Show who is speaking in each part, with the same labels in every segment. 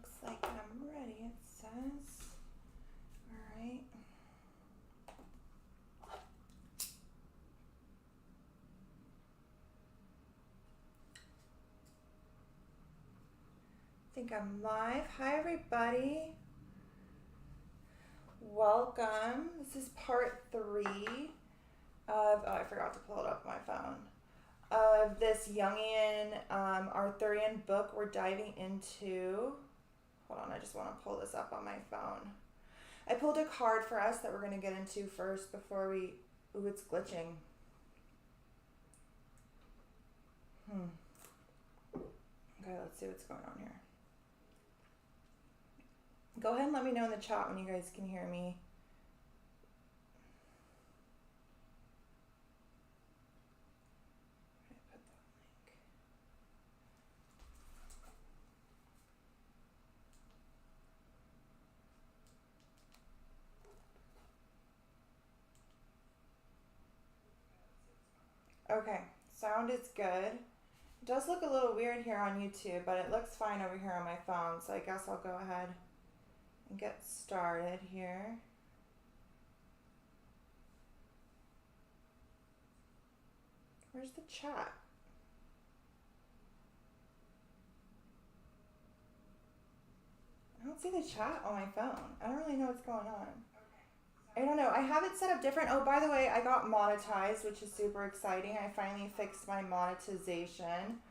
Speaker 1: Looks like I'm ready, it says. All right. I think I'm live. Hi, everybody. Welcome. This is part 3 of, I forgot to pull it up on my phone, of this Jungian Arthurian book we're diving into. Hold on, I just want to pull this up on my phone. I pulled a card for us that we're going to get into first before we... Ooh, it's glitching. Okay, let's see what's going on here. Go ahead and let me know in the chat when you guys can hear me. Okay, sound is good. It does look a little weird here on YouTube, but it looks fine over here on my phone, so I guess I'll go ahead and get started here. Where's the chat? I don't see the chat on my phone. I don't really know what's going on. I don't know. I have it set up different. Oh, by the way, I got monetized, which is super exciting. I finally fixed my monetization.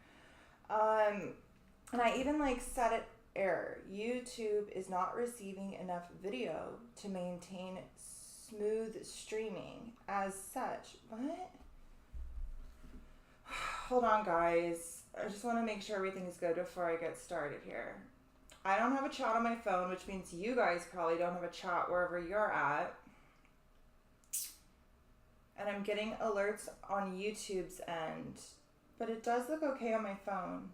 Speaker 1: And I even set it error. YouTube is not receiving enough video to maintain smooth streaming as such. What? Hold on, guys. I just want to make sure everything is good before I get started here. I don't have a chat on my phone, which means you guys probably don't have a chat wherever you're at. And I'm getting alerts on YouTube's end, but it does look okay on my phone.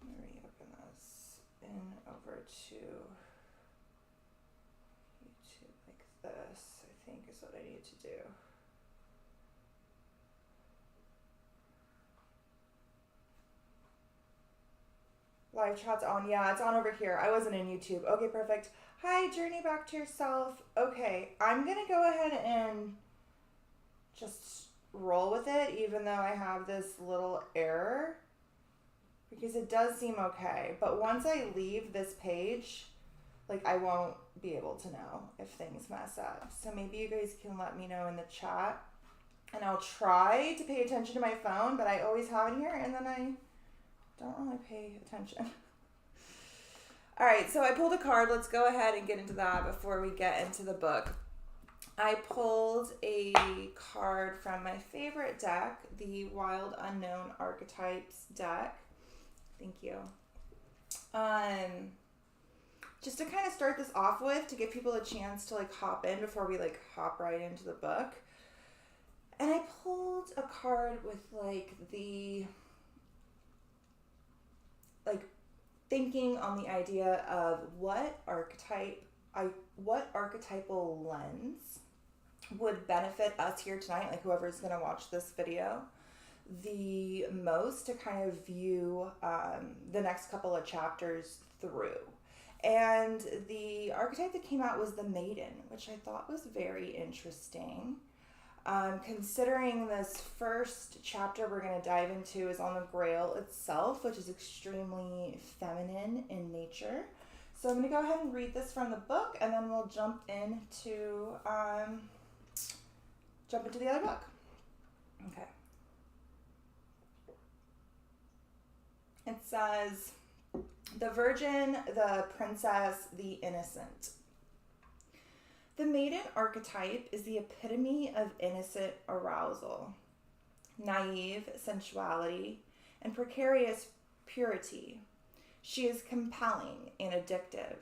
Speaker 1: Let me open this in over to YouTube like this, I think is what I need to do. Live chat's on. Yeah, it's on over here. I wasn't in YouTube. Okay, perfect. Hi, Journey Back to Yourself. Okay, I'm going to go ahead and just roll with it, even though I have this little error, because it does seem okay. But once I leave this page, I won't be able to know if things mess up. So maybe you guys can let me know in the chat, and I'll try to pay attention to my phone, but I always have it here, and then I don't really pay attention. All right, so I pulled a card. Let's go ahead and get into that before we get into the book. I pulled a card from my favorite deck, the Wild Unknown Archetypes deck. Thank you. Just to kind of start this off with, to give people a chance to hop in before we hop right into the book. And I pulled a card with the thinking on the idea of what archetypal lens would benefit us here tonight, whoever's going to watch this video, the most to kind of view the next couple of chapters through. And the archetype that came out was the Maiden, which I thought was very interesting. Considering this first chapter we're going to dive into is on the Grail itself, which is extremely feminine in nature. So I'm going to go ahead and read this from the book, and then we'll jump into the other book. Okay. It says, the Virgin, the Princess, the Innocent. The maiden archetype is the epitome of innocent arousal, naive sensuality, and precarious purity. She is compelling and addictive.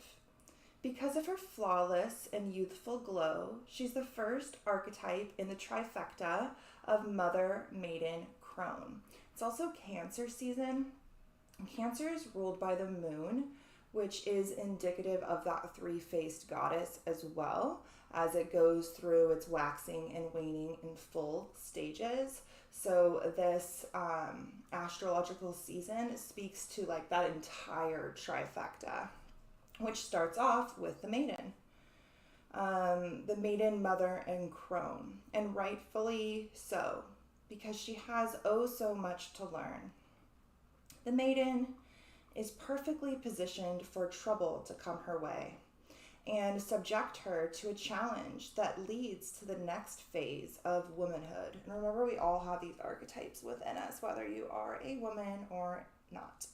Speaker 1: Because of her flawless and youthful glow, she's the first archetype in the trifecta of Mother, Maiden, Crone. It's also Cancer season. Cancer is ruled by the moon, which is indicative of that three-faced goddess as well, as it goes through its waxing and waning in full stages. So this astrological season speaks to like that entire trifecta, which starts off with the maiden. The maiden, mother, and crone, and rightfully so, because she has oh so much to learn. The maiden is perfectly positioned for trouble to come her way and subject her to a challenge that leads to the next phase of womanhood. And remember, we all have these archetypes within us, whether you are a woman or not.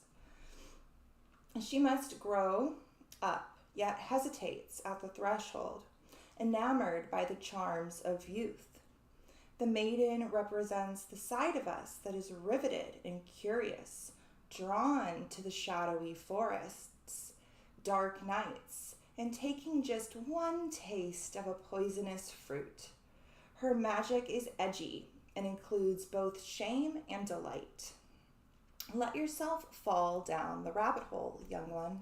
Speaker 1: She must grow up, yet hesitates at the threshold, enamored by the charms of youth. The maiden represents the side of us that is riveted and curious, drawn to the shadowy forests, dark nights, and taking just one taste of a poisonous fruit. Her magic is edgy and includes both shame and delight. Let yourself fall down the rabbit hole, young one.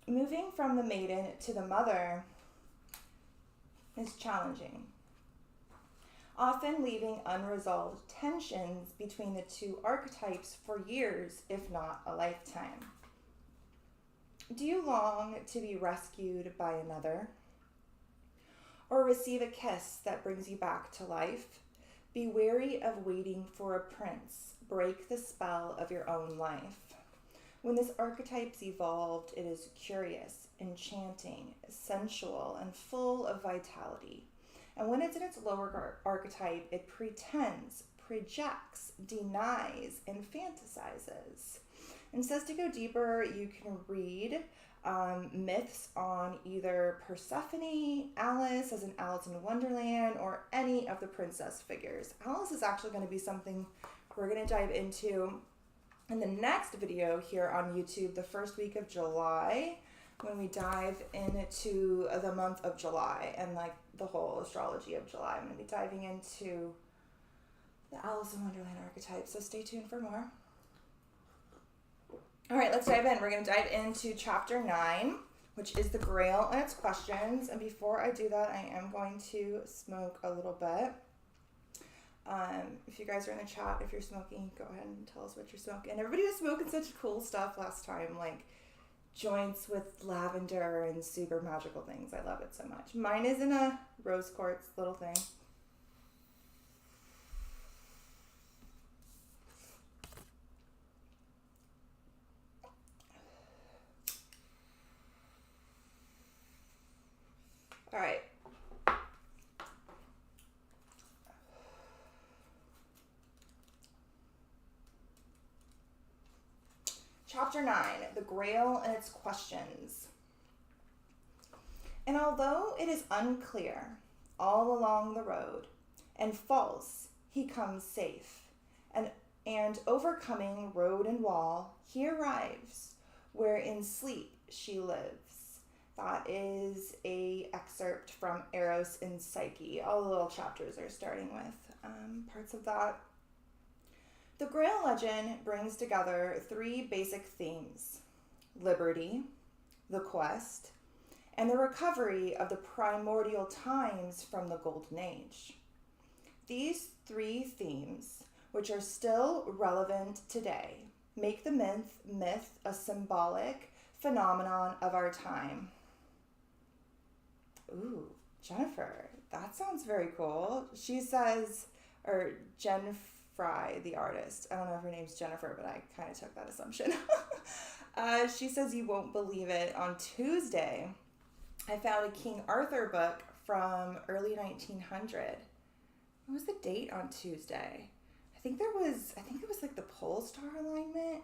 Speaker 1: Moving from the maiden to the mother is challenging, often leaving unresolved tensions between the two archetypes for years, if not a lifetime. Do you long to be rescued by another? Or receive a kiss that brings you back to life? Be wary of waiting for a prince. Break the spell of your own life. When this archetype's evolved, it is curious, enchanting, sensual, and full of vitality. And when it's in its lower archetype, it pretends, projects, denies, and fantasizes. And says to go deeper, you can read myths on either Persephone, Alice as in Alice in Wonderland, or any of the princess figures. Alice is actually going to be something we're going to dive into in the next video here on YouTube, the first week of July, when we dive into the month of July and like the whole astrology of July. I'm going to be diving into the Alice in Wonderland archetype, so stay tuned for more. All right, let's dive in. We're going to dive into chapter 9, which is the Grail and its questions. And before I do that, I am going to smoke a little bit. If you guys are in the chat, if you're smoking, go ahead and tell us what you're smoking. Everybody was smoking such cool stuff last time, like joints with lavender and super magical things. I love it so much. Mine is in a rose quartz little thing. All right. Chapter 9, the Grail and its questions. And although it is unclear all along the road, and false, he comes safe, and overcoming road and wall, he arrives where in sleep she lives. That is a excerpt from Eros and Psyche. All the little chapters are starting with parts of that. The Grail legend brings together three basic themes: liberty, the quest, and the recovery of the primordial times from the Golden Age. These three themes, which are still relevant today, make the myth a symbolic phenomenon of our time. Ooh, Jennifer, that sounds very cool. She says, or Jen Fry, the artist. I don't know if her name's Jennifer, but I kind of took that assumption. She says, you won't believe it. On Tuesday, I found a King Arthur book from early 1900. What was the date on Tuesday? I think it was like the pole star alignment.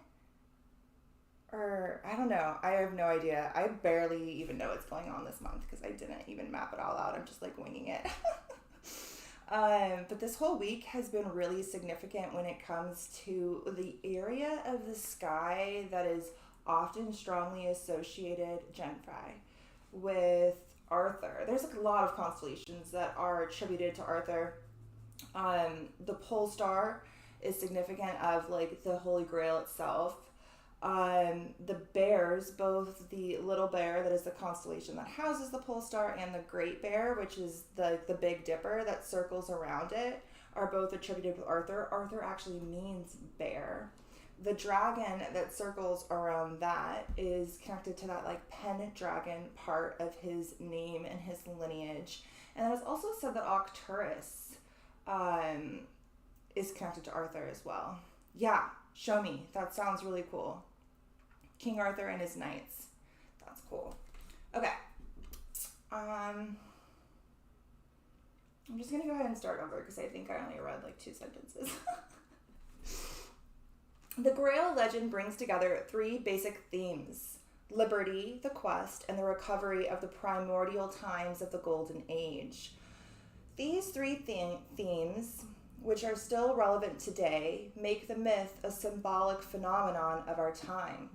Speaker 1: Or, I don't know. I have no idea. I barely even know what's going on this month because I didn't even map it all out. I'm just like winging it. But this whole week has been really significant when it comes to the area of the sky that is often strongly associated, Jen Fry, with Arthur. There's like a lot of constellations that are attributed to Arthur. The pole star is significant of like the Holy Grail itself. The bears, both the little bear that is the constellation that houses the pole star and the great bear, which is the Big Dipper that circles around it, are both attributed with Arthur. Arthur actually means bear. The dragon that circles around that is connected to that like Pendragon part of his name and his lineage. And it is also said that Arcturus is connected to Arthur as well. Yeah, show me. That sounds really cool. King Arthur and his knights. That's cool. Okay. I'm just going to go ahead and start over because I think I only read like 2 sentences. The Grail legend brings together 3 basic themes: liberty, the quest, and the recovery of the primordial times of the Golden Age. These 3 themes, which are still relevant today, make the myth a symbolic phenomenon of our time.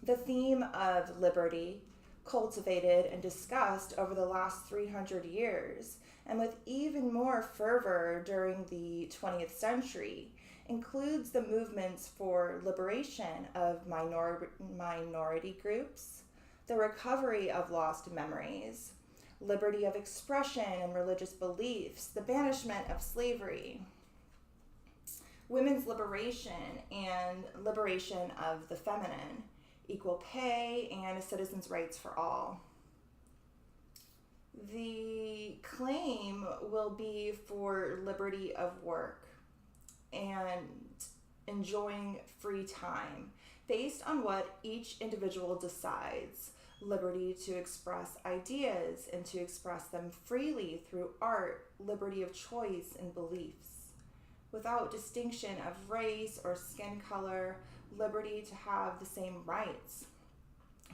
Speaker 1: The theme of liberty, cultivated and discussed over the last 300 years, and with even more fervor during the 20th century, includes the movements for liberation of minority groups, the recovery of lost memories, liberty of expression and religious beliefs, the banishment of slavery, women's liberation and liberation of the feminine, equal pay, and citizens' rights for all. The claim will be for liberty of work and enjoying free time based on what each individual decides, liberty to express ideas and to express them freely through art, liberty of choice and beliefs, without distinction of race or skin color, liberty to have the same rights,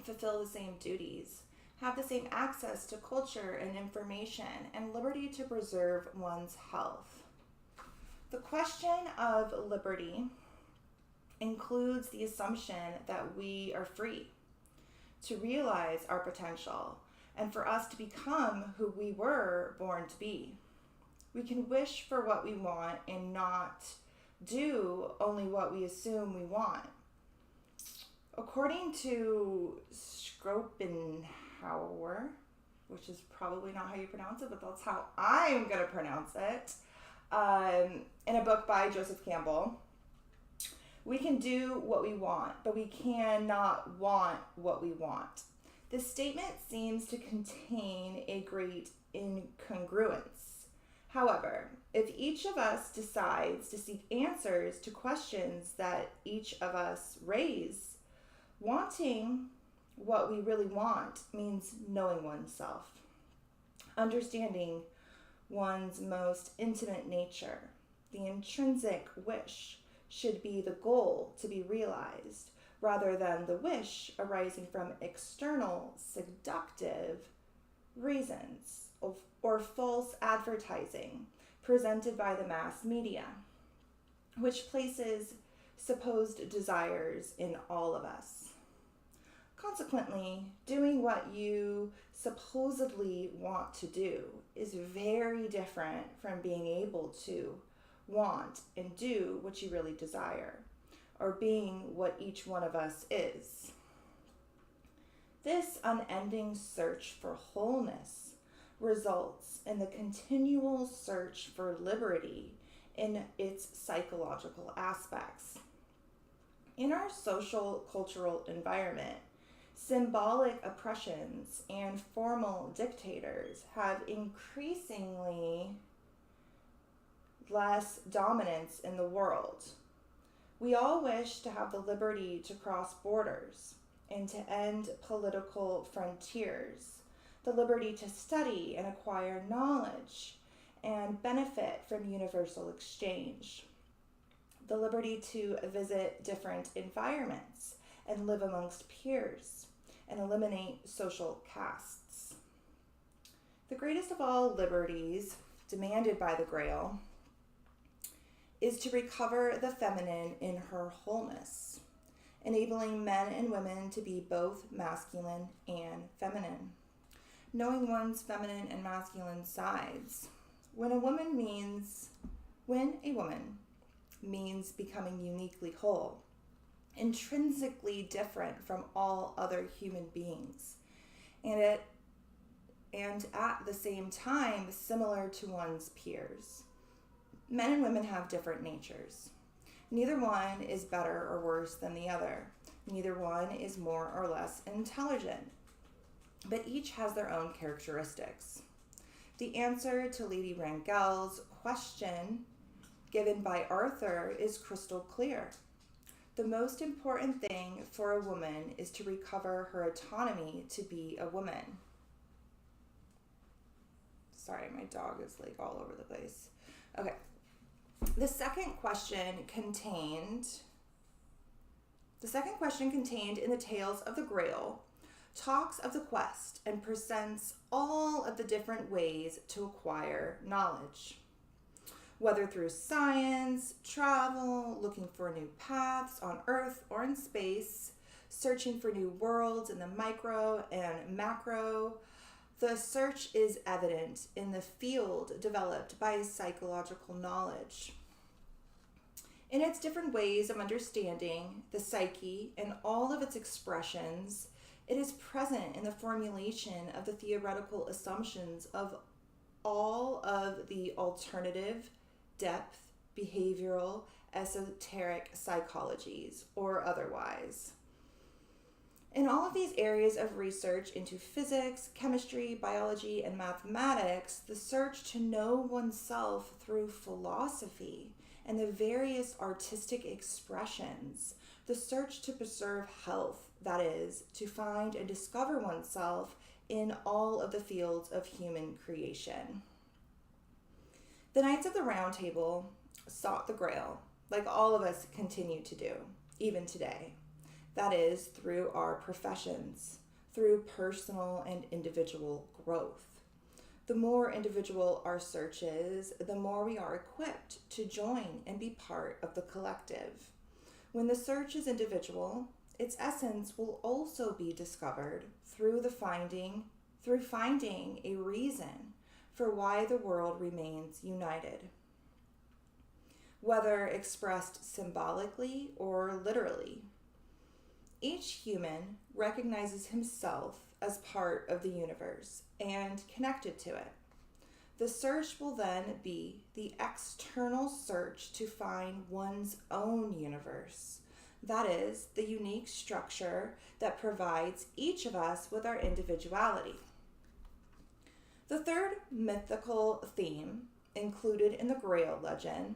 Speaker 1: fulfill the same duties, have the same access to culture and information, and liberty to preserve one's health. The question of liberty includes the assumption that we are free to realize our potential and for us to become who we were born to be. We can wish for what we want and not do only what we assume we want. According to Schopenhauer, which is probably not how you pronounce it, but that's how I'm going to pronounce it, in a book by Joseph Campbell, we can do what we want, but we cannot want what we want. This statement seems to contain a great incongruence. However, if each of us decides to seek answers to questions that each of us raise, wanting what we really want means knowing oneself, understanding one's most intimate nature. The intrinsic wish should be the goal to be realized, rather than the wish arising from external seductive reasons or false advertising presented by the mass media, which places supposed desires in all of us. Consequently, doing what you supposedly want to do is very different from being able to want and do what you really desire, or being what each one of us is. This unending search for wholeness results in the continual search for liberty in its psychological aspects. In our social cultural environment, symbolic oppressions and formal dictators have increasingly less dominance in the world. We all wish to have the liberty to cross borders and to end political frontiers, the liberty to study and acquire knowledge and benefit from universal exchange, the liberty to visit different environments and live amongst peers and eliminate social castes. The greatest of all liberties demanded by the Grail is to recover the feminine in her wholeness, enabling men and women to be both masculine and feminine. Knowing one's feminine and masculine sides. When a woman means becoming uniquely whole, intrinsically different from all other human beings, and at the same time similar to one's peers. Men and women have different natures. Neither one is better or worse than the other. Neither one is more or less intelligent. But each has their own characteristics. The answer to Lady Rangel's question given by Arthur is crystal clear. The most important thing for a woman is to recover her autonomy to be a woman. Sorry, my dog is like all over the place. Okay. The second question contained in the Tales of the Grail talks of the quest and presents all of the different ways to acquire knowledge. Whether through science, travel, looking for new paths on Earth or in space, searching for new worlds in the micro and macro, the search is evident in the field developed by psychological knowledge. In its different ways of understanding the psyche and all of its expressions, it is present in the formulation of the theoretical assumptions of all of the alternative, depth, behavioral, esoteric psychologies, or otherwise. In all of these areas of research into physics, chemistry, biology, and mathematics, the search to know oneself through philosophy and the various artistic expressions, the search to preserve health, that is, to find and discover oneself in all of the fields of human creation. The Knights of the Round Table sought the Grail, like all of us continue to do, even today. That is, through our professions, through personal and individual growth. The more individual our search is, the more we are equipped to join and be part of the collective. When the search is individual, its essence will also be discovered through finding a reason for why the world remains united. Whether expressed symbolically or literally, each human recognizes himself as part of the universe and connected to it. The search will then be the external search to find one's own universe. That is, the unique structure that provides each of us with our individuality. The third mythical theme, included in the Grail legend,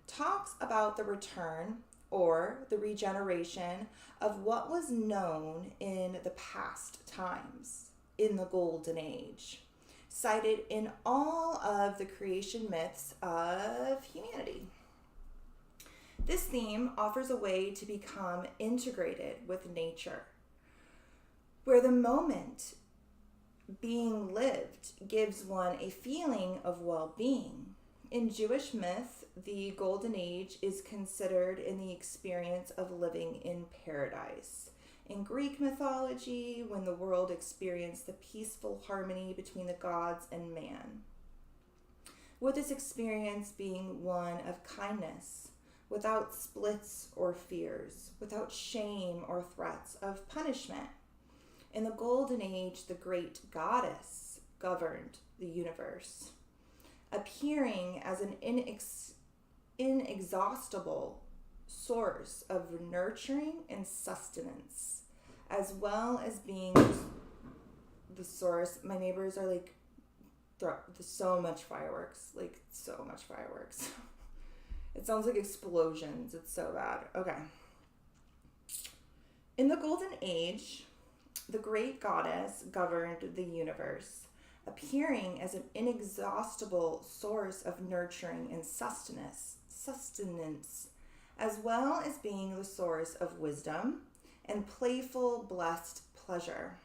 Speaker 1: talks about the return or the regeneration of what was known in the past times, in the Golden Age, cited in all of the creation myths of humanity. This theme offers a way to become integrated with nature, where the moment being lived gives one a feeling of well-being. In Jewish myth, the Golden Age is considered in the experience of living in paradise. In Greek mythology, when the world experienced the peaceful harmony between the gods and man. With this experience being one of kindness, without splits or fears, without shame or threats of punishment. In the Golden Age, the great goddess governed the universe, appearing as an inexhaustible source of nurturing and sustenance, as well as being the source. My neighbors are like, so much fireworks. It sounds like explosions. It's so bad. Okay. In the Golden Age, the great goddess governed the universe, appearing as an inexhaustible source of nurturing and sustenance, as well as being the source of wisdom and playful, blessed pleasure.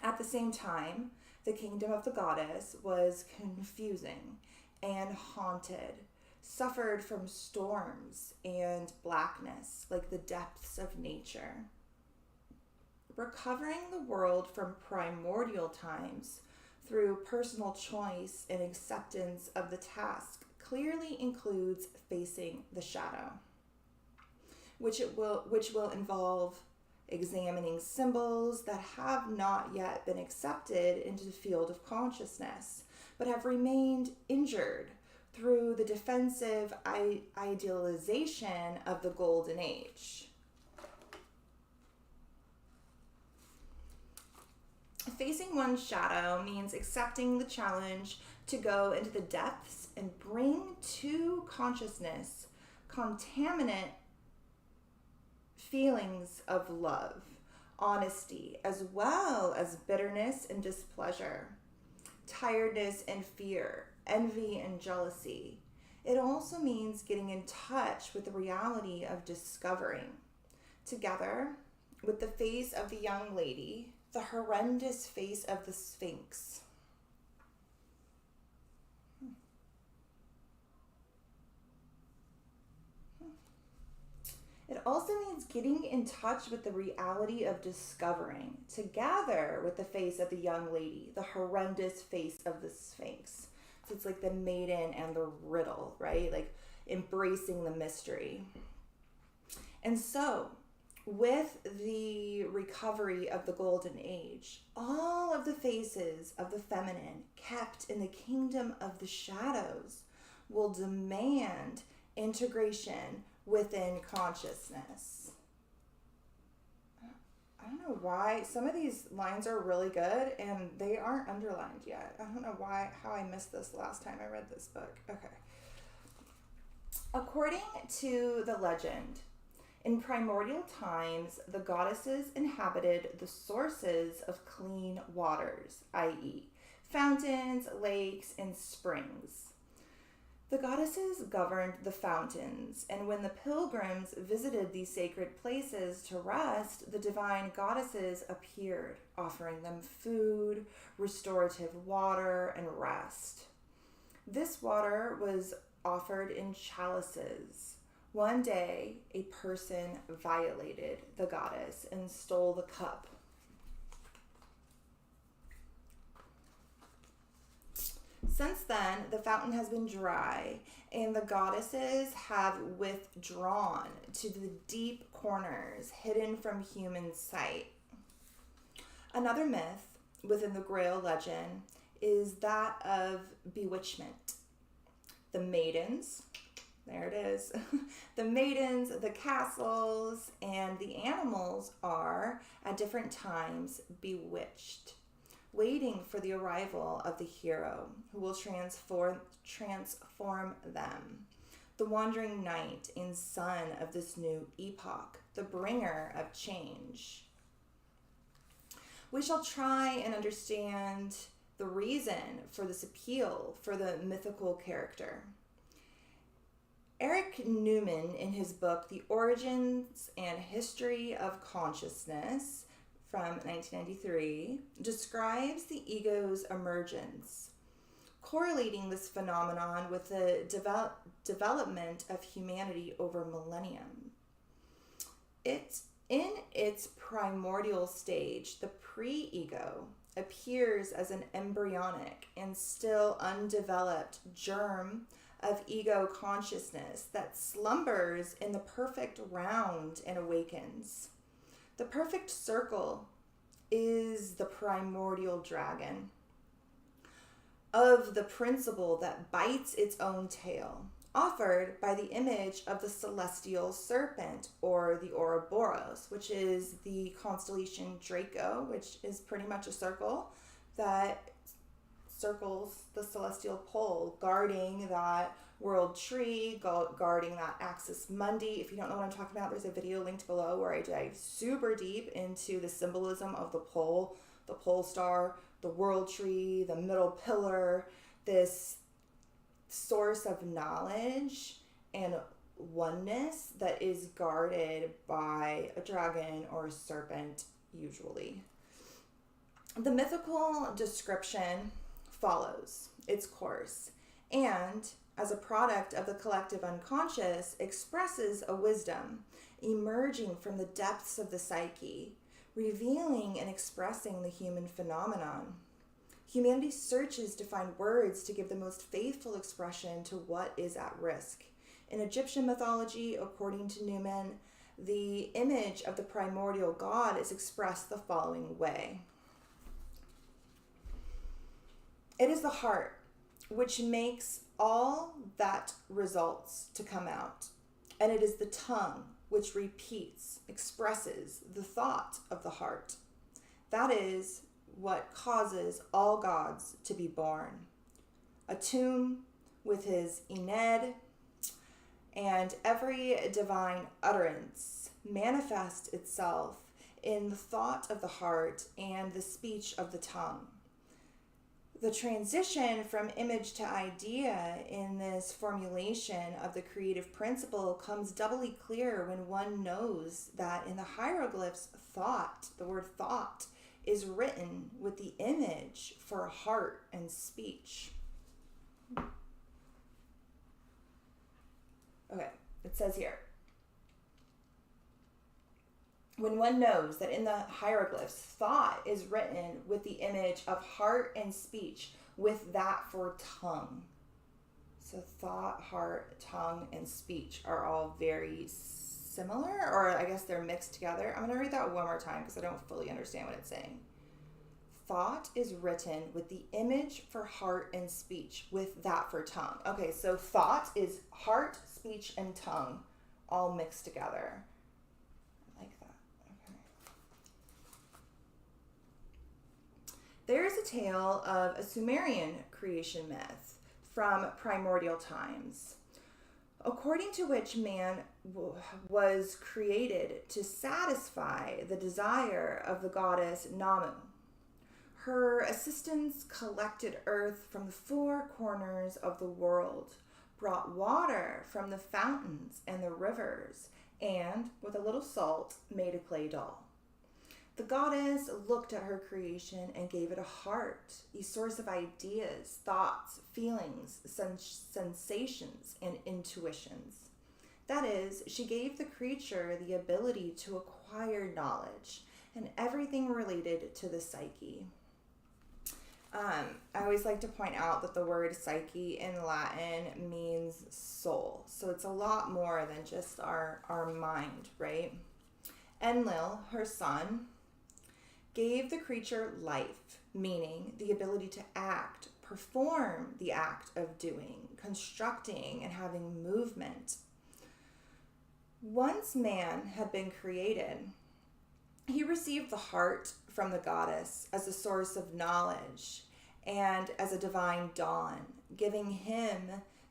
Speaker 1: At the same time, the kingdom of the goddess was confusing and haunted, suffered from storms and blackness like the depths of nature. Recovering the world from primordial times through personal choice and acceptance of the task clearly includes facing the shadow, which will involve examining symbols that have not yet been accepted into the field of consciousness, but have remained injured through the defensive idealization of the Golden Age. Facing one's shadow means accepting the challenge to go into the depths and bring to consciousness contaminant feelings of love, honesty, as well as bitterness and displeasure, tiredness and fear, envy and jealousy. It also means getting in touch with the reality of discovering, together with the face of the young lady, the horrendous face of the Sphinx. It also means getting in touch with the reality of discovering, together with the face of the young lady, the horrendous face of the Sphinx. So it's like the maiden and the riddle, right? Like embracing the mystery. And so, with the recovery of the Golden Age, all of the faces of the feminine kept in the kingdom of the shadows will demand integration within consciousness. I don't know why some of these lines are really good and they aren't underlined yet. I don't know how I missed this last time I read this book. Okay. According to the legend, in primordial times, the goddesses inhabited the sources of clean waters, i.e., fountains, lakes, and springs. The goddesses governed the fountains, and when the pilgrims visited these sacred places to rest, the divine goddesses appeared, offering them food, restorative water, and rest. This water was offered in chalices. One day, a person violated the goddess and stole the cup. Since then, the fountain has been dry, and the goddesses have withdrawn to the deep corners hidden from human sight. Another myth within the Grail legend is that of bewitchment. The maidens, there it is, the maidens, the castles, and the animals are, at different times, bewitched, waiting for the arrival of the hero who will transform them, the wandering knight and sun of this new epoch, the bringer of change. We shall try and understand the reason for this appeal for the mythical character. Eric Newman, in his book, The Origins and History of Consciousness, from 1993, describes the ego's emergence, correlating this phenomenon with the development of humanity over millennium. In its primordial stage, the pre-ego appears as an embryonic and still undeveloped germ of ego consciousness that slumbers in the perfect round and awakens. The perfect circle is the primordial dragon, of the principle that bites its own tail, offered by the image of the celestial serpent, or the Ouroboros, which is the constellation Draco, which is pretty much a circle that circles the celestial pole, guarding that world tree, guarding that axis mundi. If you don't know what I'm talking about, there's a video linked below where I dive super deep into the symbolism of the pole star, the world tree, the middle pillar, this source of knowledge and oneness that is guarded by a dragon or a serpent, usually. The mythical description follows its course, and as a product of the collective unconscious, expresses a wisdom emerging from the depths of the psyche, revealing and expressing the human phenomenon. Humanity searches to find words to give the most faithful expression to what is at risk. In Egyptian mythology, according to Newman, the image of the primordial god is expressed the following way. It is the heart which makes all that results to come out, and it is the tongue which repeats, expresses the thought of the heart. That is what causes all gods to be born. Atum with his Ened, and every divine utterance manifests itself in the thought of the heart and the speech of the tongue. The transition from image to idea in this formulation of the creative principle comes doubly clear when one knows that in the hieroglyphs, thought, the word thought, is written with the image for heart and speech. Okay, it says here, when one knows that in the hieroglyphs, thought is written with the image of heart and speech, with that for tongue. So thought, heart, tongue, and speech are all very similar, or I guess they're mixed together. I'm going to read that one more time because I don't fully understand what it's saying. Thought is written with the image for heart and speech, with that for tongue. Okay, so thought is heart, speech, and tongue all mixed together. There is a tale of a Sumerian creation myth from primordial times, according to which man was created to satisfy the desire of the goddess Namu. Her assistants collected earth from the four corners of the world, brought water from the fountains and the rivers, and, with a little salt, made a clay doll. The goddess looked at her creation and gave it a heart, a source of ideas, thoughts, feelings, sensations, and intuitions. That is, she gave the creature the ability to acquire knowledge and everything related to the psyche. I always like to point out that the word psyche in Latin means soul. So it's a lot more than just our mind, right? Enlil, her son, gave the creature life, meaning the ability to act, perform the act of doing, constructing, and having movement. Once man had been created, he received the heart from the goddess as a source of knowledge and as a divine dawn, giving him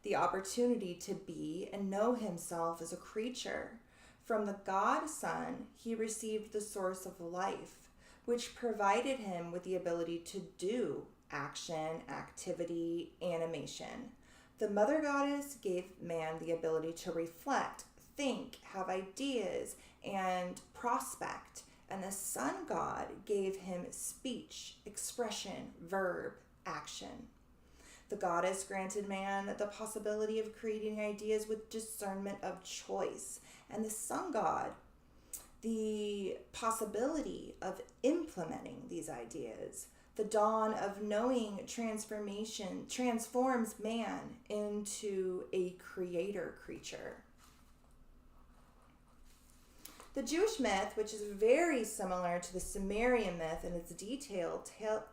Speaker 1: the opportunity to be and know himself as a creature. From the god-son, he received the source of life, which provided him with the ability to do action, activity, animation. The mother goddess gave man the ability to reflect, think, have ideas, and prospect. And the sun god gave him speech, expression, verb, action. The goddess granted man the possibility of creating ideas with discernment of choice. And the sun god the possibility of implementing these ideas. The dawn of knowing transformation transforms man into a creator creature. The Jewish myth, which is very similar to the Sumerian myth in its detail,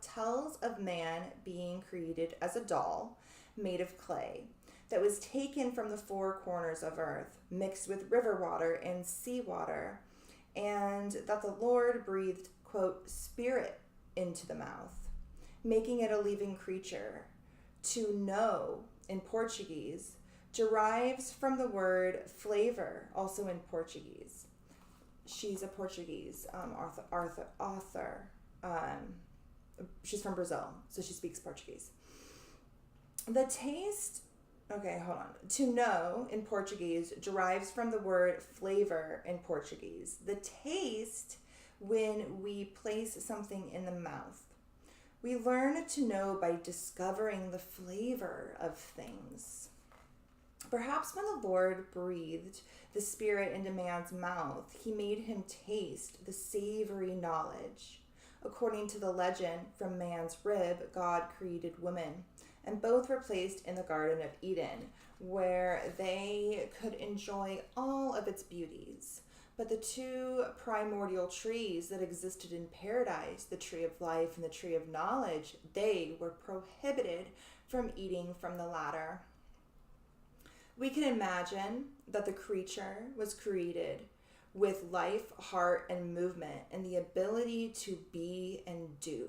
Speaker 1: tells of man being created as a doll made of clay that was taken from the four corners of earth, mixed with river water and sea water, and that the Lord breathed, quote, spirit into the mouth, making it a living creature. To know, in Portuguese, derives from the word flavor, also in Portuguese. She's a Portuguese author. She's from Brazil, so she speaks Portuguese. The taste... Okay, hold on. To know in Portuguese derives from the word flavor in Portuguese. The taste when we place something in the mouth. We learn to know by discovering the flavor of things. Perhaps when the Lord breathed the spirit into man's mouth, he made him taste the savory knowledge. According to the legend, from man's rib, God created woman, and both were placed in the Garden of Eden, where they could enjoy all of its beauties. But the two primordial trees that existed in paradise, the tree of life and the tree of knowledge, they were prohibited from eating from the latter. We can imagine that the creature was created with life, heart, and movement, and the ability to be and do.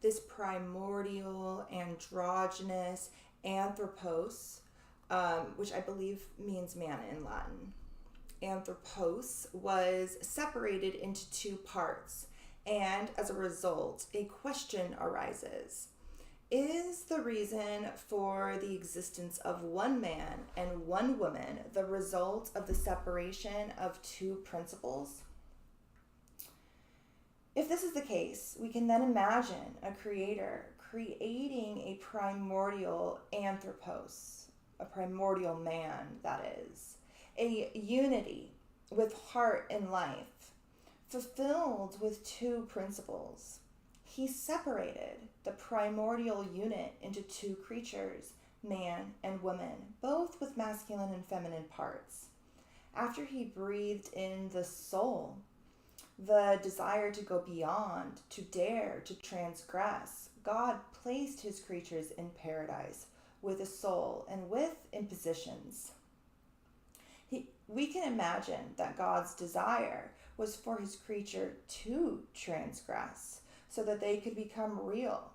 Speaker 1: This primordial, androgynous anthropos, which I believe means man in Latin. Anthropos was separated into two parts, and as a result, a question arises. Is the reason for the existence of one man and one woman the result of the separation of two principles? If this is the case, we can then imagine a creator creating a primordial anthropos, a primordial man, that is, a unity with heart and life, fulfilled with two principles. He separated the primordial unit into two creatures, man and woman, both with masculine and feminine parts. After he breathed in the soul, the desire to go beyond, to dare, to transgress, God placed his creatures in paradise with a soul and with impositions. We can imagine that God's desire was for his creature to transgress so that they could become real.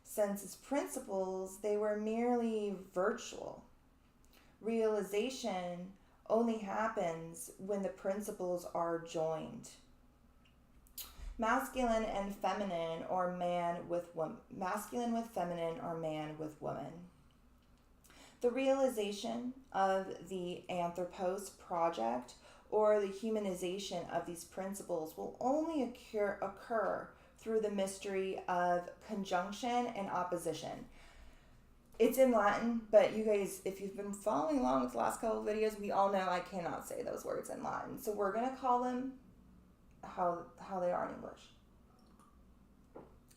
Speaker 1: Since as principles, they were merely virtual. Realization only happens when the principles are joined. Masculine and feminine, or man with woman. Masculine with feminine, or man with woman. The realization of the Anthropos project, or the humanization of these principles, will only occur through the mystery of conjunction and opposition. It's in Latin, but you guys, if you've been following along with the last couple of videos, we all know I cannot say those words in Latin. So we're going to call them how they are in English.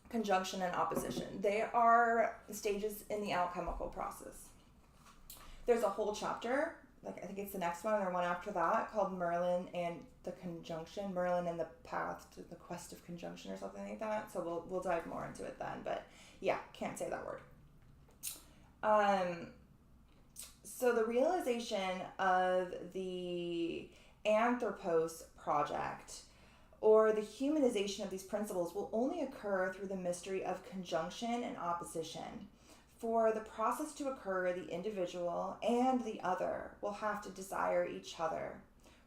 Speaker 1: Conjunction and opposition. They are stages in the alchemical process. There's a whole chapter, like I think it's the next one or one after that, called Merlin and the Conjunction, Merlin and the Path to the Quest of Conjunction or something like that. So we'll dive more into it then. But yeah, can't say that word. So the realization of the Anthropos project, or the humanization of these principles, will only occur through the mystery of conjunction and opposition. For the process to occur, the individual and the other will have to desire each other,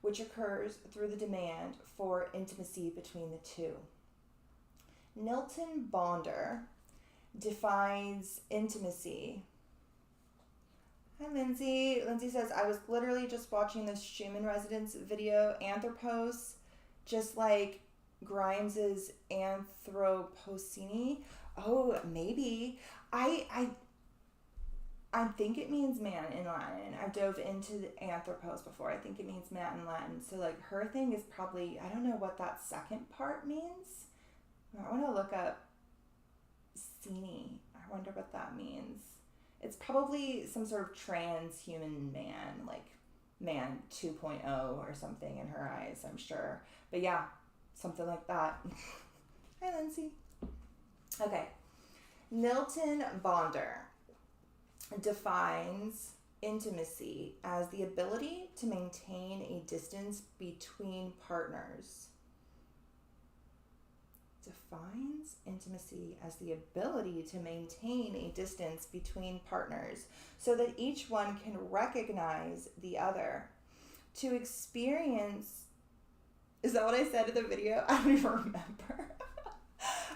Speaker 1: which occurs through the demand for intimacy between the two. Nilton Bonder defines intimacy. Hi, Lindsay. Lindsay says, I was literally just watching this Schumann Residence video, Anthropos, just like Grimes's Anthropocene. Oh, maybe. I think it means man in Latin. I've dove into the Anthropos before. I think it means man in Latin. So like her thing is probably, I don't know what that second part means. I want to look up Sini. I wonder what that means. It's probably some sort of transhuman man, like man 2.0 or something in her eyes, I'm sure. But yeah, something like that. Hi, Lindsay. Okay. Nilton Bonder defines intimacy as the ability to maintain a distance between partners. Defines intimacy as the ability to maintain a distance between partners so that each one can recognize the other. To experience, is that what I said in the video? I don't even remember.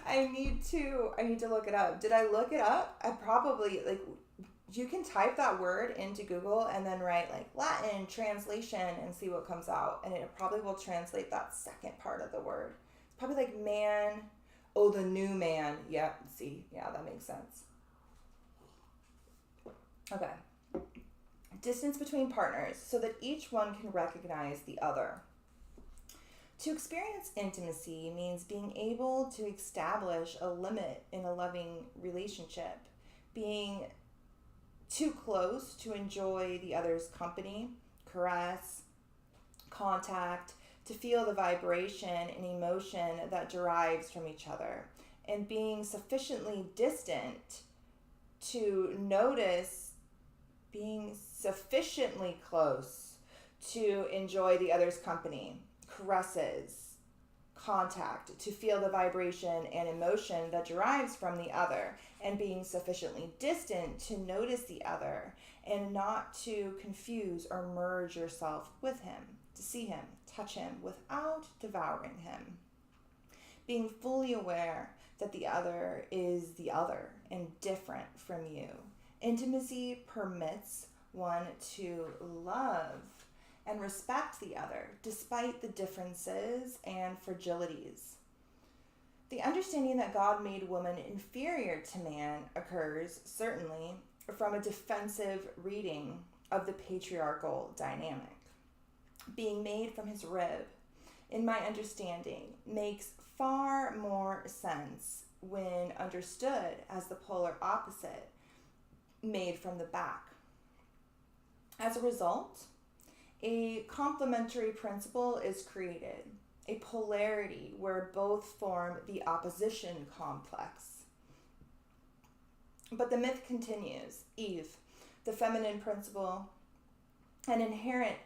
Speaker 1: I need to look it up. Did I look it up? I probably, like, you can type that word into Google and then write like Latin translation and see what comes out. And it probably will translate that second part of the word. It's probably like man. Oh, the new man. Yeah, see. Yeah, that makes sense. Okay. Distance between partners so that each one can recognize the other. To experience intimacy means being able to establish a limit in a loving relationship, being too close to enjoy the other's company, caress, contact, to feel the vibration and emotion that derives from each other, and being sufficiently distant to notice being sufficiently close to enjoy the other's company, caresses, contact, to feel the vibration and emotion that derives from the other, and being sufficiently distant to notice the other and not to confuse or merge yourself with him, to see him, touch him without devouring him. Being fully aware that the other is the other and different from you. Intimacy permits one to love and respect the other despite the differences and fragilities. The understanding that God made woman inferior to man occurs certainly from a defensive reading of the patriarchal dynamic. Being made from his rib, in my understanding, makes far more sense when understood as the polar opposite, made from the back. As a result, a complementary principle is created, a polarity where both form the opposition complex. But the myth continues. Eve, the feminine principle, an inherent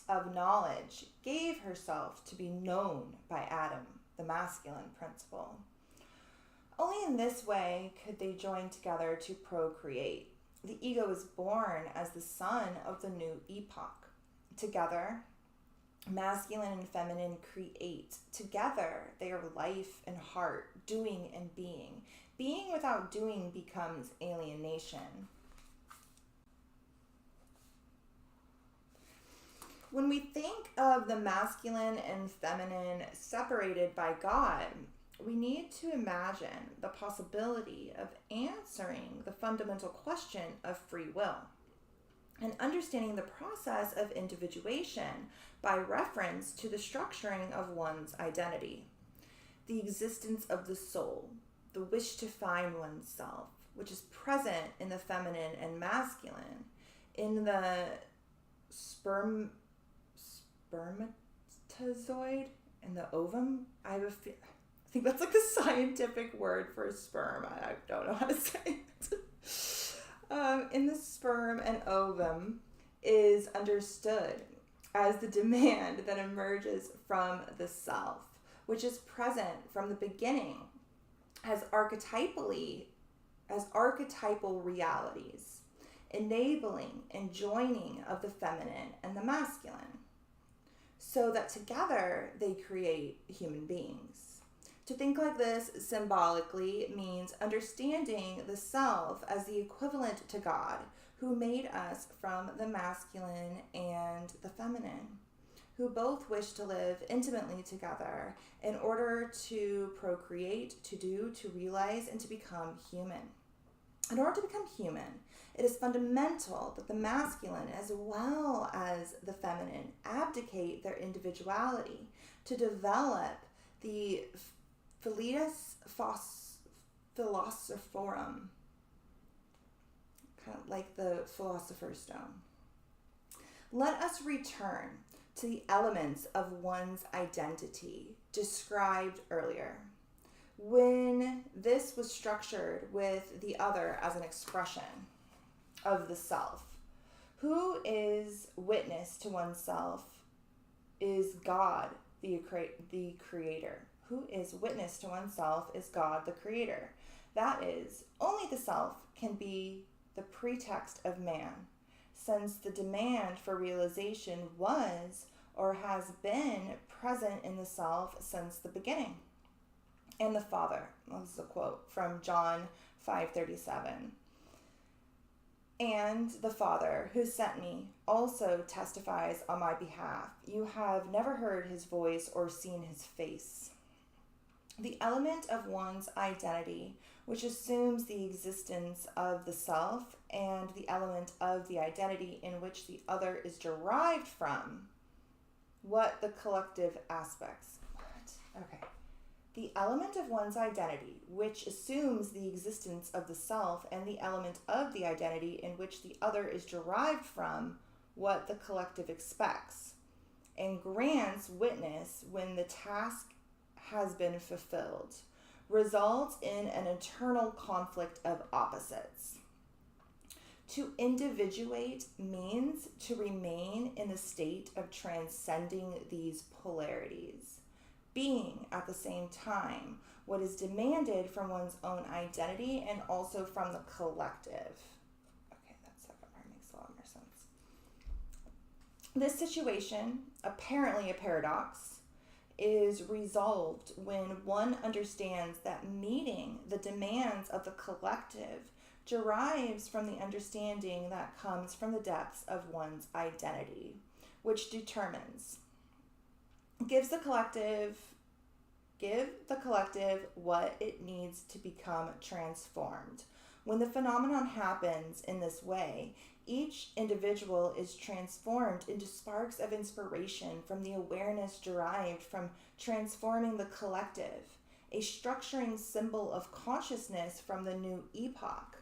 Speaker 1: of knowledge, gave herself to be known by Adam, the masculine principle. Only in this way could they join together to procreate. The ego is born as the son of the new epoch. Together, masculine and feminine create. Together, they are life and heart, doing and being. Being without doing becomes alienation. When we think of the masculine and feminine separated by God, we need to imagine the possibility of answering the fundamental question of free will and understanding the process of individuation by reference to the structuring of one's identity, the existence of the soul, the wish to find oneself, which is present in the feminine and masculine, in the spermatozoid and the ovum. I think that's like the scientific word for sperm. I don't know how to say it. In the sperm and ovum is understood as the demand that emerges from the self, which is present from the beginning as archetypal realities, enabling and joining of the feminine and the masculine, so that together they create human beings. To think like this symbolically means understanding the self as the equivalent to God, who made us from the masculine and the feminine, who both wish to live intimately together in order to procreate, to do, to realize, and to become human. In order to become human, it is fundamental that the masculine as well as the feminine abdicate their individuality to develop the Filius Philosophorum, kind of like the Philosopher's Stone. Let us return to the elements of one's identity described earlier, when this was structured with the other as an expression of the self. Who is witness to oneself is God, the creator. Who is witness to oneself is God, the creator. That is, only the self can be the pretext of man, since the demand for realization was or has been present in the self since the beginning. And the Father, this is a quote from John 5:37. And the Father who sent me also testifies on my behalf. You have never heard his voice or seen his face. The element of one's identity, which assumes the existence of the self, and the element of the identity in which the other is derived from, what the collective aspects. Okay. The element of one's identity, which assumes the existence of the self, and the element of the identity in which the other is derived from, what the collective expects, and grants witness when the task has been fulfilled, results in an internal conflict of opposites. To individuate means to remain in the state of transcending these polarities, being at the same time what is demanded from one's own identity and also from the collective. Okay, that second part makes a lot more sense. This situation, apparently a paradox, is resolved when one understands that meeting the demands of the collective derives from the understanding that comes from the depths of one's identity, which determines, give the collective what it needs to become transformed. When the phenomenon happens in this way, each individual is transformed into sparks of inspiration from the awareness derived from transforming the collective, a structuring symbol of consciousness from the new epoch.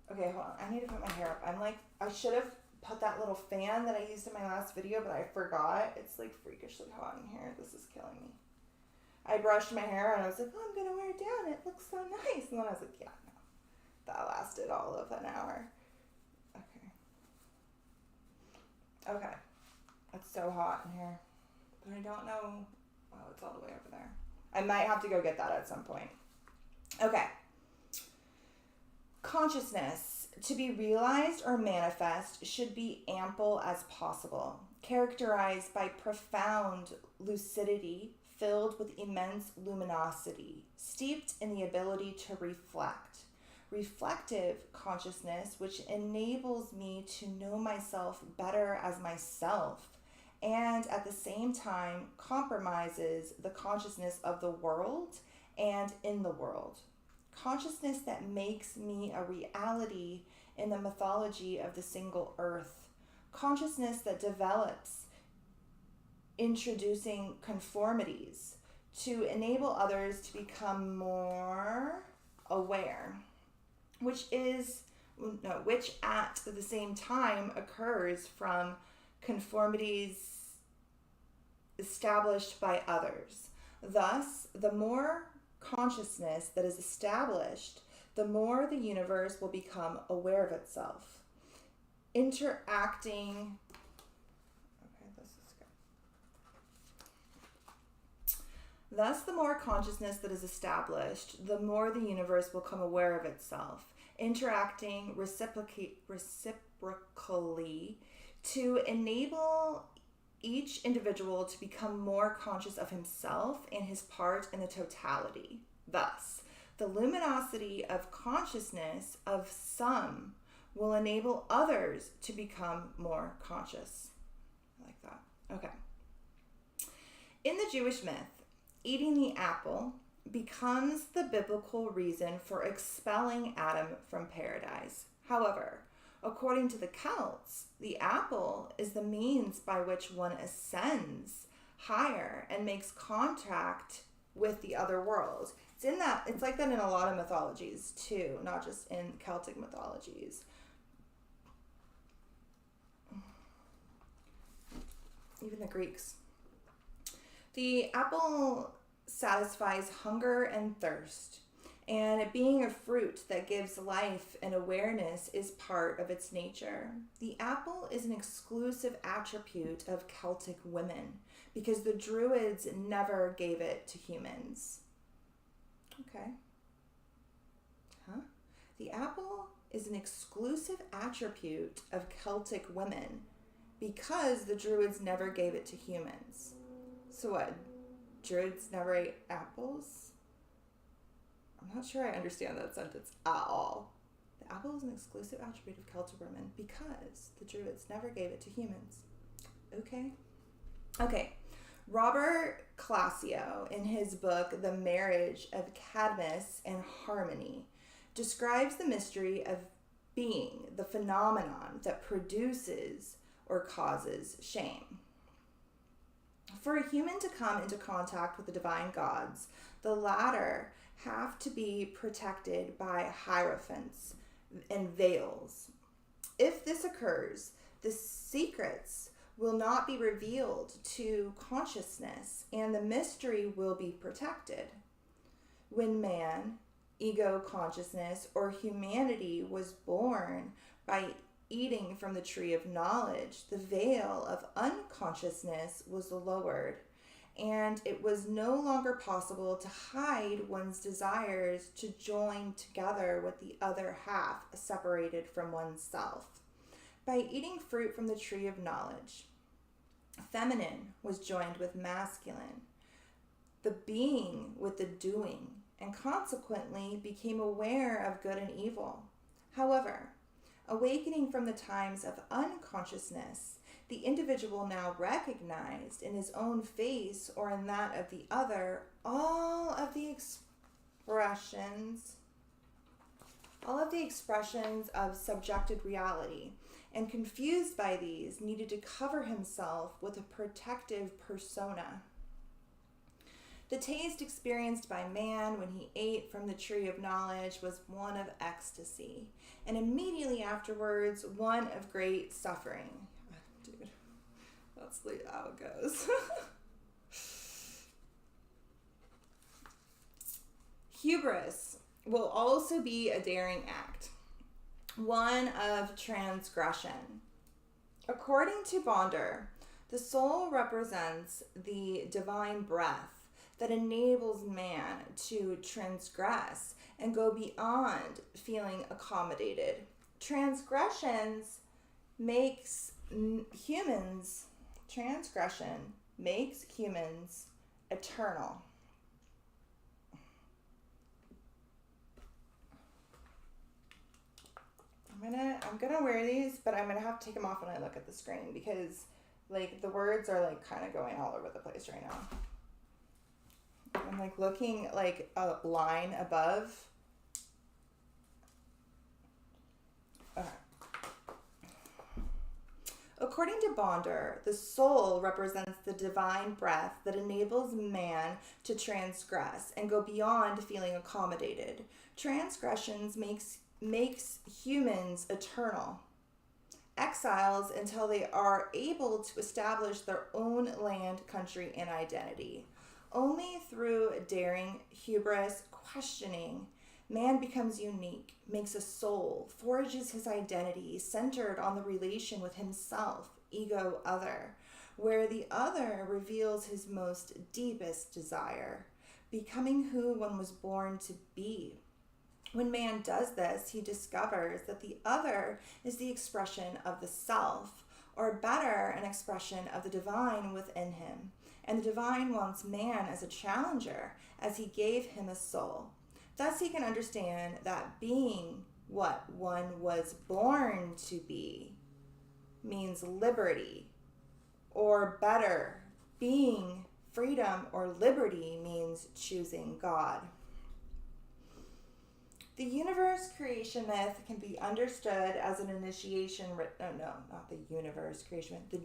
Speaker 1: Okay, hold on. I need to put my hair up. I should have put that little fan that I used in my last video, but I forgot. It's like freakishly hot in here. This is killing me. I brushed my hair and I was like, oh, I'm going to wear it down. It looks so nice. And then I was like, yeah, no. That lasted all of an hour. Okay. It's so hot in here. But I don't know. Oh, it's all the way over there. I might have to go get that at some point. Okay. Consciousness, to be realized or manifest, should be ample as possible, characterized by profound lucidity, filled with immense luminosity, steeped in the ability to reflect. Reflective consciousness, which enables me to know myself better as myself, and at the same time compromises the consciousness of the world and in the world. Consciousness that makes me a reality in the mythology of the single earth. Consciousness that develops, introducing conformities to enable others to become more aware, which at the same time occurs from conformities established by others. Thus, the more consciousness that is established, the more the universe will become aware of itself. Interacting. Okay, this is good. Thus, the more consciousness that is established, the more the universe will become aware of itself, interacting reciprocally to enable each individual to become more conscious of himself and his part in the totality. Thus, the luminosity of consciousness of some will enable others to become more conscious. I like that. Okay. In the Jewish myth, eating the apple becomes the biblical reason for expelling Adam from paradise. However, according to the Celts, the apple is the means by which one ascends higher and makes contact with the other world. It's like that in a lot of mythologies too, not just in Celtic mythologies. Even the Greeks. The apple satisfies hunger and thirst, and it being a fruit that gives life and awareness is part of its nature. The apple is an exclusive attribute of Celtic women because the Druids never gave it to humans. Okay. The apple is an exclusive attribute of Celtic women because the Druids never gave it to humans. So what? Druids never ate apples? I'm not sure I understand that sentence at all. The apple is an exclusive attribute of Celtic women because the Druids never gave it to humans. Okay. Robert Classio, in his book, The Marriage of Cadmus and Harmony, describes the mystery of being, the phenomenon that produces or causes shame. For a human to come into contact with the divine gods, the latter have to be protected by hierophants and veils. If this occurs, the secrets will not be revealed to consciousness, and the mystery will be protected. When man, ego consciousness, or humanity was born By eating from the tree of knowledge, the veil of unconsciousness was lowered, and it was no longer possible to hide one's desires to join together with the other half separated from oneself. By eating fruit from the tree of knowledge, feminine was joined with masculine, the being with the doing, and consequently became aware of good and evil. However, awakening from the times of unconsciousness, the individual now recognized in his own face or in that of the other all of the expressions of subjective reality, and confused by these, needed to cover himself with a protective persona. The taste experienced by man when he ate from the tree of knowledge was one of ecstasy, and immediately afterwards, one of great suffering. Dude, that's how it goes. Hubris will also be a daring act, one of transgression. According to Bonder, the soul represents the divine breath that enables man to transgress and go beyond feeling accommodated. Transgression makes humans eternal. I'm gonna wear these, but I'm gonna have to take them off when I look at the screen because like the words are like kind of going all over the place right now. I'm like looking like a line above. Okay. According to Bonder, the soul represents the divine breath that enables man to transgress and go beyond feeling accommodated. Transgressions makes humans eternal, exiles until they are able to establish their own land, country, and identity. Only through daring, hubris, questioning, man becomes unique, makes a soul, forges his identity centered on the relation with himself, ego, other, where the other reveals his most deepest desire, becoming who one was born to be. When man does this, he discovers that the other is the expression of the self, or better, an expression of the divine within him. And the divine wants man as a challenger, as he gave him a soul. Thus he can understand that being what one was born to be means liberty, or better, being freedom or liberty means choosing God. The universe creation myth can be understood as an initiation. Not the universe creation myth. The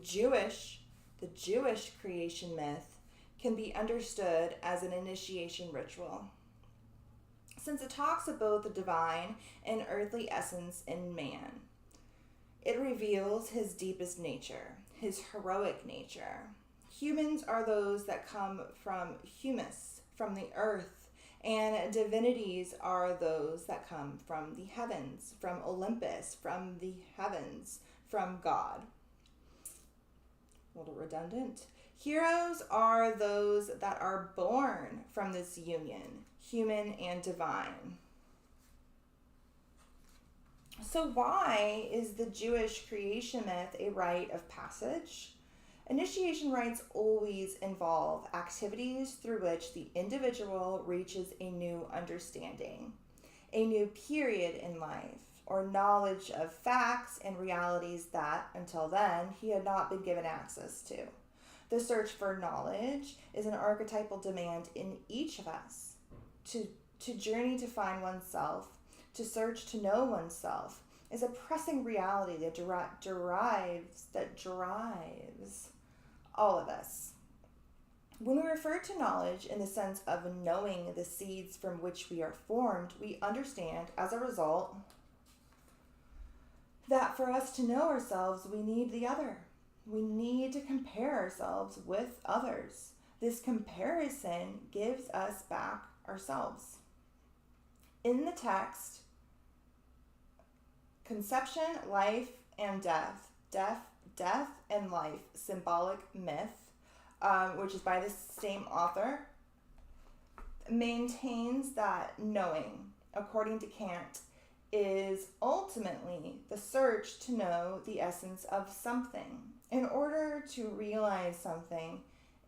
Speaker 1: Jewish creation myth can be understood as an initiation ritual, since it talks of both the divine and earthly essence in man. It reveals his deepest nature, his heroic nature. Humans are those that come from humus, from the earth, and divinities are those that come from the heavens, from Olympus, from the heavens, from God. A little redundant. Heroes are those that are born from this union, human and divine. So why is the Jewish creation myth a rite of passage? Initiation rites always involve activities through which the individual reaches a new understanding, a new period in life, or knowledge of facts and realities that, until then, he had not been given access to. The search for knowledge is an archetypal demand in each of us to journey to find oneself, to search to know oneself, is a pressing reality that drives all of us. When we refer to knowledge in the sense of knowing the seeds from which we are formed, we understand, as a result, that for us to know ourselves, we need the other. We need to compare ourselves with others. This comparison gives us back ourselves. In the text, Conception, life, and death. Death and life, symbolic myth, which is by the same author, maintains that knowing, according to Kant, is ultimately the search to know the essence of something. In order to realize something,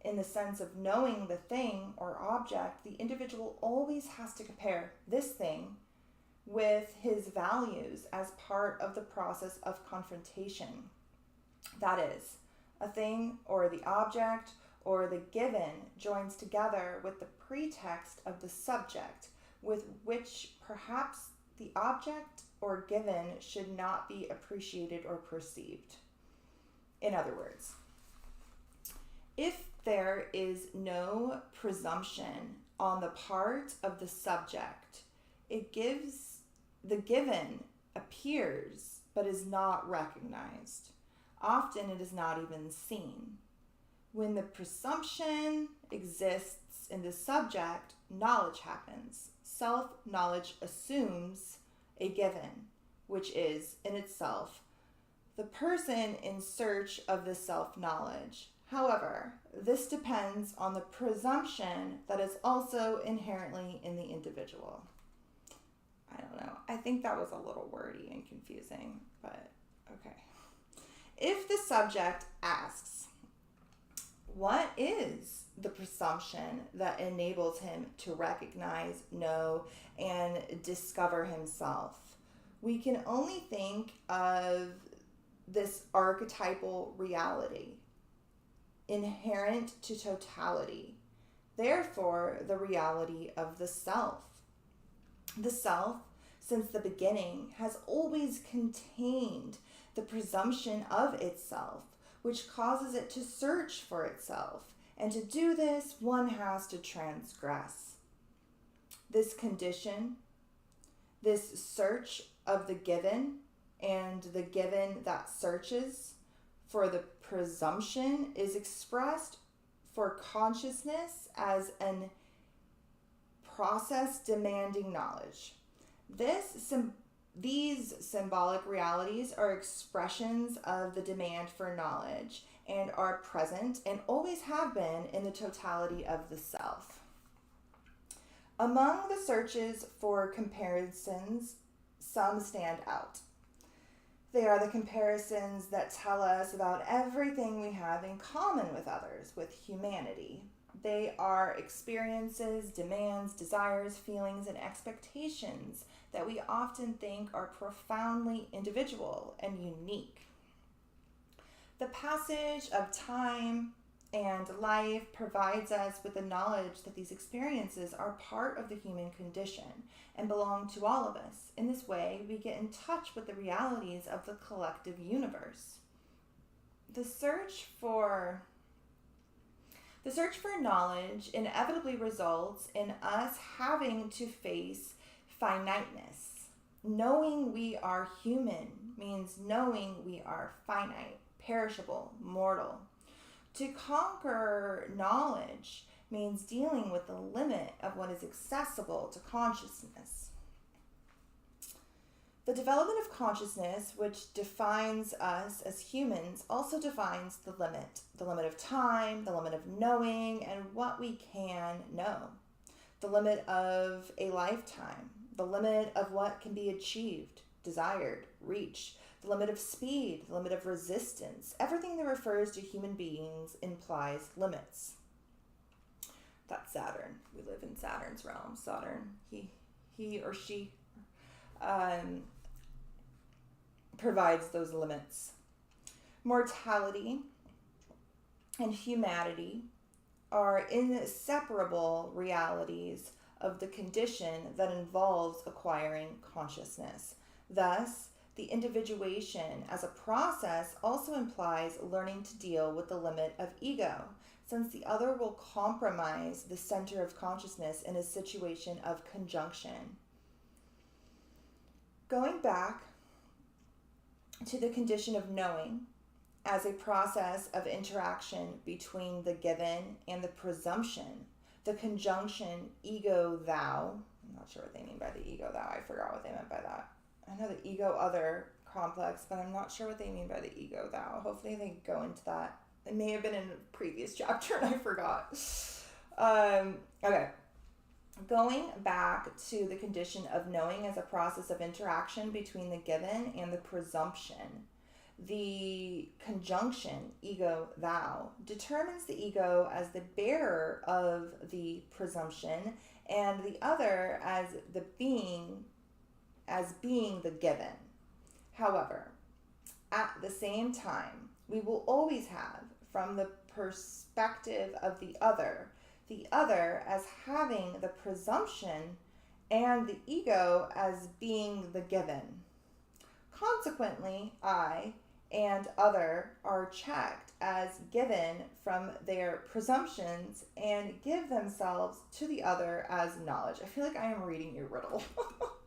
Speaker 1: in the sense of knowing the thing or object, the individual always has to compare this thing with his values as part of the process of confrontation. That is, a thing or the object or the given joins together with the pretext of the subject, with which perhaps the object or given should not be appreciated or perceived. In other words, if there is no presumption on the part of the subject, the given appears but is not recognized. Often it is not even seen. When the presumption exists in the subject, knowledge happens. Self-knowledge assumes a given, which is, in itself, the person in search of the self-knowledge. However, this depends on the presumption that is also inherently in the individual. I don't know. I think that was a little wordy and confusing, but okay. If the subject asks, what is the presumption that enables him to recognize, know, and discover himself? We can only think of this archetypal reality, inherent to totality, therefore the reality of the self. The self, since the beginning, has always contained the presumption of itself, which causes it to search for itself. And to do this, one has to transgress. This condition, this search of the given and the given that searches for the presumption is expressed for consciousness as an process demanding knowledge. These symbolic realities are expressions of the demand for knowledge and are present and always have been in the totality of the self. Among the searches for comparisons, some stand out. They are the comparisons that tell us about everything we have in common with others, with humanity. They are experiences, demands, desires, feelings, and expectations that we often think are profoundly individual and unique. The passage of time and life provides us with the knowledge that these experiences are part of the human condition and belong to all of us. In this way, we get in touch with the realities of the collective universe. The search for knowledge inevitably results in us having to face finiteness. Knowing we are human means knowing we are finite, perishable, mortal. To conquer knowledge means dealing with the limit of what is accessible to consciousness. The development of consciousness, which defines us as humans, also defines the limit of time, the limit of knowing, and what we can know, the limit of a lifetime, the limit of what can be achieved, desired, reached, the limit of speed, the limit of resistance. Everything that refers to human beings implies limits. That's Saturn. We live in Saturn's realm. Saturn, he or she provides those limits. Mortality and humanity are inseparable realities of the condition that involves acquiring consciousness. Thus, the individuation as a process also implies learning to deal with the limit of ego, since the other will compromise the center of consciousness in a situation of conjunction. Going back to the condition of knowing as a process of interaction between the given and the presumption, the conjunction ego-thou, I'm not sure what they mean by the ego-thou, I forgot what they meant by that. I know the ego other complex, but I'm not sure what they mean by the ego thou. Hopefully they go into that. It may have been in a previous chapter and I forgot. Okay. Going back to the condition of knowing as a process of interaction between the given and the presumption. The conjunction ego thou determines the ego as the bearer of the presumption and the other as being the given. However, at the same time, we will always have, from the perspective of the other as having the presumption and the ego as being the given. Consequently, I and other are checked as given from their presumptions and give themselves to the other as knowledge. I feel like I am reading your riddle.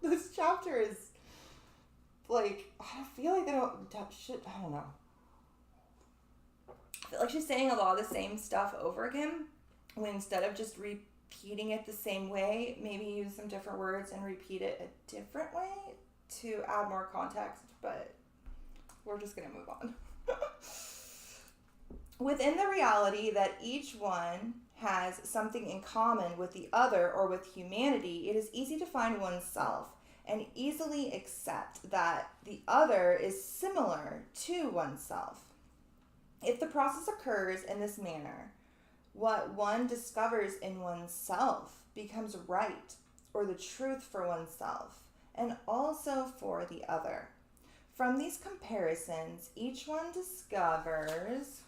Speaker 1: This chapter is like, I feel like I don't know. I feel like she's saying a lot of the same stuff over again, when instead of just repeating it the same way, maybe use some different words and repeat it a different way to add more context, but we're just going to move on. Within the reality that each one has something in common with the other or with humanity, it is easy to find oneself and easily accept that the other is similar to oneself. If the process occurs in this manner, what one discovers in oneself becomes right or the truth for oneself and also for the other. From these comparisons, each one discovers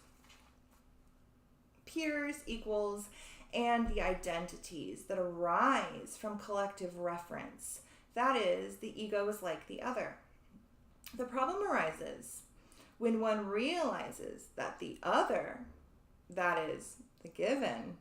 Speaker 1: peers, equals, and the identities that arise from collective reference. That is, the ego is like the other. The problem arises when one realizes that the other, that is, the given,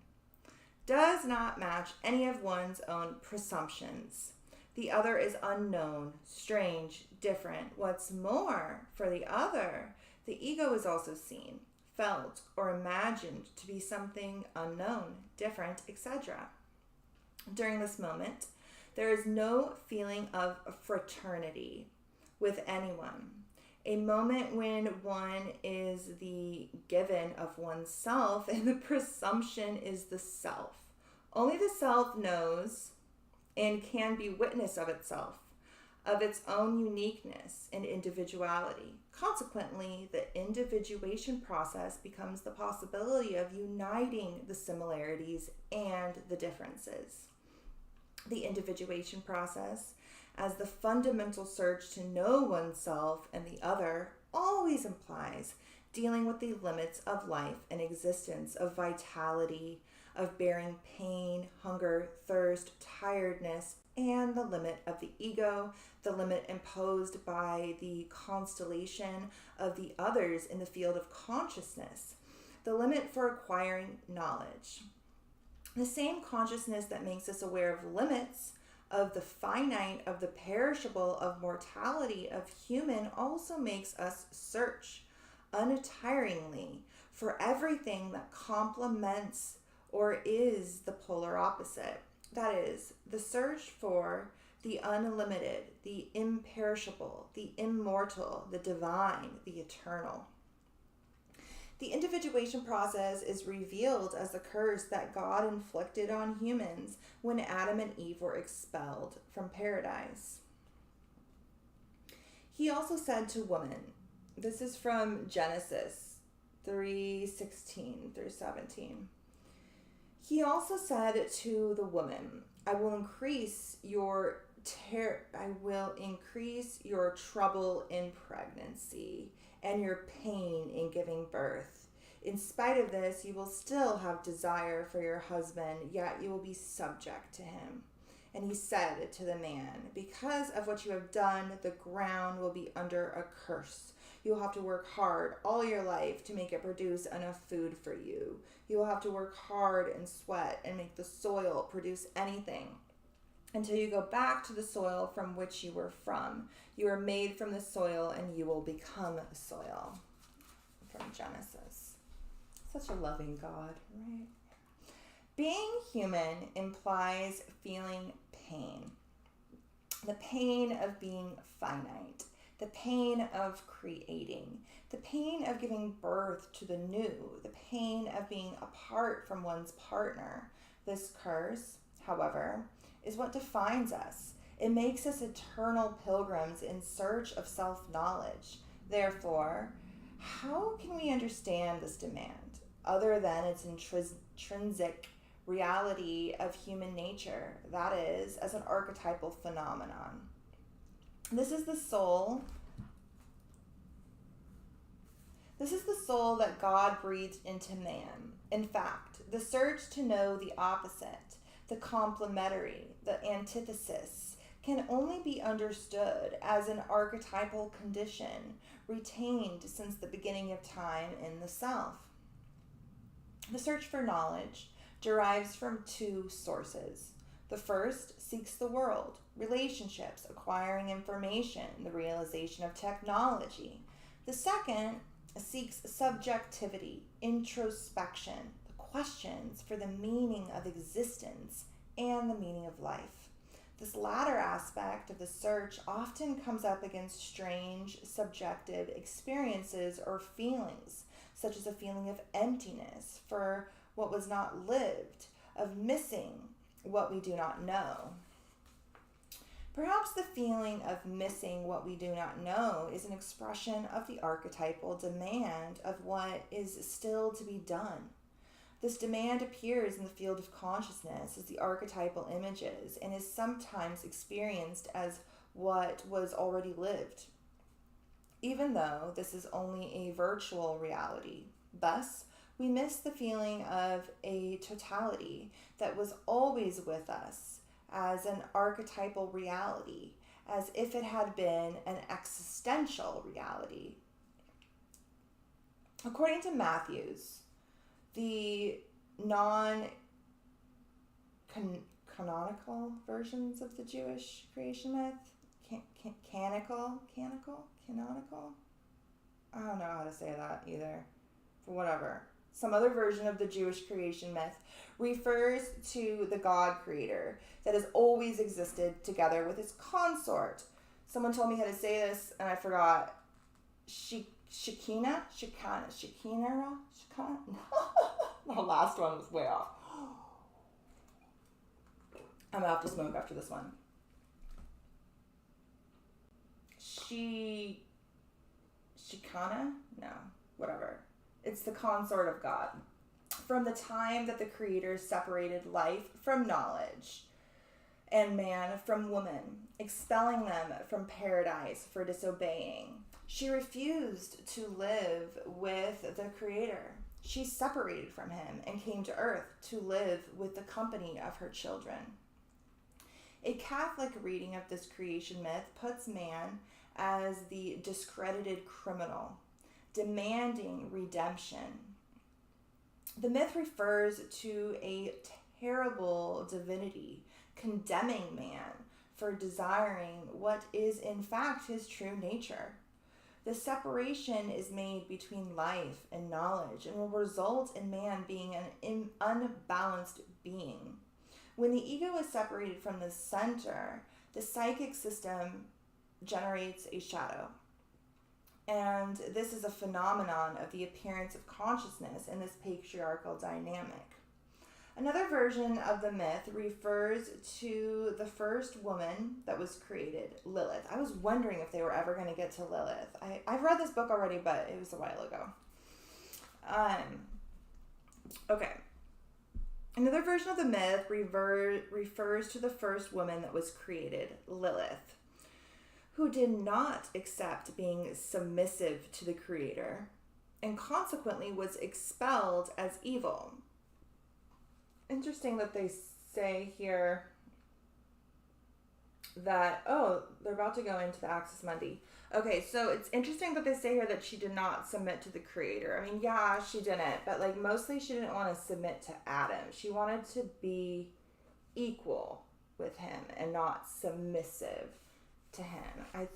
Speaker 1: does not match any of one's own presumptions. The other is unknown, strange, different. What's more, for the other, the ego is also seen, felt, or imagined to be something unknown, different, etc. During this moment, there is no feeling of fraternity with anyone. A moment when one is the given of oneself and the presumption is the self. Only the self knows and can be witness of itself, of its own uniqueness and individuality. Consequently, the individuation process becomes the possibility of uniting the similarities and the differences. The individuation process, as the fundamental search to know oneself and the other, always implies dealing with the limits of life and existence, of vitality, of bearing pain, hunger, thirst, tiredness, and the limit of the ego, the limit imposed by the constellation of the others in the field of consciousness, the limit for acquiring knowledge. The same consciousness that makes us aware of limits, of the finite, of the perishable, of mortality, of human, also makes us search untiringly for everything that complements or is the polar opposite. That is, the search for the unlimited, the imperishable, the immortal, the divine, the eternal. The individuation process is revealed as the curse that God inflicted on humans when Adam and Eve were expelled from paradise. He also said to woman, this is from Genesis 3:16 through 17. He also said to the woman, I will increase your trouble in pregnancy and your pain in giving birth. In spite of this, you will still have desire for your husband, yet you will be subject to him. And he said to the man, because of what you have done, the ground will be under a curse. You will have to work hard all your life to make it produce enough food for you. You will have to work hard and sweat and make the soil produce anything until you go back to the soil from which you were from. You are made from the soil and you will become soil. From Genesis. Such a loving God, right? Being human implies feeling pain. the pain of being finite, the pain of creating, the pain of giving birth to the new, the pain of being apart from one's partner. This curse, however, is what defines us. It makes us eternal pilgrims in search of self-knowledge. Therefore, how can we understand this demand other than its intrinsic reality of human nature, that is, as an archetypal phenomenon? This is the soul that God breathed into man. In fact, the search to know the opposite, the complementary, the antithesis, can only be understood as an archetypal condition retained since the beginning of time in the self. The search for knowledge derives from two sources. The first seeks the world, relationships, acquiring information, the realization of technology. The second seeks subjectivity, introspection, the questions for the meaning of existence and the meaning of life. This latter aspect of the search often comes up against strange, subjective experiences or feelings, such as a feeling of emptiness for what was not lived, of missing what we do not know. Perhaps the feeling of missing what we do not know is an expression of the archetypal demand of what is still to be done. This demand appears in the field of consciousness as the archetypal images and is sometimes experienced as what was already lived, even though this is only a virtual reality. Thus, we miss the feeling of a totality that was always with us as an archetypal reality, as if it had been an existential reality. According to Matthews, the non-canonical versions of the Jewish creation myth, canonical? I don't know how to say that either. Whatever. Some other version of the Jewish creation myth refers to the God creator that has always existed together with his consort. Someone told me how to say this and I forgot. Shekinah? The last one was way off. I'm gonna have to smoke after this one. Shekinah? No, whatever. It's the consort of God. From the time that the Creator separated life from knowledge and man from woman, expelling them from paradise for disobeying, she refused to live with the Creator. She separated from him and came to earth to live with the company of her children. A Catholic reading of this creation myth puts man as the discredited criminal, demanding redemption. The myth refers to a terrible divinity condemning man for desiring what is in fact his true nature. The separation is made between life and knowledge and will result in man being an unbalanced being. When the ego is separated from the center, the psychic system generates a shadow. And this is a phenomenon of the appearance of consciousness in this patriarchal dynamic. Another version of the myth refers to the first woman that was created, Lilith. I was wondering if they were ever going to get to Lilith. I've read this book already, but it was a while ago. Okay. Another version of the myth refers to the first woman that was created, Lilith, who did not accept being submissive to the Creator and consequently was expelled as evil. Interesting that they say here that, they're about to go into the Axis Mundi. Okay, so it's interesting that they say here that she did not submit to the Creator. I mean, yeah, she didn't, but mostly she didn't want to submit to Adam. She wanted to be equal with him and not submissive to him. I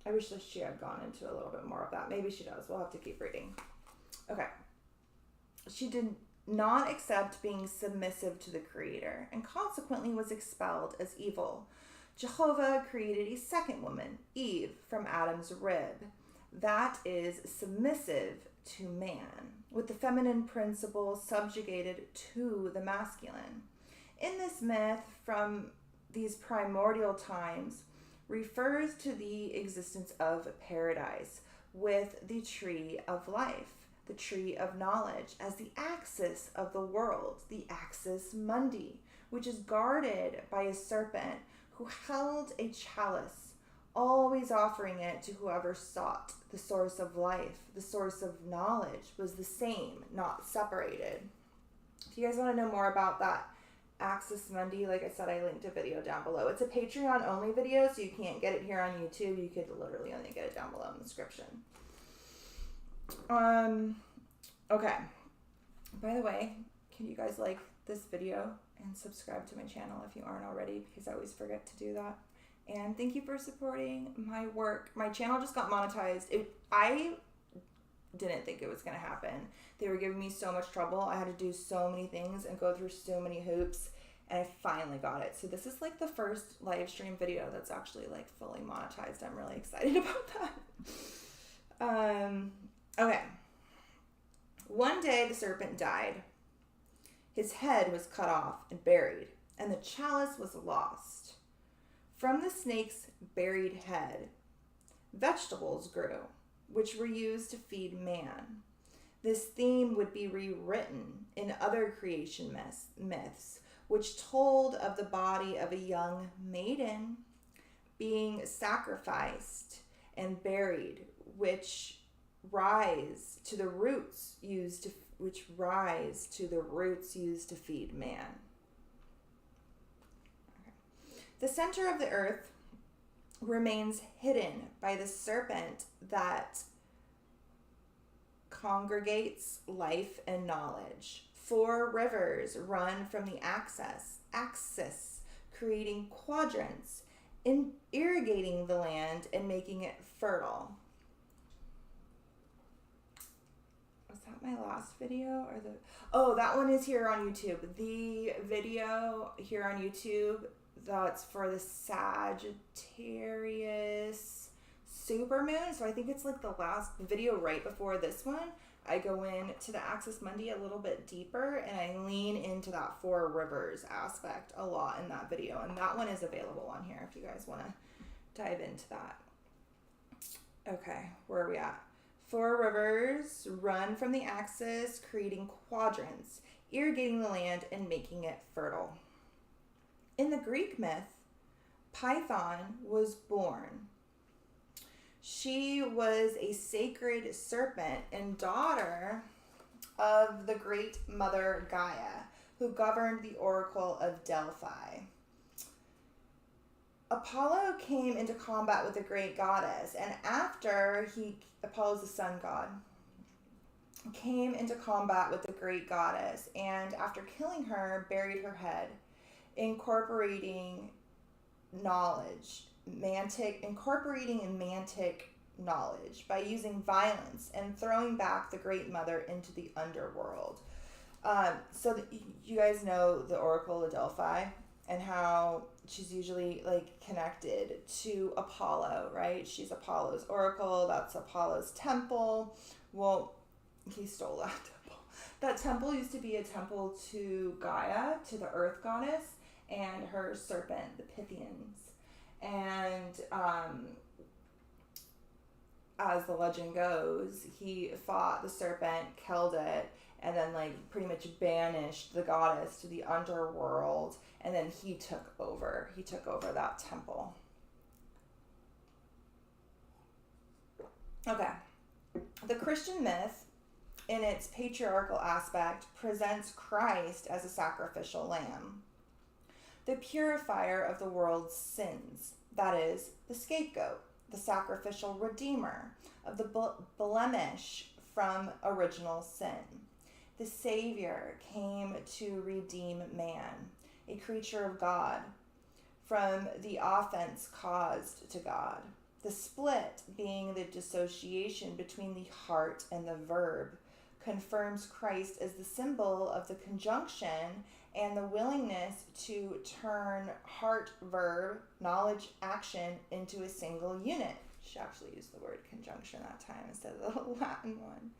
Speaker 1: wish that she had gone into a little bit more of that. Maybe she does. We'll have to keep reading. Okay. She did not accept being submissive to the Creator, and consequently was expelled as evil. Jehovah created a second woman, Eve, from Adam's rib, that is submissive to man, with the feminine principle subjugated to the masculine. In this myth, from these primordial times, refers to the existence of paradise with the tree of life, the tree of knowledge, as the axis of the world, the axis mundi, which is guarded by a serpent who held a chalice, always offering it to whoever sought. The source of life, the source of knowledge, was the same, not separated. If you guys want to know more about that axis mundi, like I said, I linked a video down below. It's a Patreon only video, so you can't get it here on YouTube. You could literally only get it down below in the description. Okay. By the way, can you guys like this video and subscribe to my channel if you aren't already, because I always forget to do that. And thank you for supporting my work. My channel just got monetized. I didn't think it was going to happen. They were giving me so much trouble. I had to do so many things and go through so many hoops, and I finally got it. So this is like the first live stream video that's actually like fully monetized. I'm really excited about that. Okay. One day the serpent died. His head was cut off and buried, and the chalice was lost. From the snake's buried head, vegetables grew, which were used to feed man. This theme would be rewritten in other creation myths, which told of the body of a young maiden being sacrificed and buried, which rise to the roots used to feed man. The center of the earth remains hidden by the serpent that congregates life and knowledge. 4 rivers run from the axis, creating quadrants, irrigating the land and making it fertile. Was that my last video or the? Oh, that one is here on YouTube. The video here on YouTube, that's for the Sagittarius supermoon. So I think it's like the last video right before this one. I go into the axis mundi a little bit deeper, and I lean into that 4 rivers aspect a lot in that video. And that one is available on here if you guys want to dive into that. Okay, where are we at? 4 rivers run from the axis, creating quadrants, irrigating the land and making it fertile. In the Greek myth, Python was born. She was a sacred serpent and daughter of the great mother Gaia, who governed the oracle of Delphi. Apollo came into combat with the great goddess, and after Apollo's the sun god, came into combat with the great goddess, and after killing her, buried her head, incorporating mantic knowledge by using violence and throwing back the great mother into the underworld. You guys know the oracle of Delphi and how she's usually like connected to Apollo, right? She's Apollo's oracle. That's Apollo's temple. Well, he stole that temple. That temple used to be a temple to Gaia, to the earth goddess, and her serpent, the Pythians. And as the legend goes, he fought the serpent, killed it, and then like pretty much banished the goddess to the underworld, and then he took over that temple. Okay. The Christian myth, in its patriarchal aspect, presents Christ as a sacrificial lamb, the purifier of the world's sins, that is, the scapegoat, the sacrificial redeemer of the blemish from original sin. The Savior came to redeem man, a creature of God, from the offense caused to God. The split being the dissociation between the heart and the verb, confirms Christ as the symbol of the conjunction and the willingness to turn heart, verb, knowledge, action into a single unit. She actually used the word conjunction that time instead of the Latin one.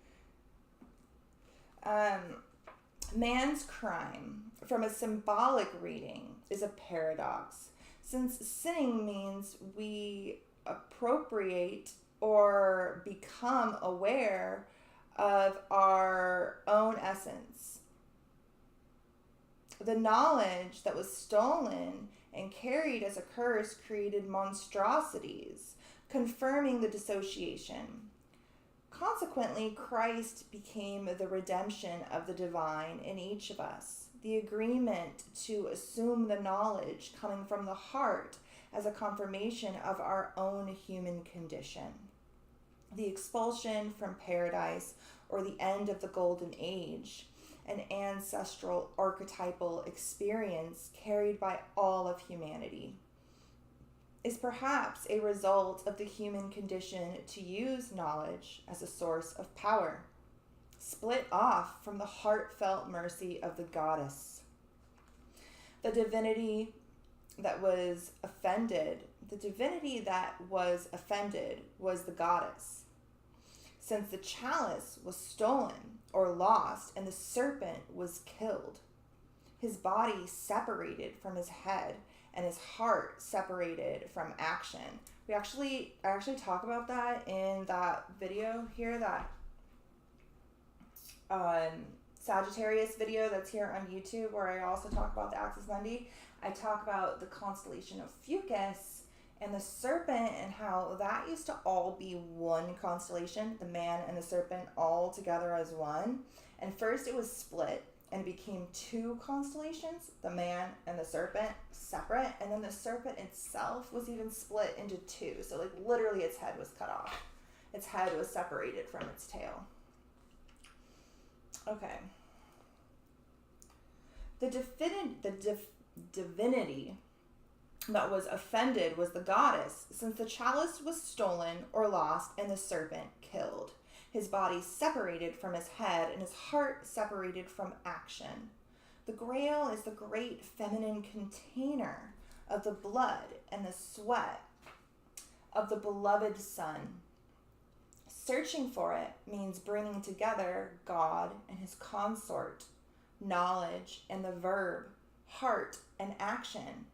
Speaker 1: Man's crime, from a symbolic reading, is a paradox, since sinning means we appropriate or become aware of our own essence. The knowledge that was stolen and carried as a curse created monstrosities, confirming the dissociation. Consequently, Christ became the redemption of the divine in each of us, the agreement to assume the knowledge coming from the heart as a confirmation of our own human condition. The expulsion from paradise, or the end of the golden age, an ancestral archetypal experience carried by all of humanity, is perhaps a result of the human condition to use knowledge as a source of power, split off from the heartfelt mercy of the goddess. The divinity that was offended was the goddess. Since the chalice was stolen or lost and the serpent was killed, his body separated from his head and his heart separated from action. I actually talk about that in that video here, that Sagittarius video that's here on YouTube, where I also talk about the Axis Mundi. I talk about the constellation of Fucus and the serpent and how that used to all be one constellation, the man and the serpent all together as one. And first it was split and it became two constellations, the man and the serpent separate, and then the serpent itself was even split into two. So like literally its head was cut off. Its head was separated from its tail. Okay. The divinity that was offended was the goddess, since the chalice was stolen or lost and the serpent killed. His body separated from his head and his heart separated from action. The Grail is the great feminine container of the blood and the sweat of the beloved Son. Searching for it means bringing together God and his consort, knowledge and the verb, heart and action,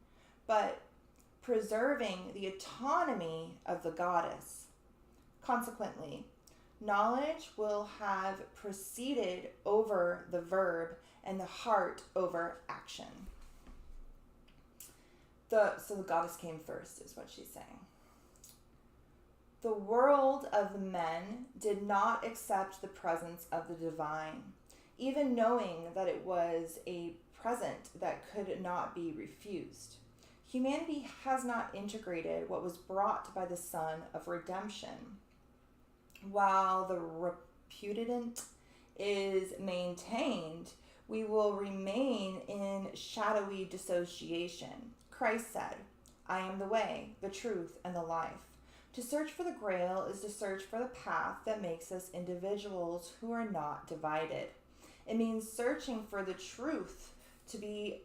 Speaker 1: but preserving the autonomy of the goddess. Consequently, knowledge will have proceeded over the verb and the heart over action. So the goddess came first, is what she's saying. The world of men did not accept the presence of the divine, even knowing that it was a present that could not be refused. Humanity has not integrated what was brought by the Son of Redemption. While the repudiant is maintained, we will remain in shadowy dissociation. Christ said, I am the way, the truth, and the life. To search for the Grail is to search for the path that makes us individuals who are not divided. It means searching for the truth to be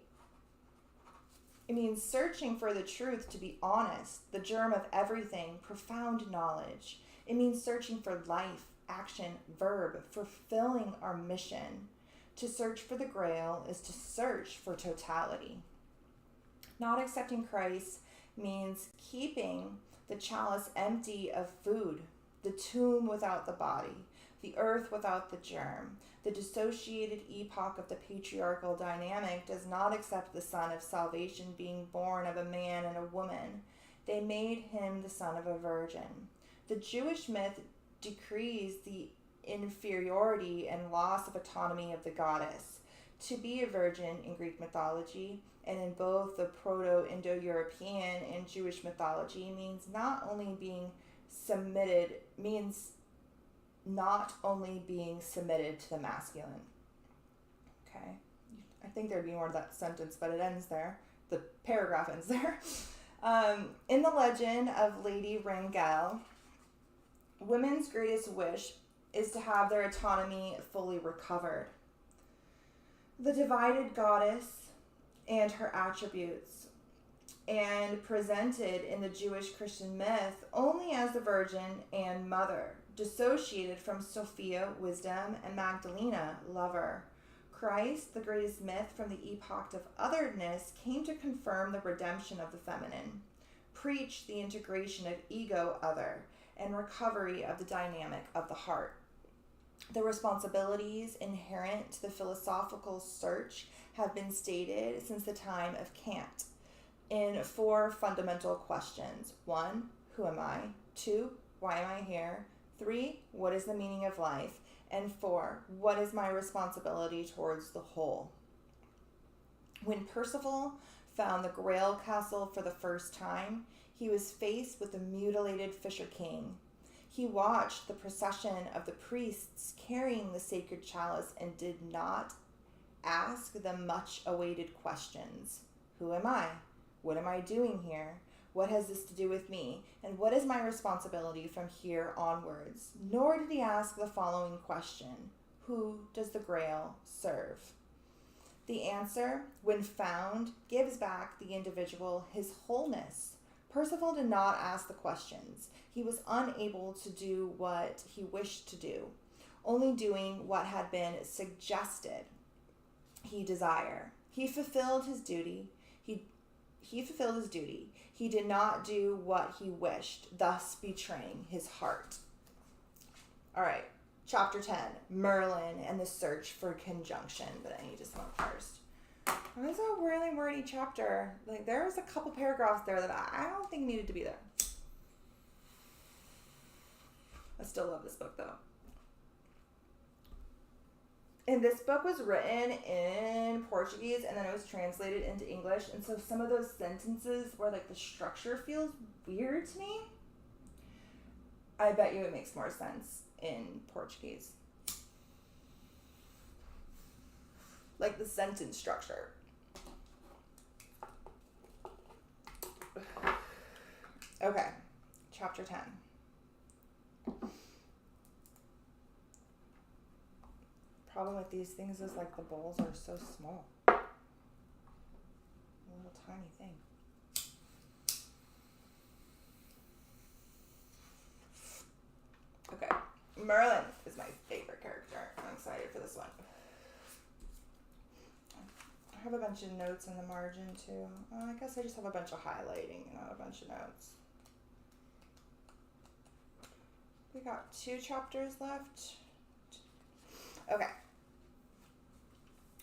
Speaker 1: honest, the germ of everything, profound knowledge. It means searching for life, action, verb, fulfilling our mission. To search for the Grail is to search for totality. Not accepting Christ means keeping the chalice empty of food, the tomb without the body, the earth without the germ. The dissociated epoch of the patriarchal dynamic does not accept the Son of Salvation being born of a man and a woman. They made him the son of a virgin. The Jewish myth decrees the inferiority and loss of autonomy of the goddess. To be a virgin in Greek mythology and in both the Proto-Indo-European and Jewish mythology means not only being submitted to the masculine. Okay. I think there'd be more to that sentence, but it ends there. The paragraph ends there. In the legend of Lady Wrangel, women's greatest wish is to have their autonomy fully recovered. The divided goddess and her attributes, and presented in the Jewish Christian myth only as the Virgin and Mother, dissociated from Sophia, wisdom, and Magdalena, lover. Christ, the greatest myth from the epoch of otherness, came to confirm the redemption of the feminine, preach the integration of ego other, and recovery of the dynamic of the heart. The responsibilities inherent to the philosophical search have been stated since the time of Kant in 4 fundamental questions. 1, who am I? 2, why am I here? 3, what is the meaning of life? And 4, what is my responsibility towards the whole? When Percival found the Grail castle for the first time, he was faced with the mutilated Fisher King. He watched the procession of the priests carrying the sacred chalice and did not ask the much-awaited questions. Who am I? What am I doing here? What has this to do with me? And what is my responsibility from here onwards? Nor did he ask the following question: who does the Grail serve? The answer, when found, gives back the individual his wholeness. Percival did not ask the questions. He was unable to do what he wished to do, only doing what had been suggested he desire. He fulfilled his duty. He fulfilled his duty. He did not do what he wished, thus betraying his heart. All right, chapter 10, Merlin and the search for conjunction. But I need to smoke first. It was a really wordy chapter. Like, there was a couple paragraphs there that I don't think needed to be there. I still love this book, though. And this book was written in Portuguese, and then it was translated into English. And so some of those sentences where, like, the structure feels weird to me, I bet you it makes more sense in Portuguese. Like the sentence structure. Okay, chapter 10. Problem with these things is, like, the bowls are so small. A little tiny thing. Okay, Merlin is my favorite character. I'm excited for this one. I have a bunch of notes in the margin too. I guess I just have a bunch of highlighting, not a bunch of notes. We got 2 chapters left. Okay.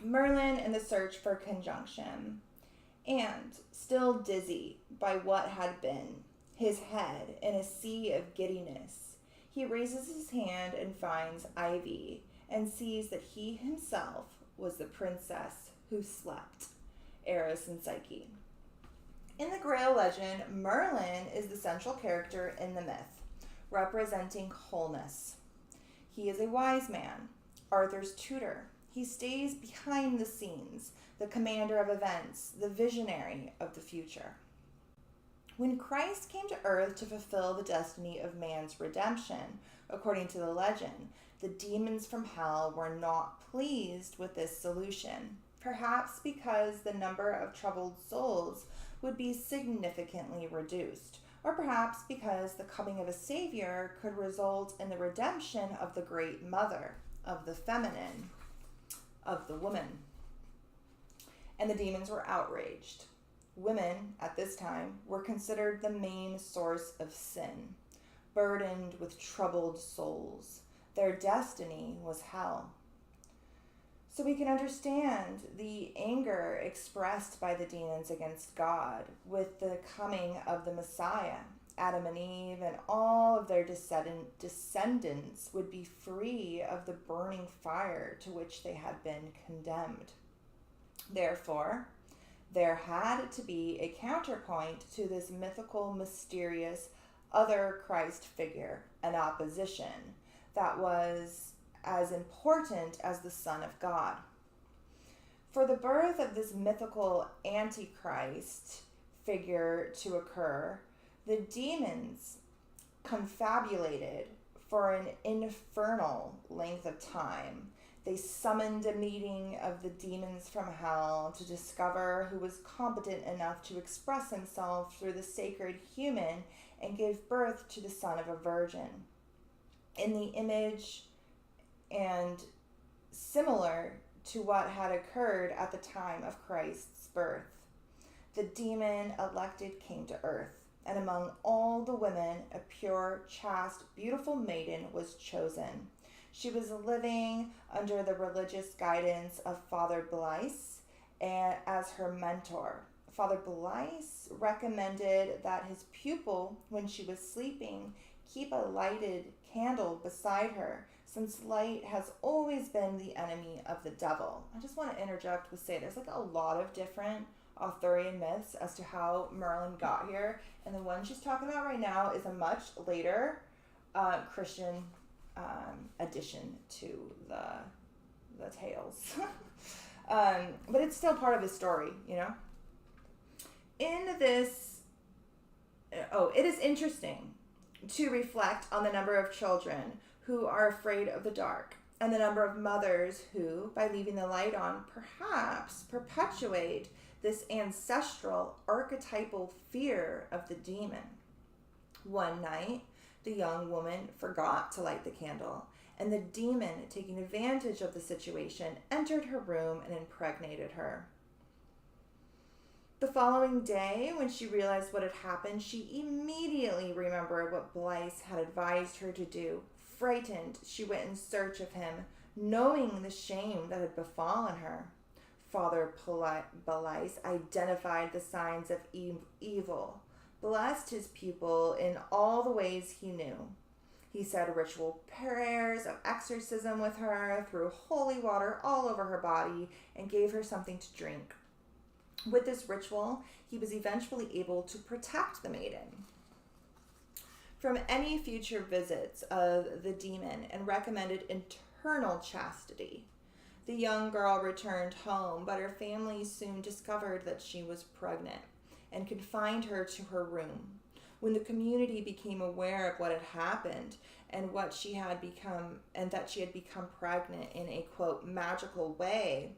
Speaker 1: Merlin in the search for conjunction. And, still dizzy by what had been, his head in a sea of giddiness, he raises his hand and finds Ivy, and sees that he himself was the princess who slept, Eris and Psyche. In the Grail legend, Merlin is the central character in the myth, representing wholeness. He is a wise man, Arthur's tutor. He stays behind the scenes, the commander of events, the visionary of the future. When Christ came to earth to fulfill the destiny of man's redemption, according to the legend, the demons from hell were not pleased with this solution, perhaps because the number of troubled souls would be significantly reduced, or perhaps because the coming of a savior could result in the redemption of the great mother, of the feminine, of the woman. And the demons were outraged. Women, at this time, were considered the main source of sin, burdened with troubled souls. Their destiny was hell. So we can understand the anger expressed by the demons against God with the coming of the Messiah. Adam and Eve and all of their descendants would be free of the burning fire to which they had been condemned. Therefore, there had to be a counterpoint to this mythical, mysterious, other Christ figure, an opposition that was as important as the Son of God. For the birth of this mythical Antichrist figure to occur, the demons confabulated for an infernal length of time. They summoned a meeting of the demons from hell to discover who was competent enough to express himself through the sacred human and gave birth to the son of a virgin. In the image and similar to what had occurred at the time of Christ's birth, the demon elected came to earth, and among all the women, a pure, chaste, beautiful maiden was chosen. She was living under the religious guidance of Father Blaise as her mentor. Father Blaise recommended that his pupil, when she was sleeping, keep a lighted candle beside her, since light has always been the enemy of the devil. I just want to interject with say there's like a lot of different Arthurian myths as to how Merlin got here, and the one she's talking about right now is a much later Christian addition to the tales. But it's still part of his story, you know? It is interesting to reflect on the number of children who are afraid of the dark, and the number of mothers who, by leaving the light on, perhaps perpetuate this ancestral archetypal fear of the demon. One night, the young woman forgot to light the candle, and the demon, taking advantage of the situation, entered her room and impregnated her. The following day, when she realized what had happened, she immediately remembered what Blaise had advised her to do. Frightened, she went in search of him, knowing the shame that had befallen her. Father Blaise identified the signs of evil, blessed his pupil in all the ways he knew. He said ritual prayers of exorcism with her, threw holy water all over her body, and gave her something to drink. With this ritual, he was eventually able to protect the maiden from any future visits of the demon and recommended eternal chastity. The young girl returned home, but her family soon discovered that she was pregnant and confined her to her room. When the community became aware of what had happened and what she had become, and that she had become pregnant in a quote magical way,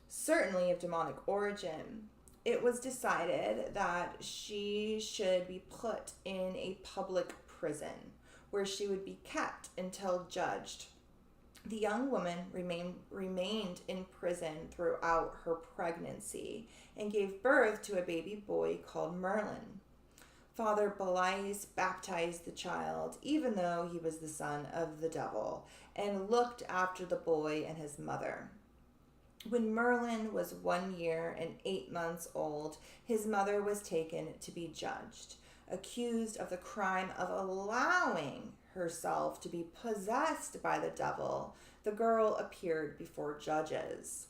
Speaker 1: certainly of demonic origin, it was decided that she should be put in a public prison where she would be kept until judged. The young woman remained in prison throughout her pregnancy and gave birth to a baby boy called Merlin. Father Blaise baptized the child, even though he was the son of the devil, and looked after the boy and his mother. When Merlin was 1 year and 8 months old, his mother was taken to be judged, accused of the crime of allowing herself to be possessed by the devil. The girl appeared before judges.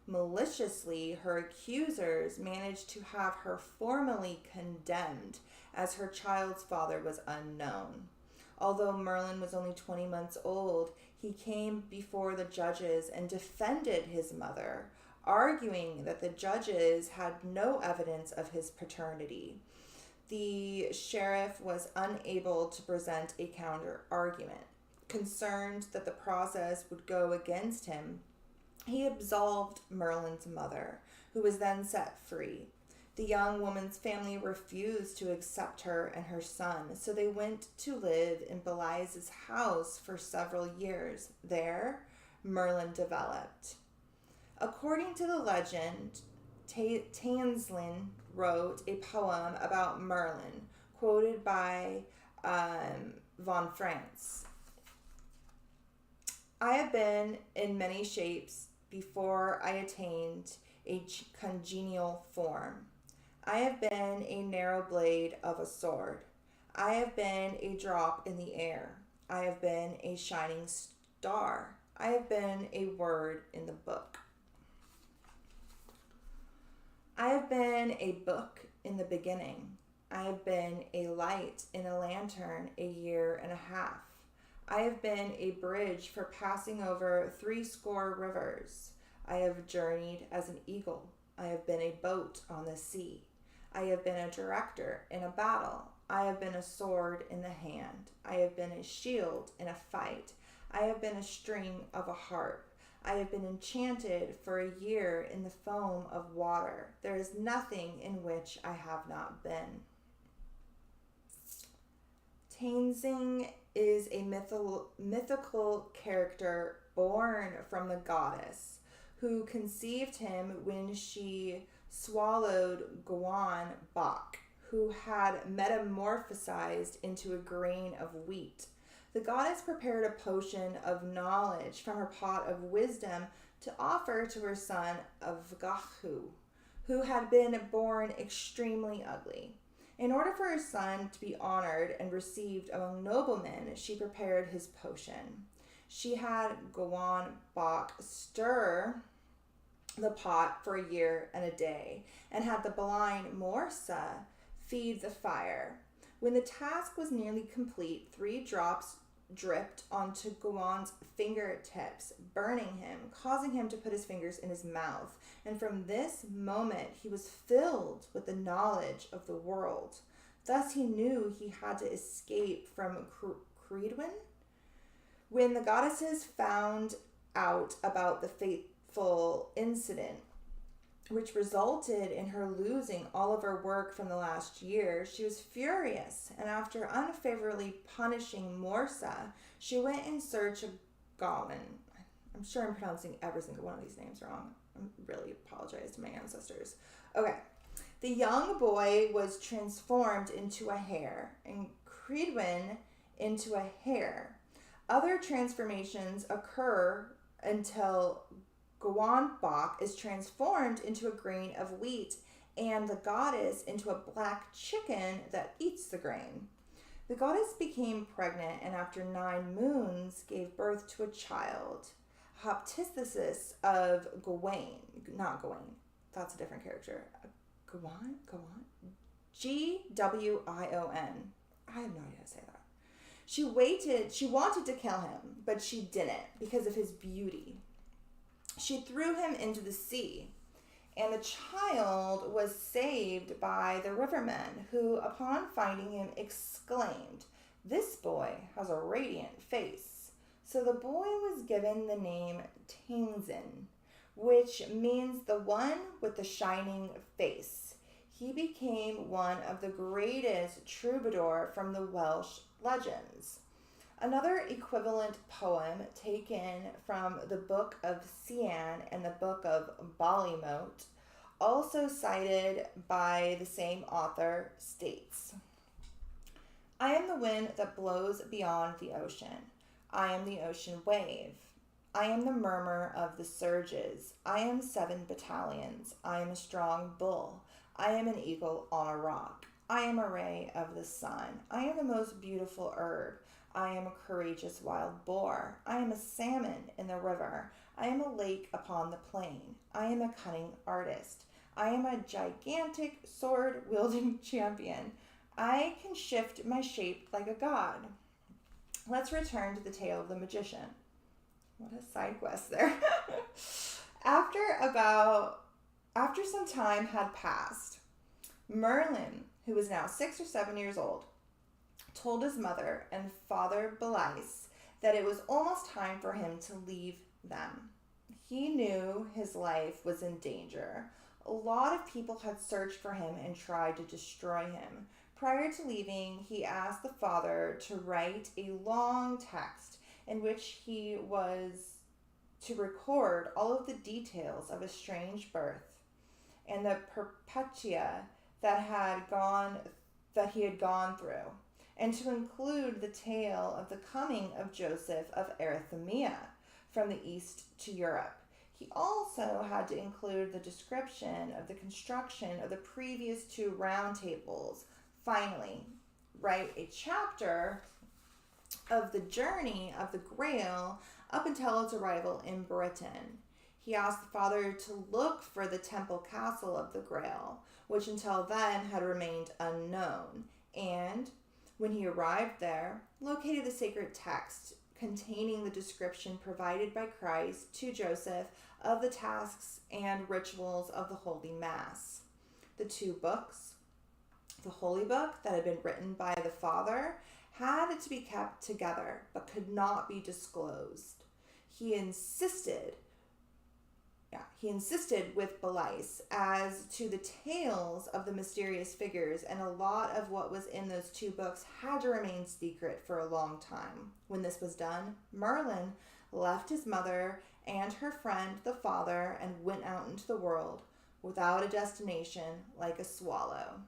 Speaker 1: Maliciously, her accusers managed to have her formally condemned, as her child's father was unknown. Although Merlin was only 20 months old, he came before the judges and defended his mother, arguing that the judges had no evidence of his paternity. The sheriff was unable to present a counter argument. Concerned that the process would go against him, he absolved Merlin's mother, who was then set free. The young woman's family refused to accept her and her son, so they went to live in Blaise's house for several years. There, Merlin developed. According to the legend, Tanslin wrote a poem about Merlin, quoted by von France. I have been in many shapes before I attained a congenial form. I have been a narrow blade of a sword. I have been a drop in the air. I have been a shining star. I have been a word in the book. I have been a book in the beginning. I have been a light in a lantern 1.5 years. I have been a bridge for passing over 80 rivers. I have journeyed as an eagle. I have been a boat on the sea. I have been a director in a battle. I have been a sword in the hand. I have been a shield in a fight. I have been a string of a harp. I have been enchanted for a year in the foam of water. There is nothing in which I have not been. Tenzing is a mythical character born from the goddess who conceived him when she swallowed Guan Bak, who had metamorphosized into a grain of wheat. The goddess prepared a potion of knowledge from her pot of wisdom to offer to her son Avgahu, who had been born extremely ugly. In order for her son to be honored and received among noblemen, she prepared his potion. She had Guan Bak stir the pot for a year and a day, and had the blind Morsa feed the fire. When the task was nearly complete, 3 drops dripped onto Guan's fingertips, burning him, causing him to put his fingers in his mouth. And from this moment, he was filled with the knowledge of the world. Thus he knew he had to escape from Credwin. When the goddesses found out about the fateful incident, which resulted in her losing all of her work from the last year, she was furious, and after unfavorably punishing Morsa, she went in search of Gawain. I'm sure I'm pronouncing every single one of these names wrong. I really apologize to my ancestors. Okay. The young boy was transformed into a hare, and Credwin into a hare. Other transformations occur until Guan Bak is transformed into a grain of wheat and the goddess into a black chicken that eats the grain. The goddess became pregnant and after 9 moons gave birth to a child, Hoptithesis of Gawain. Not Gawain. That's a different character. Gawain? Gwion. I have no idea how to say that. She wanted to kill him, but she didn't because of his beauty. She threw him into the sea, and the child was saved by the rivermen, who, upon finding him, exclaimed, "This boy has a radiant face." So the boy was given the name Tenzin, which means the one with the shining face. He became one of the greatest troubadour from the Welsh legends. Another equivalent poem taken from the Book of Cian and the Book of Ballymote, also cited by the same author, states, "I am the wind that blows beyond the ocean. I am the ocean wave. I am the murmur of the surges. I am 7 battalions. I am a strong bull. I am an eagle on a rock. I am a ray of the sun. I am the most beautiful herb. I am a courageous wild boar. I am a salmon in the river. I am a lake upon the plain. I am a cunning artist. I am a gigantic sword-wielding champion. I can shift my shape like a god." Let's return to the tale of the magician. What a side quest there. After some time had passed, Merlin, who was now 6 or 7 years old, told his mother and Father Belice that it was almost time for him to leave them. He knew his life was in danger. A lot of people had searched for him and tried to destroy him. Prior to leaving, he asked the father to write a long text in which he was to record all of the details of his strange birth and the peripetia that he had gone through, and to include the tale of the coming of Joseph of Arimathea from the east to Europe. He also had to include the description of the construction of the previous 2 round tables. Finally, write a chapter of the journey of the Grail up until its arrival in Britain. He asked the father to look for the temple castle of the Grail, which until then had remained unknown, and when he arrived there, located the sacred text containing the description provided by Christ to Joseph of the tasks and rituals of the Holy Mass. The 2 books, The holy book that had been written by the father had to be kept together, but could not be disclosed. He insisted with Belice as to the tales of the mysterious figures, and a lot of what was in those two books had to remain secret for a long time. When this was done, Merlin left his mother and her friend, the father, and went out into the world without a destination, like a swallow.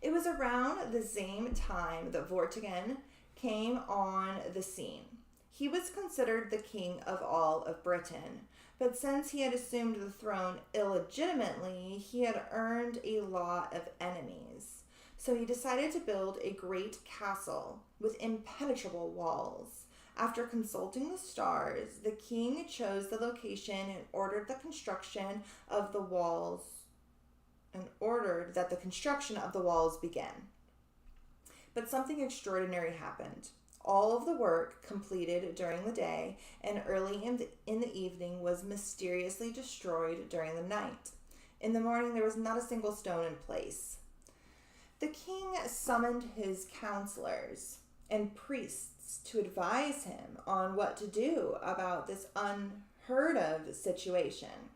Speaker 1: It was around the same time that Vortigern came on the scene. He was considered the king of all of Britain, but since he had assumed the throne illegitimately, he had earned a lot of enemies. So he decided to build a great castle with impenetrable walls. After consulting the stars, the king chose the location and ordered that the construction of the walls begin. But something extraordinary happened. All of the work completed during the day and early in the evening was mysteriously destroyed during the night. In the morning, there was not a single stone in place. The king summoned his counselors and priests to advise him on what to do about this unheard of situation.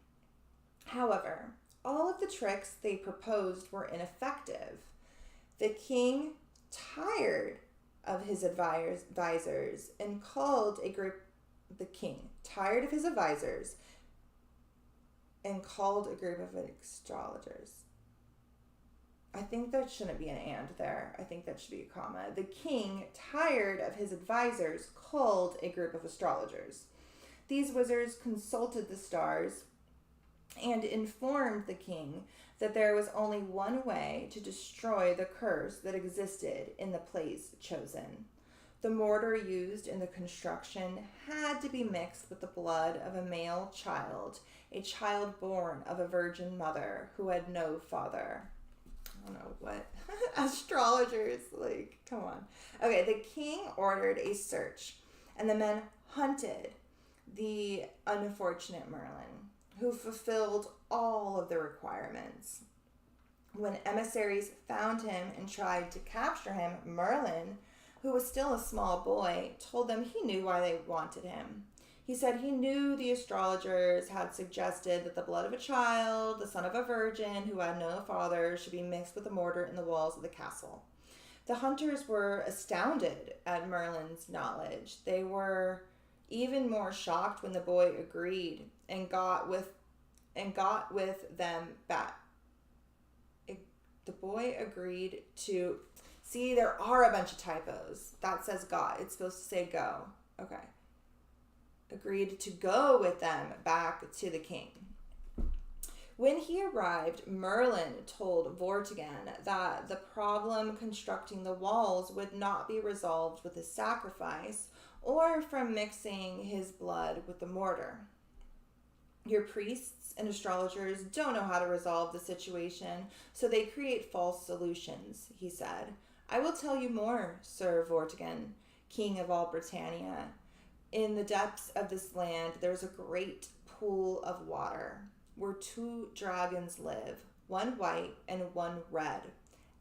Speaker 1: However, all of the tricks they proposed were ineffective. The king, tired of his advisors, and called a group of astrologers. I think that shouldn't be an and there. I think that should be a comma. The king, tired of his advisors, called a group of astrologers. These wizards consulted the stars and informed the king that there was only one way to destroy the curse that existed in the place chosen. The mortar used in the construction had to be mixed with the blood of a male child, a child born of a virgin mother who had no father. I don't know what. Astrologers, come on. Okay, the king ordered a search, and the men hunted the unfortunate Merlin, who fulfilled all of the requirements. When emissaries found him and tried to capture him, Merlin, who was still a small boy, told them he knew why they wanted him. He said he knew the astrologers had suggested that the blood of a child, the son of a virgin who had no father, should be mixed with the mortar in the walls of the castle. The hunters were astounded at Merlin's knowledge. They were even more shocked when the boy agreed and got with them back. The boy agreed to... See, there are a bunch of typos. That says got. It's supposed to say go. Okay. Agreed to go with them back to the king. When he arrived, Merlin told Vortigern that the problem constructing the walls would not be resolved with a sacrifice or from mixing his blood with the mortar. Your priests and astrologers don't know how to resolve the situation, so they create false solutions, he said. I will tell you more, Sir Vortigern, king of all Britannia. In the depths of this land, there's a great pool of water where two dragons live, one white and one red.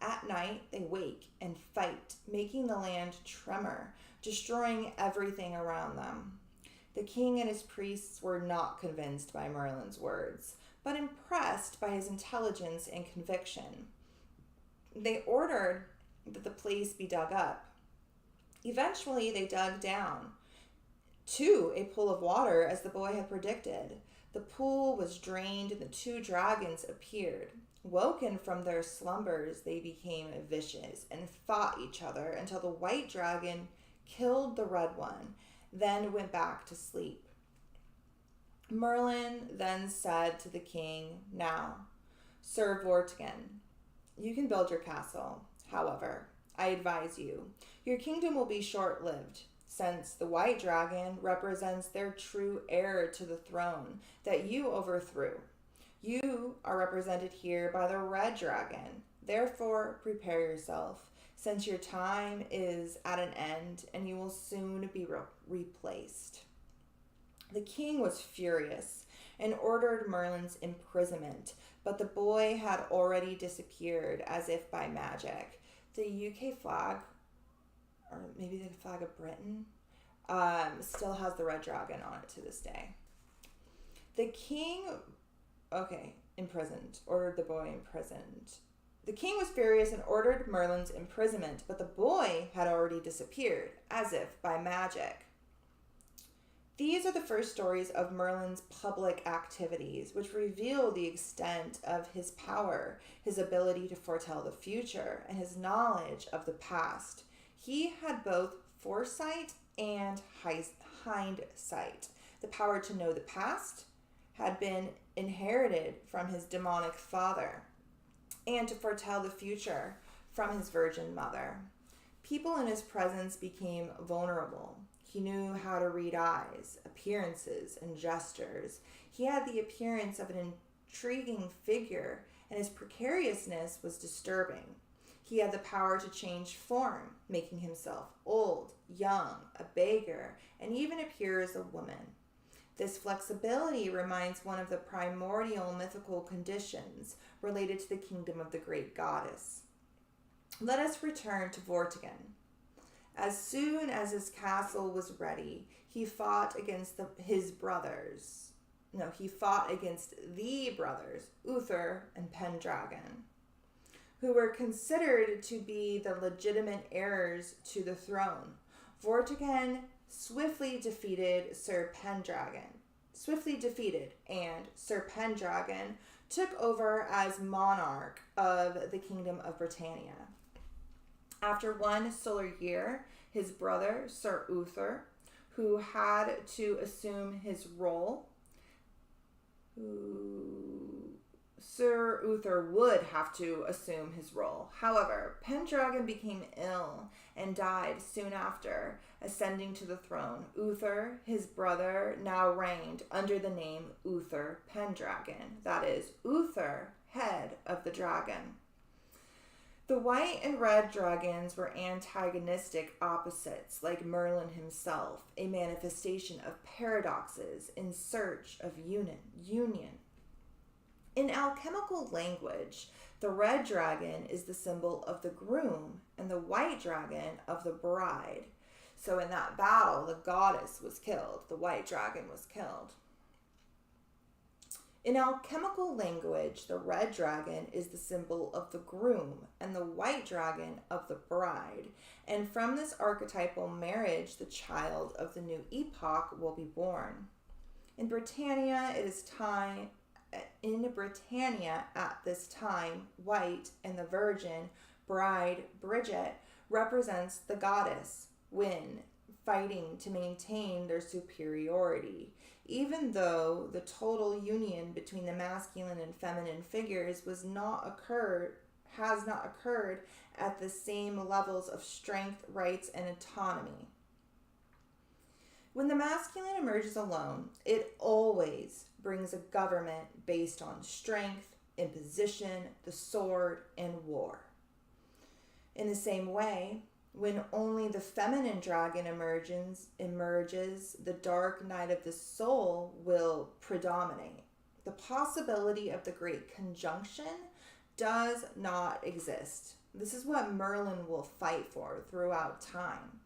Speaker 1: At night, they wake and fight, making the land tremor, destroying everything around them. The king and his priests were not convinced by Merlin's words, but impressed by his intelligence and conviction. They ordered that the place be dug up. Eventually, they dug down to a pool of water as the boy had predicted. The pool was drained and the two dragons appeared. Woken from their slumbers, they became vicious and fought each other until the white dragon killed the red one, then went back to sleep. Merlin then said to the king, Now, Sir Vortigern, you can build your castle. However, I advise you, your kingdom will be short-lived, since the white dragon represents their true heir to the throne that you overthrew. You are represented here by the red dragon. Therefore, prepare yourself, since your time is at an end and you will soon be replaced. The king was furious and ordered Merlin's imprisonment, but the boy had already disappeared as if by magic. The UK flag, or maybe the flag of Britain, still has the red dragon on it to this day. The king, ordered the boy imprisoned. The king was furious and ordered Merlin's imprisonment, but the boy had already disappeared, as if by magic. These are the first stories of Merlin's public activities, which reveal the extent of his power, his ability to foretell the future, and his knowledge of the past. He had both foresight and hindsight. The power to know the past had been inherited from his demonic father, and to foretell the future from his virgin mother. People in his presence became vulnerable. He knew how to read eyes, appearances, and gestures. He had the appearance of an intriguing figure, and his precariousness was disturbing. He had the power to change form, making himself old, young, a beggar, and even appear as a woman. This flexibility reminds one of the primordial mythical conditions related to the kingdom of the great goddess. Let us return to Vortigern. As soon as his castle was ready, he fought against the brothers, Uther and Pendragon, who were considered to be the legitimate heirs to the throne. Vortigern swiftly defeated, and Sir Pendragon took over as monarch of the kingdom of Britannia. After one solar year, his brother, Sir Uther, who had to assume his role, Sir Uther would have to assume his role. However, Pendragon became ill and died soon after, ascending to the throne. Uther, his brother, now reigned under the name Uther Pendragon. That is, Uther, head of the dragon. The white and red dragons were antagonistic opposites, like Merlin himself, a manifestation of paradoxes in search of union. In alchemical language, the red dragon is the symbol of the groom and the white dragon of the bride. So in that battle, the goddess was killed, the white dragon was killed. In alchemical language, the red dragon is the symbol of the groom and the white dragon of the bride. And from this archetypal marriage, the child of the new epoch will be born. In Britannia at this time, white and the virgin bride, Bridget, represents the goddess, Wynn, fighting to maintain their superiority. Even though the total union between the masculine and feminine figures has not occurred at the same levels of strength, rights, and autonomy. When the masculine emerges alone, it always brings a government based on strength, imposition, the sword, and war. In the same way, when only the feminine dragon emerges, the dark night of the soul will predominate. The possibility of the great conjunction does not exist. This is what Merlin will fight for throughout time.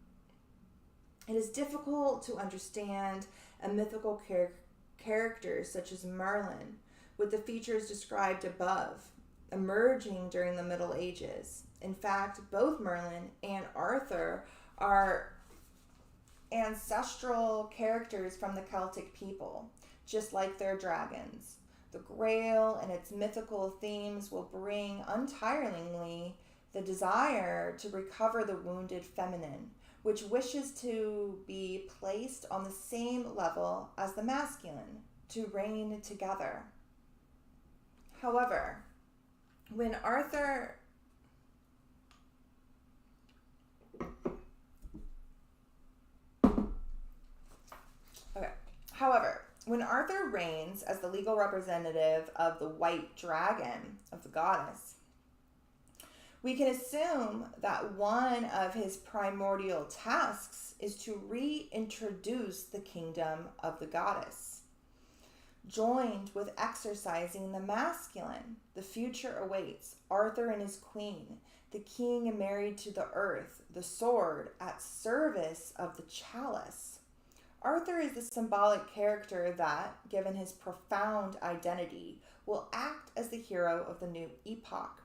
Speaker 1: It is difficult to understand a mythical character such as Merlin, with the features described above, emerging during the Middle Ages. In fact, both Merlin and Arthur are ancestral characters from the Celtic people, just like their dragons. The Grail and its mythical themes will bring untiringly the desire to recover the wounded feminine, which wishes to be placed on the same level as the masculine, to reign together. However, when Arthur reigns as the legal representative of the white dragon, of the goddess, we can assume that one of his primordial tasks is to reintroduce the kingdom of the goddess. joined with exercising the masculine. The future awaits. Arthur and his queen, the king married to the earth, the sword at service of the chalice. Arthur is the symbolic character that, given his profound identity, will act as the hero of the new epoch,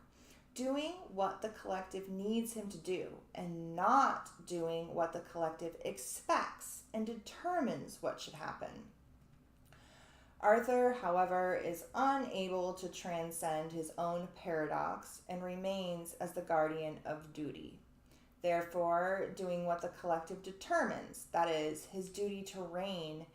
Speaker 1: doing what the collective needs him to do and not doing what the collective expects and determines what should happen. Arthur, however, is unable to transcend his own paradox and remains as the guardian of duty. Therefore, doing what the collective determines, that is, his duty to reign,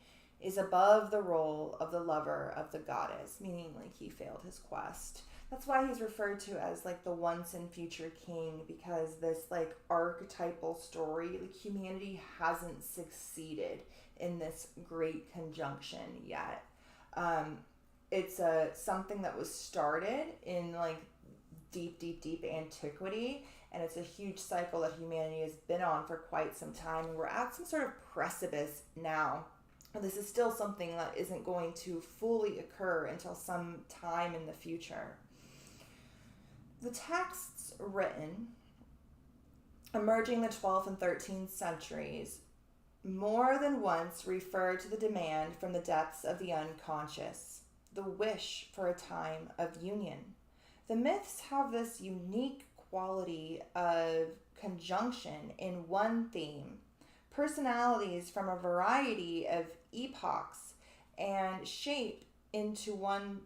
Speaker 1: is above the role of the lover of the goddess, meaning like he failed his quest. That's why he's referred to as like the once and future king, because this like archetypal story, like humanity hasn't succeeded in this great conjunction yet. It's something that was started in like deep antiquity, and it's a huge cycle that humanity has been on for quite some time, and we're at some sort of precipice now. And this is still something that isn't going to fully occur until some time in the future. The texts written, emerging the 12th and 13th centuries, more than once refer to the demand from the depths of the unconscious, the wish for a time of union. The myths have this unique quality of conjunction in one theme, personalities from a variety of epochs and shaped into one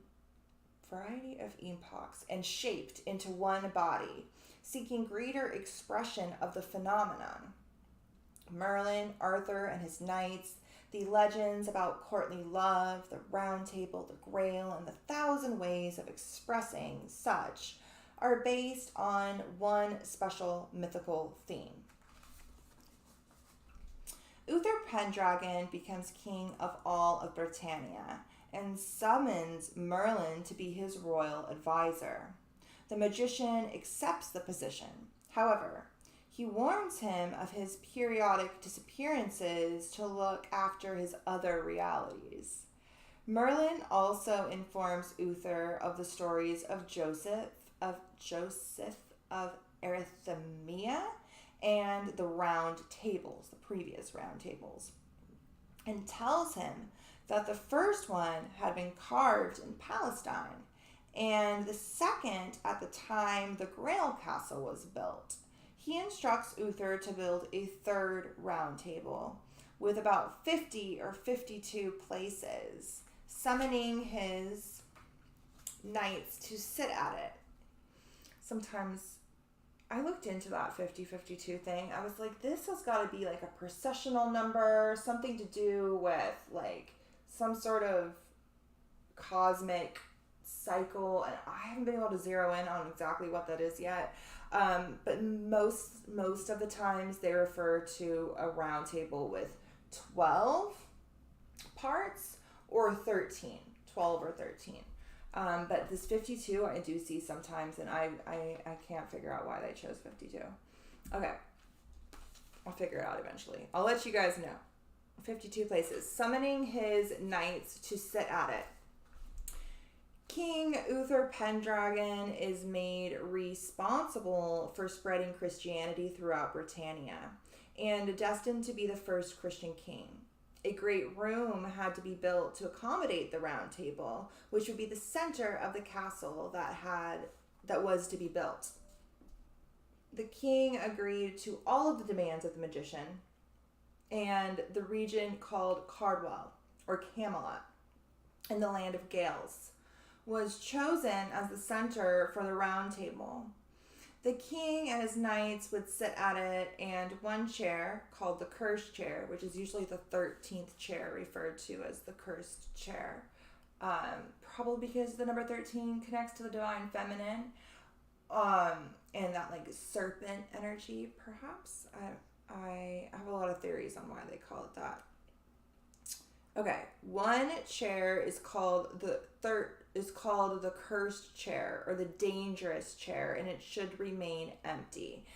Speaker 1: body, seeking greater expression of the phenomenon. Merlin, Arthur and his knights, the legends about courtly love, the Round Table, the Grail, and the 1,000 ways of expressing such are based on one special mythical theme. Uther Pendragon becomes king of all of Britannia and summons Merlin to be his royal advisor. The magician accepts the position. However, he warns him of his periodic disappearances to look after his other realities. Merlin also informs Uther of the stories of Joseph of Arimathea and the Round Tables, the previous Round Tables, and tells him that the first one had been carved in Palestine and the second at the time the Grail Castle was built. He instructs Uther to build a third Round Table with about 50 or 52 places, summoning his knights to sit at it. Sometimes I looked into that 50-52 thing. I was like, this has got to be like a processional number, something to do with like some sort of cosmic cycle, and I haven't been able to zero in on exactly what that is yet. But most of the times they refer to a round table with 12 parts or 13, 12 or 13. But this 52 I do see sometimes, and I can't figure out why they chose 52. Okay, I'll figure it out eventually. I'll let you guys know. 52 places, summoning his knights to sit at it. King Uther Pendragon is made responsible for spreading Christianity throughout Britannia and destined to be the first Christian king. A great room had to be built to accommodate the Round Table, which would be the center of the castle that was to be built. The king agreed to all of the demands of the magician, and the region called Cardwell, or Camelot, in the land of Gales, was chosen as the center for the Round Table. The king and his knights would sit at it, and one chair, called the cursed chair, which is usually the 13th chair referred to as the cursed chair, probably because the number 13 connects to the divine feminine, and that like serpent energy, perhaps. I have a lot of theories on why they call it that. Okay, one chair is called the cursed chair or the dangerous chair, and it should remain empty.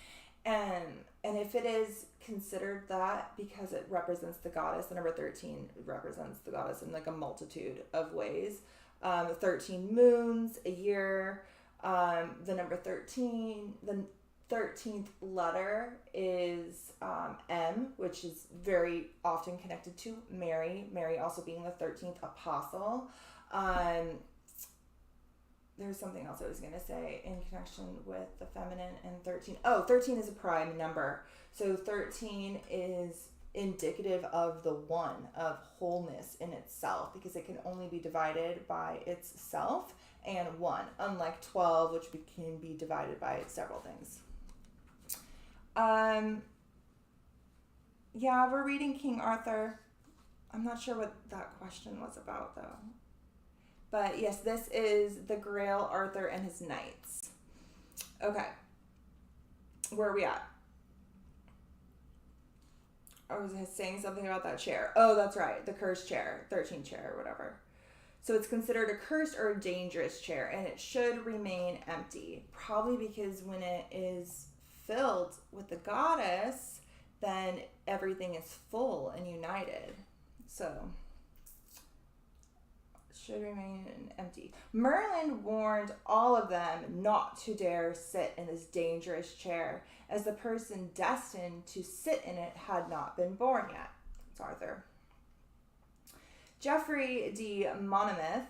Speaker 1: And if it is considered that because it represents the goddess, the number 13 represents the goddess in like a multitude of ways. 13 moons a year. The number 13, the 13th letter is M, which is very often connected to Mary. Mary also being the 13th apostle. There's something else I was going to say in connection with the feminine and 13. Oh, 13 is a prime number. So 13 is indicative of the one, of wholeness in itself, because it can only be divided by itself and one, unlike 12, which can be divided by several things. Yeah, we're reading King Arthur. I'm not sure what that question was about, though. But yes, this is the Grail, Arthur and his knights. Okay. Where are we at? I was saying something about that chair. Oh, that's right. The cursed chair, 13 chair or whatever. So it's considered a cursed or a dangerous chair, and it should remain empty. Probably because when it is filled with the goddess, then everything is full and united. So should remain empty. Merlin warned all of them not to dare sit in this dangerous chair, as the person destined to sit in it had not been born yet. It's Arthur. Geoffrey de Monmouth,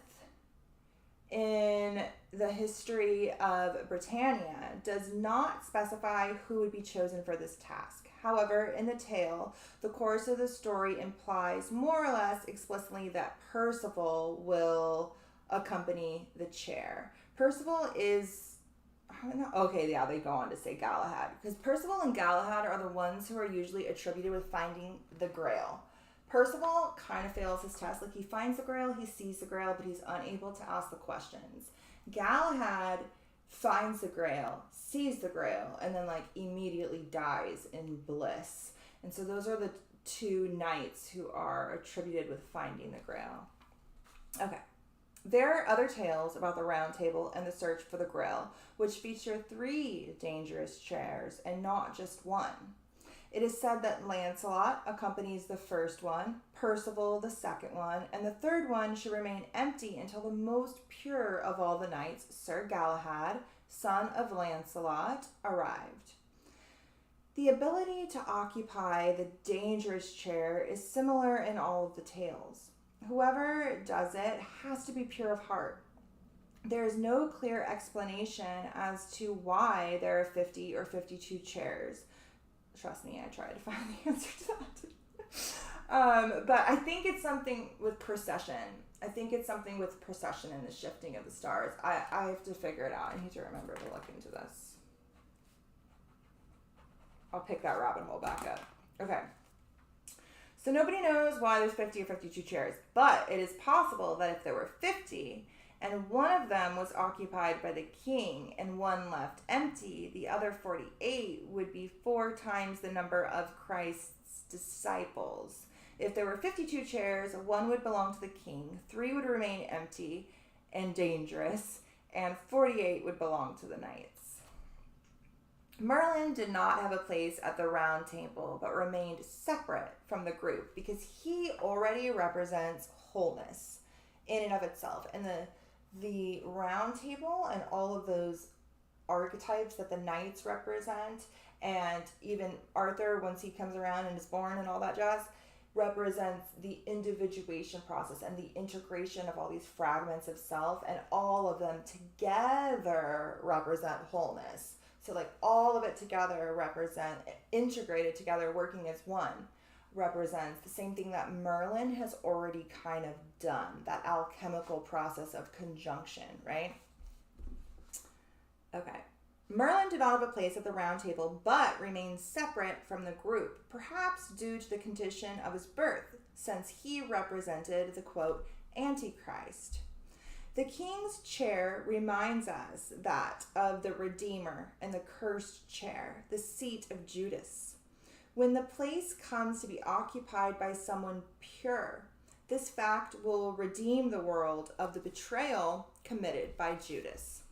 Speaker 1: in the history of Britannia, does not specify who would be chosen for this task. However, in the tale, the course of the story implies more or less explicitly that Percival will accompany the chair. Percival is, I don't know, okay, yeah, they go on to say Galahad, because Percival and Galahad are the ones who are usually attributed with finding the Grail. Percival kind of fails his test. Like, he finds the Grail, he sees the Grail, but he's unable to ask the questions. Galahad finds the Grail, sees the Grail, and then like immediately dies in bliss. And so those are the two knights who are attributed with finding the Grail. Okay. There are other tales about the Round Table and the search for the Grail, which feature 3 dangerous chairs and not just one. It is said that Lancelot accompanies the first one, Percival the second one, and the third one should remain empty until the most pure of all the knights, Sir Galahad, son of Lancelot, arrived. The ability to occupy the dangerous chair is similar in all of the tales. Whoever does it has to be pure of heart. There is no clear explanation as to why there are 50 or 52 chairs. Trust me, I tried to find the answer to that. But I think it's something with procession. I think it's something with procession and the shifting of the stars. I have to figure it out. I need to remember to look into this. I'll pick that rabbit hole back up. Okay. So nobody knows why there's 50 or 52 chairs, but it is possible that if there were 50 and one of them was occupied by the king and one left empty, the other 48 would be 4 times the number of Christ's disciples. If there were 52 chairs, 1 would belong to the king, 3 would remain empty and dangerous, and 48 would belong to the knights. Merlin did not have a place at the Round Table, but remained separate from the group because he already represents wholeness in and of itself. And the Round Table and all of those archetypes that the knights represent, and even Arthur, once he comes around and is born and all that jazz, represents the individuation process and the integration of all these fragments of self, and all of them together represent wholeness. So like all of it together integrated together, working as one, represents the same thing that Merlin has already kind of done, that alchemical process of conjunction, right? Okay. Merlin did not have a place at the Round Table, but remained separate from the group, perhaps due to the condition of his birth, since he represented the, quote, Antichrist. The king's chair reminds us that of the Redeemer and the cursed chair, the seat of Judas. When the place comes to be occupied by someone pure, this fact will redeem the world of the betrayal committed by Judas.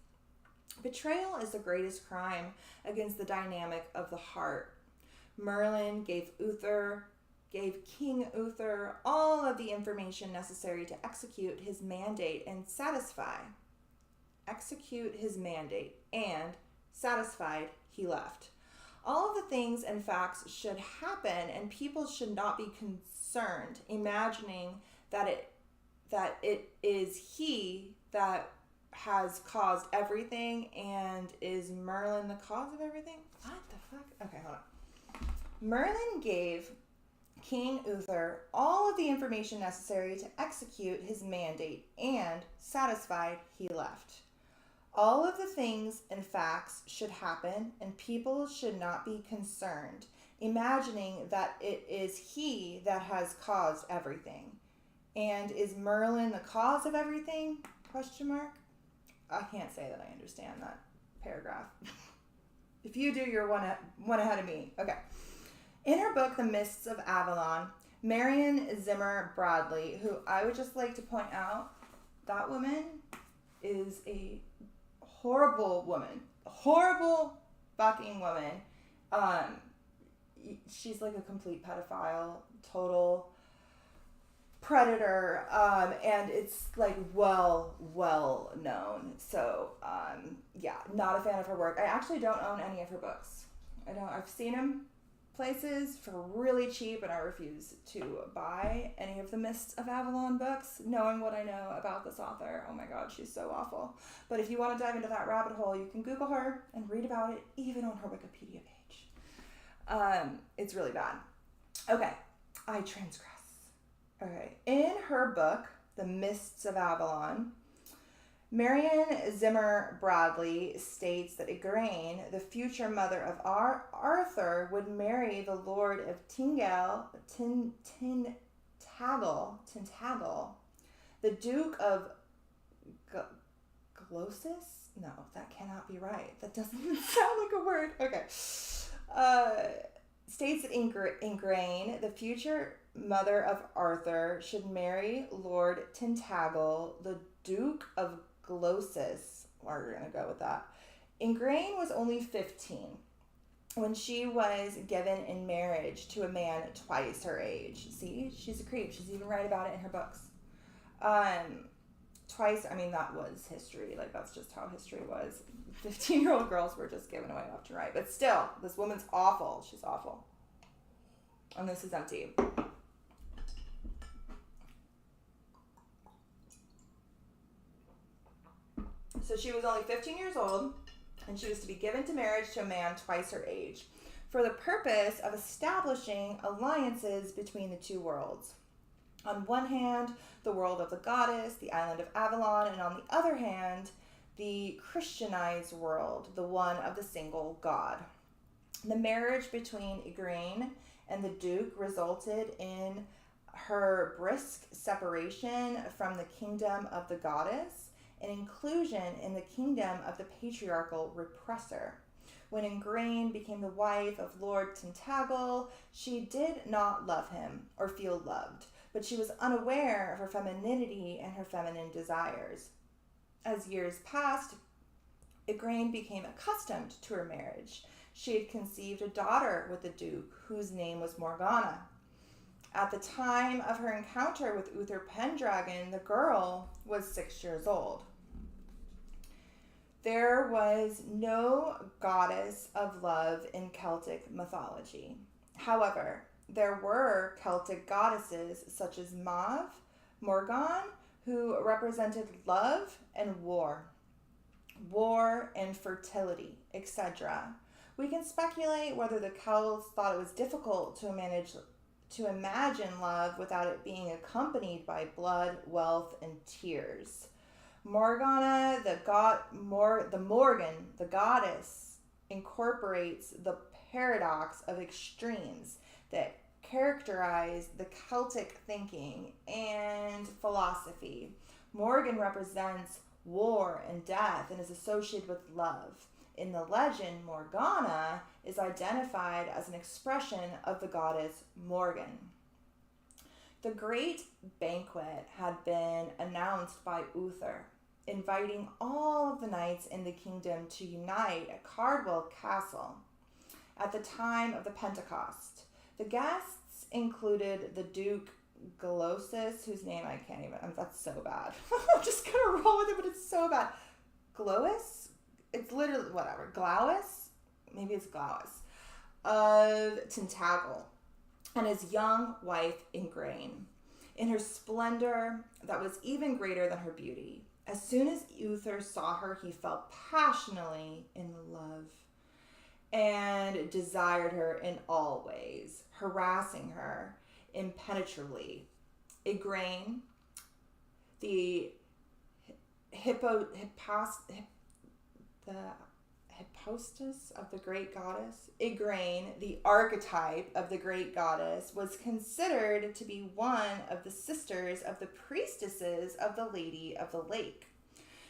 Speaker 1: Betrayal is the greatest crime against the dynamic of the heart. Merlin gave King Uther all of the information necessary to execute his mandate and satisfied, he left. All of the things and facts should happen, and people should not be concerned, imagining that it is he that has caused everything, and is Merlin the cause of everything? What the fuck? Okay, hold on. Merlin gave King Uther all of the information necessary to execute his mandate, and satisfied, he left. All of the things and facts should happen, and people should not be concerned, imagining that it is he that has caused everything. And is Merlin the cause of everything? Question mark. I can't say that I understand that paragraph. If you do, you're one ahead of me. Okay. In her book, The Mists of Avalon, Marion Zimmer Bradley, who I would just like to point out, that woman is a horrible woman. Horrible fucking woman. She's like a complete pedophile, total predator, and it's like well known. So yeah, not a fan of her work. I actually don't own any of her books. I've seen them places for really cheap, and I refuse to buy any of the Mists of Avalon books, knowing what I know about this author. Oh my god, she's so awful. But if you want to dive into that rabbit hole, you can Google her and read about it, even on her Wikipedia page. It's really bad. Okay, I transgress. Okay, in her book, The Mists of Avalon, Marion Zimmer Bradley states that Igraine, the future mother of Arthur, would marry the Lord of Tintagel, the Duke of Glossus? No, that cannot be right. That doesn't sound like a word. Okay. States that Igraine, the future mother of Arthur, should marry Lord Tintagel, the Duke of Glossus. We're going to go with that. Igraine was only 15 when she was given in marriage to a man twice her age. See, she's a creep. She's even right about it in her books. Twice, I mean, that was history. Like, that's just how history was. 15-year-old girls were just given away left and right. But still, this woman's awful. She's awful. And this is empty. So she was only 15 years old, and she was to be given to marriage to a man twice her age, for the purpose of establishing alliances between the two worlds. On one hand, the world of the goddess, the island of Avalon, and on the other hand, the Christianized world, the one of the single god. The marriage between Igraine and the Duke resulted in her brisk separation from the kingdom of the goddess and inclusion in the kingdom of the patriarchal repressor. When Igraine became the wife of Lord Tintagel, she did not love him or feel loved, but she was unaware of her femininity and her feminine desires. As years passed, Igraine became accustomed to her marriage. She had conceived a daughter with the Duke, whose name was Morgana. At the time of her encounter with Uther Pendragon, the girl was 6 years old. There was no goddess of love in Celtic mythology. However, there were Celtic goddesses such as Mav, Morgan, who represented love and war and fertility, etc. We can speculate whether the Celts thought it was difficult to imagine love without it being accompanied by blood, wealth, and tears. Morgana, the goddess, incorporates the paradox of extremes that characterize the Celtic thinking and philosophy. Morgan represents war and death and is associated with love. In the legend, Morgana is identified as an expression of the goddess Morgan. The great banquet had been announced by Uther. inviting all of the knights in the kingdom to unite at Cardwell Castle at the time of the Pentecost. The guests included the Duke Glosus, whose name I can't even, that's so bad. I'm just going to roll with it, but it's so bad. Glois? It's literally, whatever. Glauus? Maybe it's Glauus. Of Tintagel. And his young wife Igraine, in her splendor that was even greater than her beauty. As soon as Uther saw her, he fell passionately in love and desired her in all ways, harassing her impenetrably. Igraine, the hypostas of the great goddess, Igraine, the archetype of the great goddess, was considered to be one of the sisters of the priestesses of the Lady of the Lake.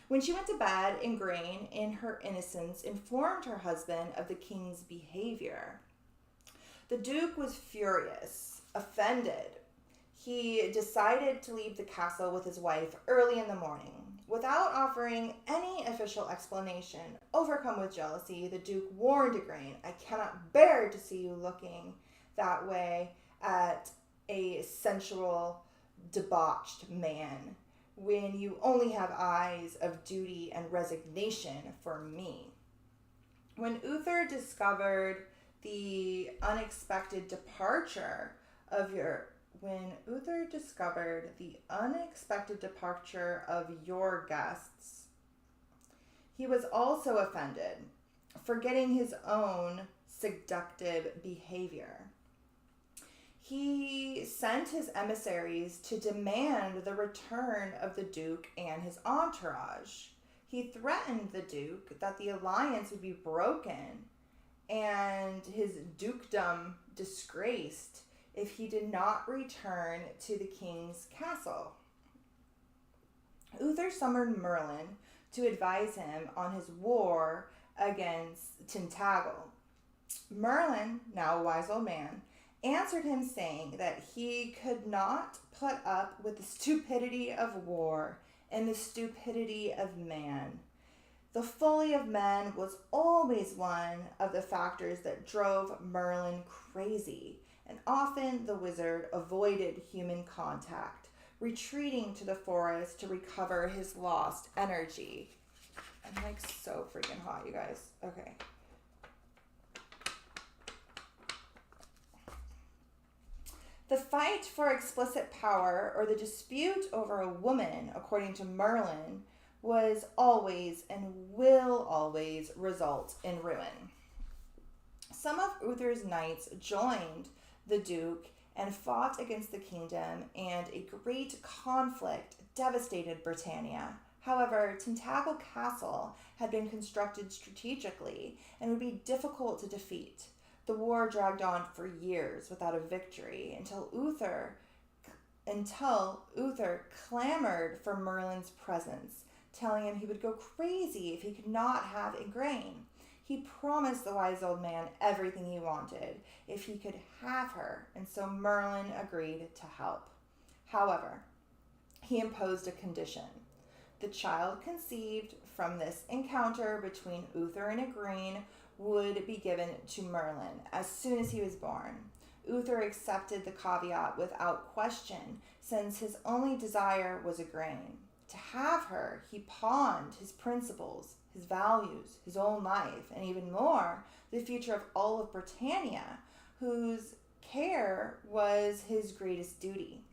Speaker 1: When she went to bed, Igraine, in her innocence, informed her husband of the king's behavior. The Duke was furious, offended. He decided to leave the castle with his wife early in the morning. Without offering any official explanation, overcome with jealousy, the Duke warned Igraine, "I cannot bear to see you looking that way at a sensual, debauched man, when you only have eyes of duty and resignation for me." When Uther discovered the unexpected departure of your guests, he was also offended, forgetting his own seductive behavior. He sent his emissaries to demand the return of the Duke and his entourage. He threatened the Duke that the alliance would be broken and his dukedom disgraced if he did not return to the king's castle. Uther summoned Merlin to advise him on his war against Tintagel. Merlin, now a wise old man, answered him saying that he could not put up with the stupidity of war and the stupidity of man. The folly of men was always one of the factors that drove Merlin crazy, and often the wizard avoided human contact, retreating to the forest to recover his lost energy. I'm like so freaking hot, you guys. Okay. The fight for explicit power, or the dispute over a woman, according to Merlin, was always and will always result in ruin. Some of Uther's knights joined the Duke and fought against the kingdom, and a great conflict devastated Britannia. However, Tintagel Castle had been constructed strategically and would be difficult to defeat. The war dragged on for years without a victory until Uther clamored for Merlin's presence, telling him he would go crazy if he could not have Igraine. He promised the wise old man everything he wanted if he could have her, and so Merlin agreed to help. However, he imposed a condition. The child conceived from this encounter between Uther and Igraine would be given to Merlin as soon as he was born. Uther accepted the caveat without question, since his only desire was Igraine. To have her, he pawned his principles, his values, his own life, and even more, the future of all of Britannia, whose care was his greatest duty.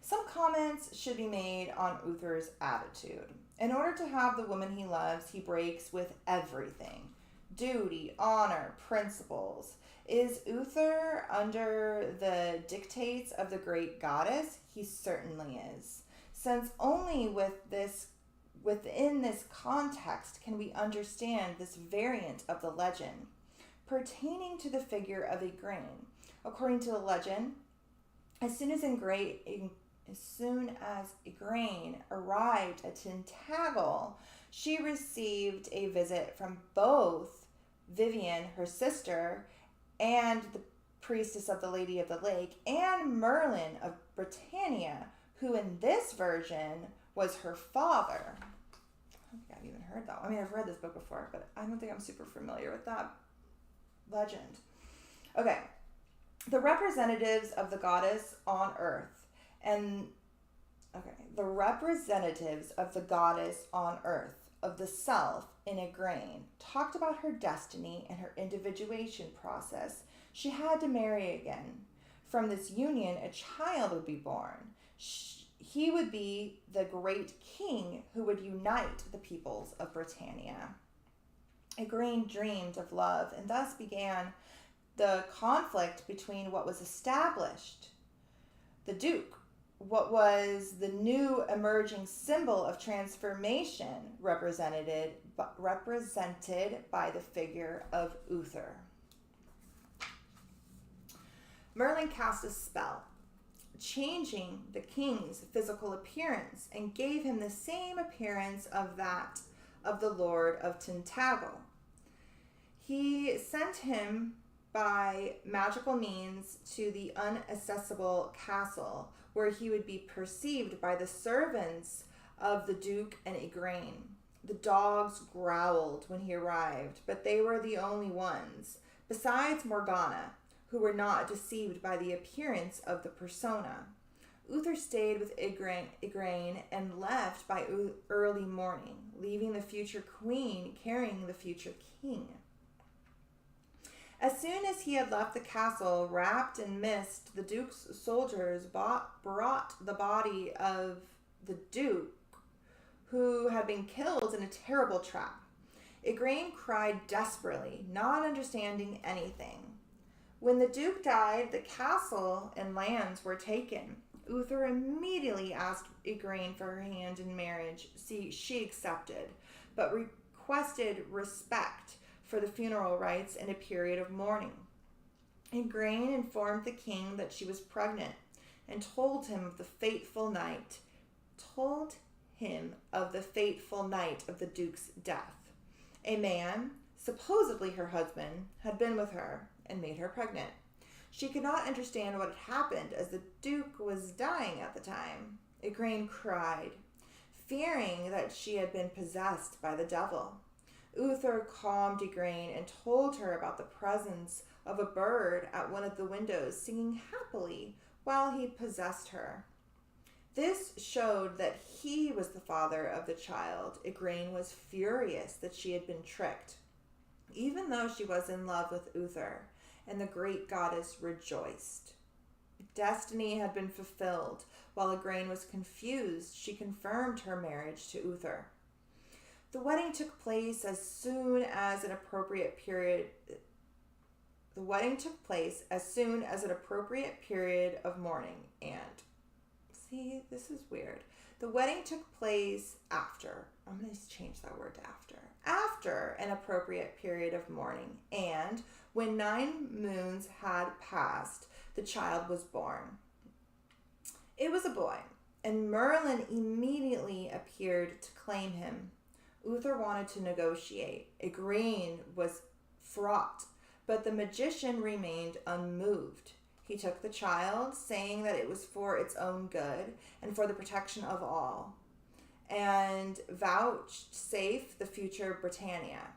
Speaker 1: Some comments should be made on Uther's attitude. In order to have the woman he loves, he breaks with everything. Duty, honor, principles. Is Uther under the dictates of the great goddess? He certainly is. Since only within this context can we understand this variant of the legend pertaining to the figure of Igraine. According to the legend, as soon as Igraine arrived at Tintagel, she received a visit from both Vivian, her sister, and the priestess of the Lady of the Lake, and Merlin of Britannia, who in this version was her father. I don't think I've even heard that. I mean, I've read this book before, but I don't think I'm super familiar with that legend. Okay. The representatives of the goddess on earth the representatives of the goddess on earth, of the self in a grain, talked about her destiny and her individuation process. She had to marry again. From this union, a child would be born. He would be the great king who would unite the peoples of Britannia. Igraine dreamed of love, and thus began the conflict between what was established, the Duke, what was the new emerging symbol of transformation, represented by the figure of Uther. Merlin cast a spell, changing the king's physical appearance, and gave him the same appearance of that of the Lord of Tintagel. He sent him by magical means to the inaccessible castle, where he would be perceived by the servants of the Duke and Igraine. The dogs growled when he arrived, but they were the only ones, besides Morgana, who were not deceived by the appearance of the persona. Uther stayed with Igraine and left by early morning, leaving the future queen carrying the future king. As soon as he had left the castle, wrapped in mist, the Duke's soldiers brought the body of the Duke, who had been killed in a terrible trap. Igraine cried desperately, not understanding anything. When the Duke died, the castle and lands were taken. Uther immediately asked Igraine for her hand in marriage. She accepted, but requested respect for the funeral rites and a period of mourning. Igraine informed the king that she was pregnant and told him of the fateful night of the Duke's death. A man, supposedly her husband, had been with her and made her pregnant. She could not understand what had happened, as the Duke was dying at the time. Igraine cried, fearing that she had been possessed by the devil. Uther calmed Igraine and told her about the presence of a bird at one of the windows singing happily while he possessed her. This showed that he was the father of the child. Igraine was furious that she had been tricked, even though she was in love with Uther, and the great goddess rejoiced. Destiny had been fulfilled. While Igraine was confused, she confirmed her marriage to Uther. The wedding took place as soon as an appropriate period of mourning. And see, this is weird. The wedding took place after. I'm going to change that word to after. After an appropriate period of mourning, and when 9 moons had passed, the child was born. It was a boy, and Merlin immediately appeared to claim him. Uther wanted to negotiate. Igraine was fraught, but the magician remained unmoved. He took the child, saying that it was for its own good and for the protection of all, and vouchsafed the future Britannia.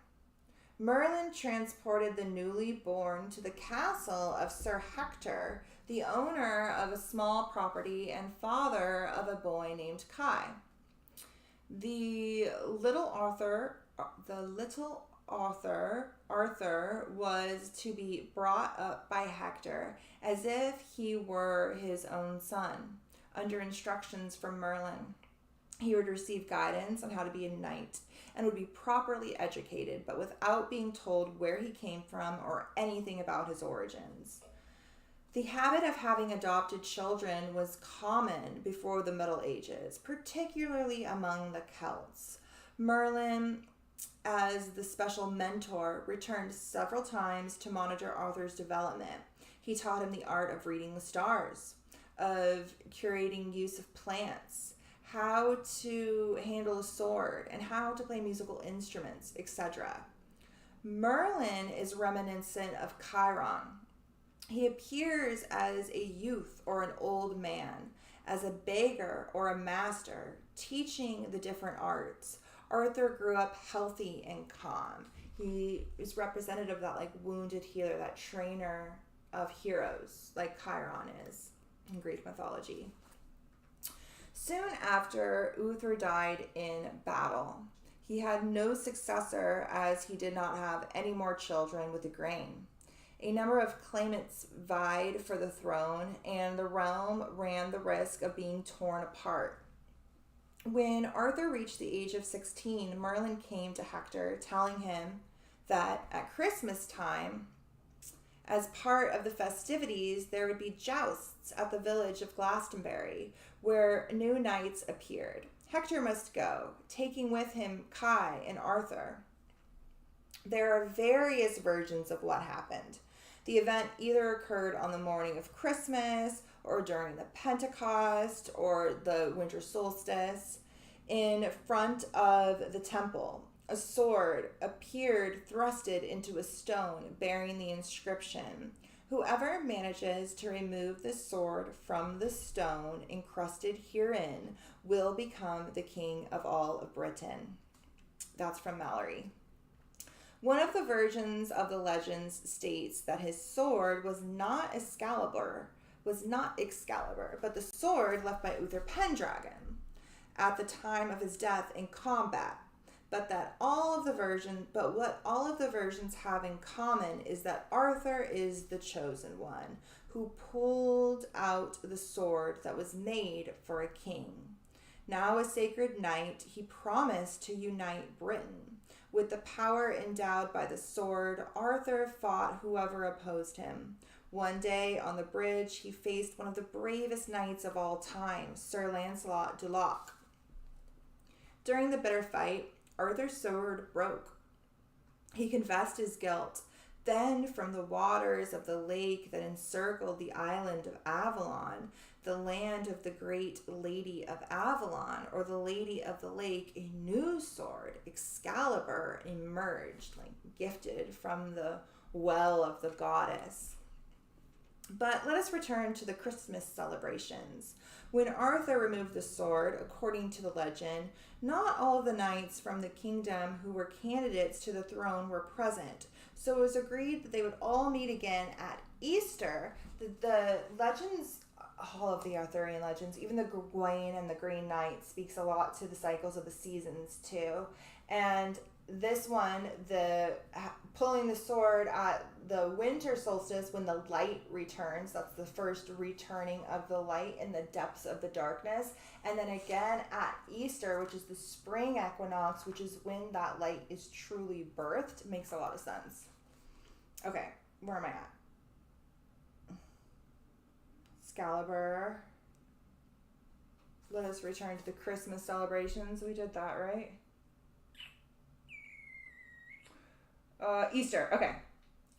Speaker 1: Merlin transported the newly born to the castle of Sir Hector, the owner of a small property and father of a boy named Kai. The little Arthur was to be brought up by Hector as if he were his own son, under instructions from Merlin. He would receive guidance on how to be a knight and would be properly educated, but without being told where he came from or anything about his origins. The habit of having adopted children was common before the Middle Ages, particularly among the Celts. Merlin, as the special mentor, returned several times to monitor Arthur's development. He taught him the art of reading the stars, of curating use of plants, how to handle a sword, and how to play musical instruments, etc. Merlin is reminiscent of Chiron. He appears as a youth or an old man, as a beggar or a master, teaching the different arts. Arthur grew up healthy and calm. He is representative of that like wounded healer, that trainer of heroes, like Chiron is in Greek mythology. Soon after, Uther died in battle. He had no successor as he did not have any more children with Igraine. A number of claimants vied for the throne, and the realm ran the risk of being torn apart. When Arthur reached the age of 16, Merlin came to Hector, telling him that at Christmas time, as part of the festivities, there would be jousts at the village of Glastonbury, where new knights appeared. Hector must go, taking with him Kai and Arthur. There are various versions of what happened. The event either occurred on the morning of Christmas, or during the Pentecost, or the winter solstice. In front of the temple, a sword appeared thrusted into a stone bearing the inscription, "Whoever manages to remove the sword from the stone encrusted herein will become the king of all of Britain." That's from Mallory. One of the versions of the legends states that his sword was not Excalibur, but the sword left by Uther Pendragon at the time of his death in combat. But what all of the versions have in common is that Arthur is the chosen one who pulled out the sword that was made for a king. Now a sacred knight, he promised to unite Britain. With the power endowed by the sword, Arthur fought whoever opposed him. One day on the bridge, he faced one of the bravest knights of all time, Sir Lancelot du Lac. During the bitter fight, Arthur's sword broke. He confessed his guilt. Then, from the waters of the lake that encircled the island of Avalon, the land of the great Lady of Avalon, or the Lady of the Lake, a new sword, Excalibur, emerged, gifted from the well of the goddess. But let us return to the Christmas celebrations. When Arthur removed the sword, according to the legend, not all of the knights from the kingdom who were candidates to the throne were present. So it was agreed that they would all meet again at Easter. The legends, all of the Arthurian legends, even the Gawain and the Green Knight speaks a lot to the cycles of the seasons too. And this one, the pulling the sword at the winter solstice when the light returns, that's the first returning of the light in the depths of the darkness. And then again at Easter, which is the spring equinox, which is when that light is truly birthed, makes a lot of sense. Okay, where am I at? Excalibur. Let us return to the Christmas celebrations. We did that, right? Easter, okay.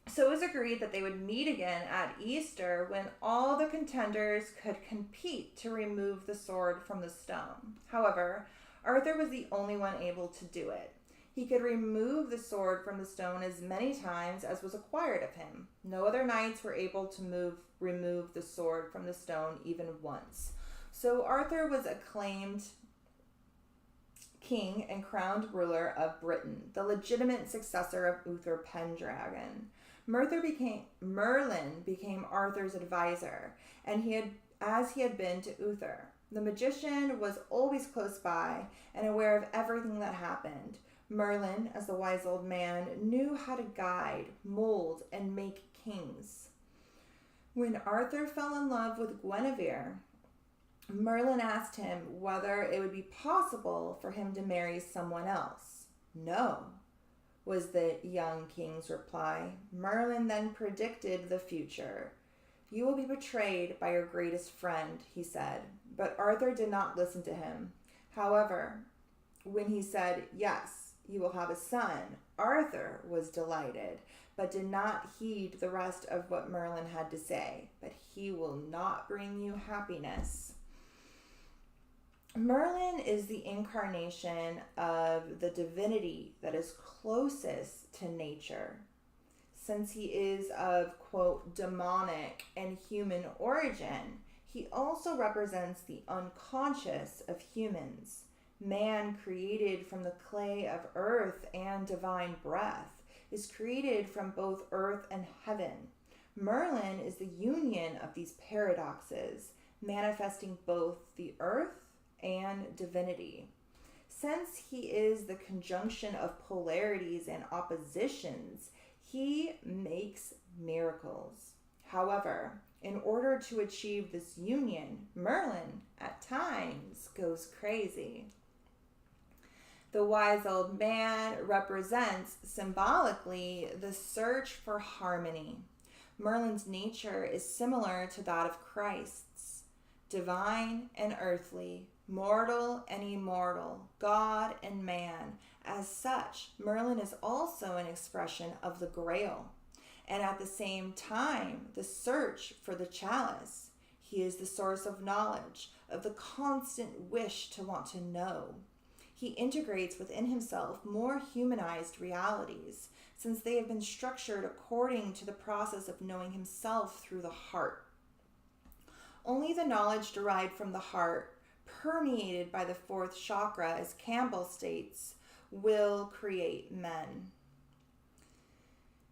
Speaker 1: So it was agreed that they would meet again at Easter when all the contenders could compete to remove the sword from the stone. However, Arthur was the only one able to do it. He could remove the sword from the stone as many times as was required of him. No other knights were able to remove the sword from the stone even once. So Arthur was acclaimed king and crowned ruler of Britain, the legitimate successor of Uther Pendragon. Merlin became Arthur's advisor, and he had been to Uther. The magician was always close by and aware of everything that happened. Merlin, as the wise old man, knew how to guide, mold, and make kings. When Arthur fell in love with Guinevere, Merlin asked him whether it would be possible for him to marry someone else. No, was the young king's reply. Merlin then predicted the future. You will be betrayed by your greatest friend, he said. But Arthur did not listen to him. However, when he said, yes, you will have a son, Arthur was delighted, but did not heed the rest of what Merlin had to say. But he will not bring you happiness. Merlin is the incarnation of the divinity that is closest to nature. Since he is of, quote, demonic and human origin, He also represents the unconscious of humans. Man, created from the clay of earth and divine breath, is created from both earth and heaven. Merlin is the union of these paradoxes, manifesting both the earth and divinity. Since he is the conjunction of polarities and oppositions, he makes miracles. However, in order to achieve this union, Merlin, at times, goes crazy. The wise old man represents, symbolically, the search for harmony. Merlin's nature is similar to that of Christ's, divine and earthly, mortal and immortal, God and man. As such, Merlin is also an expression of the Grail, and at the same time, the search for the chalice. He is the source of knowledge, of the constant wish to want to know. He integrates within himself more humanized realities, since they have been structured according to the process of knowing himself through the heart. Only the knowledge derived from the heart, permeated by the fourth chakra, as Campbell states, will create men.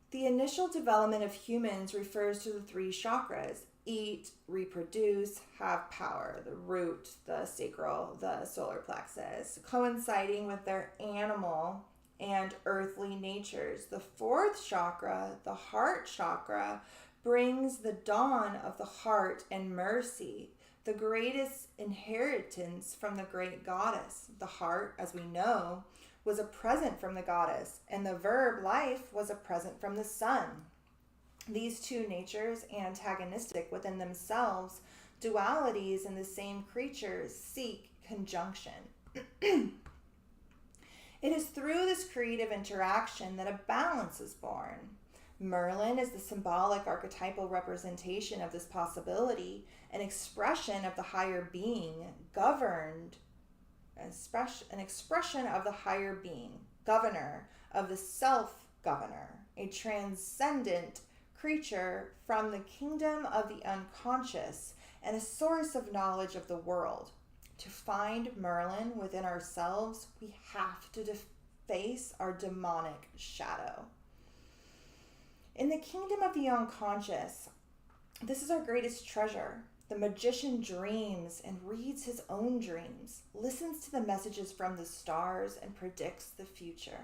Speaker 1: The initial development of humans refers to the three chakras: eat, reproduce, have power, the root, the sacral, the solar plexus, coinciding with their animal and earthly natures. The fourth chakra, the heart chakra, brings the dawn of the heart and mercy, the greatest inheritance from the great goddess. The heart, as we know, was a present from the goddess, and the verb life was a present from the sun. These two natures, antagonistic within themselves, dualities in the same creatures, seek conjunction. It is through this creative interaction that a balance is born. Merlin is the symbolic archetypal representation of this possibility, an expression of the higher being, an expression of the higher being, governor of the self-governor, a transcendent creature from the kingdom of the unconscious and a source of knowledge of the world. To find Merlin within ourselves, we have to face our demonic shadow. In the kingdom of the unconscious, this is our greatest treasure. The magician dreams and reads his own dreams, listens to the messages from the stars, and predicts the future.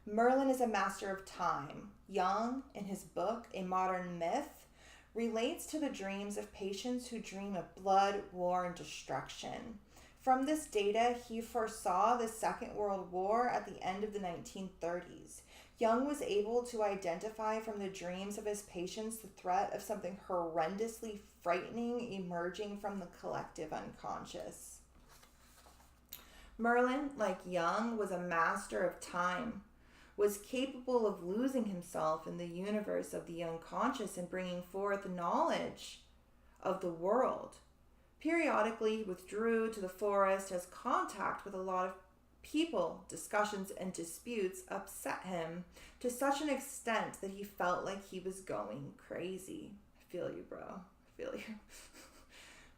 Speaker 1: Merlin is a master of time. Jung, in his book, A Modern Myth, relates to the dreams of patients who dream of blood, war, and destruction. From this data, he foresaw the Second World War at the end of the 1930s. Jung was able to identify from the dreams of his patients the threat of something horrendously frightening emerging from the collective unconscious. Merlin, like Jung, was a master of time, was capable of losing himself in the universe of the unconscious and bringing forth knowledge of the world. Periodically, he withdrew to the forest as contact with a lot of people, discussions, and disputes upset him to such an extent that he felt like he was going crazy. I feel you, bro. I feel you.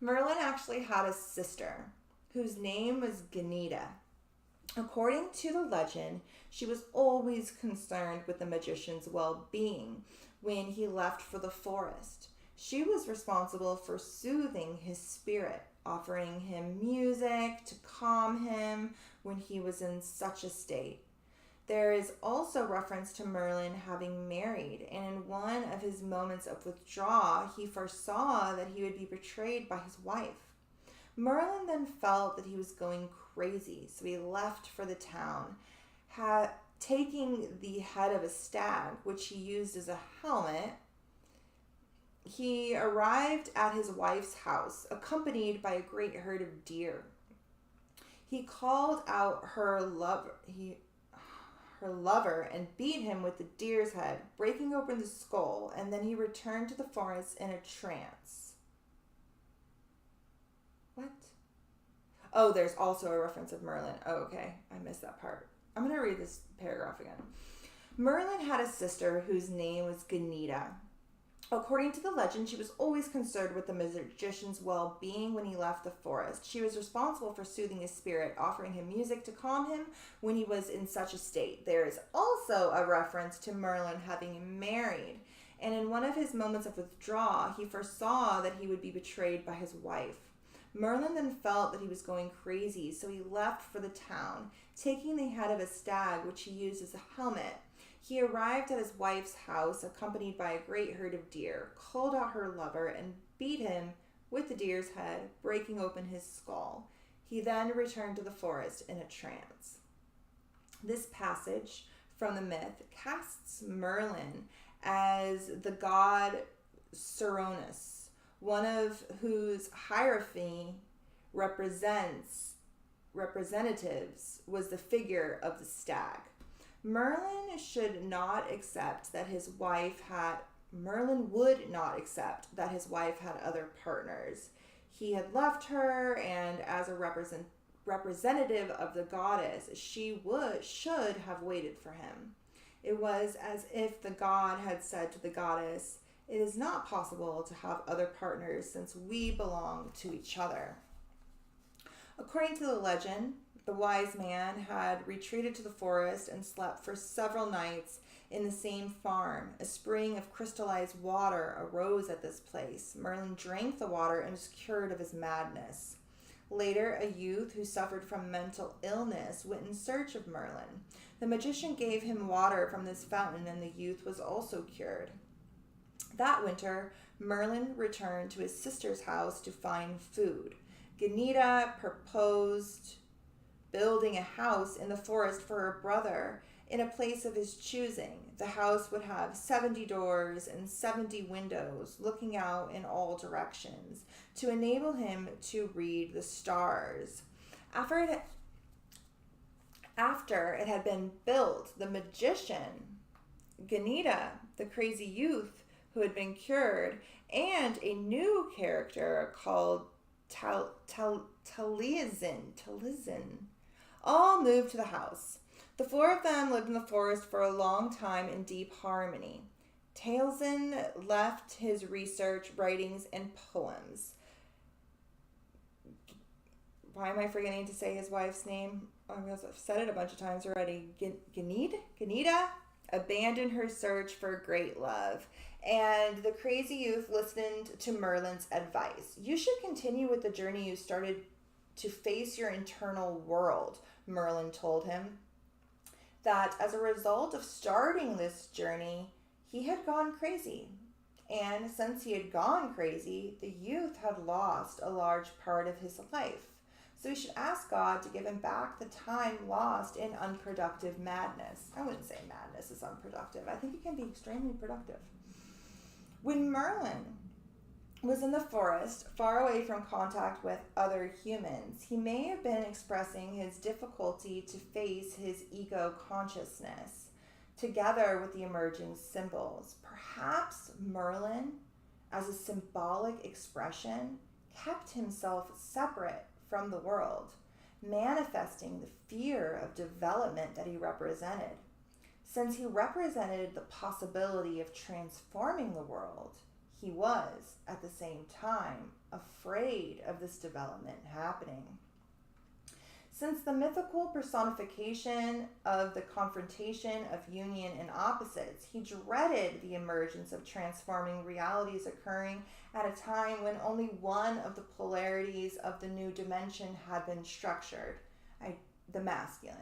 Speaker 1: Merlin actually had a sister whose name was Ganita. According to the legend, she was always concerned with the magician's well-being when he left for the forest. She was responsible for soothing his spirit, offering him music to calm him when he was in such a state. There is also reference to Merlin having married, and in one of his moments of withdrawal, he foresaw that he would be betrayed by his wife. Merlin then felt that he was going crazy, so he left for the town, taking the head of a stag, which he used as a helmet. He arrived at his wife's house, accompanied by a great herd of deer. He called out her lover and beat him with the deer's head, breaking open the skull, and then he returned to the forest in a trance. What? Oh, there's also a reference of Merlin. Oh, okay. I missed that part. I'm going to read this paragraph again. Merlin had a sister whose name was Ganita. According to the legend, she was always concerned with the magician's well-being when he left the forest. She was responsible for soothing his spirit, offering him music to calm him when he was in such a state. There is also a reference to Merlin having married, and in one of his moments of withdrawal, he foresaw that he would be betrayed by his wife. Merlin then felt that he was going crazy, so he left for the town, taking the head of a stag, which he used as a helmet. He arrived at his wife's house, accompanied by a great herd of deer, called out her lover, and beat him with the deer's head, breaking open his skull. He then returned to the forest in a trance. This passage from the myth casts Merlin as the god Cernunnos, one of whose hierarchy representatives was the figure of the stag. Merlin would not accept that his wife had other partners. He had left her, and as a representative of the goddess, she should have waited for him. It was as if the god had said to the goddess, "It is not possible to have other partners since we belong to each other." According to the legend, the wise man had retreated to the forest and slept for several nights in the same farm. A spring of crystallized water arose at this place. Merlin drank the water and was cured of his madness. Later, a youth who suffered from mental illness went in search of Merlin. The magician gave him water from this fountain, and the youth was also cured. That winter, Merlin returned to his sister's house to find food. Ganita proposed building a house in the forest for her brother in a place of his choosing. The house would have 70 doors and 70 windows looking out in all directions to enable him to read the stars. After it had been built, the magician, Ganita, the crazy youth who had been cured, and a new character called Taliesin, all moved to the house. The four of them lived in the forest for a long time in deep harmony. Taliesin left his research, writings, and poems. Why am I forgetting to say his wife's name? I've said it a bunch of times already. Ganita abandoned her search for great love, and the crazy youth listened to Merlin's advice. You should continue with the journey you started to face your internal world, Merlin told him. That as a result of starting this journey, he had gone crazy. And since he had gone crazy, the youth had lost a large part of his life. So he should ask God to give him back the time lost in unproductive madness. I wouldn't say madness is unproductive. I think it can be extremely productive. When Merlin was in the forest, far away from contact with other humans, he may have been expressing his difficulty to face his ego consciousness, together with the emerging symbols. Perhaps Merlin, as a symbolic expression, kept himself separate from the world, manifesting the fear of development that he represented. Since he represented the possibility of transforming the world, he was, at the same time, afraid of this development happening. Since the mythical personification of the confrontation of union and opposites, he dreaded the emergence of transforming realities occurring at a time when only one of the polarities of the new dimension had been structured, the masculine.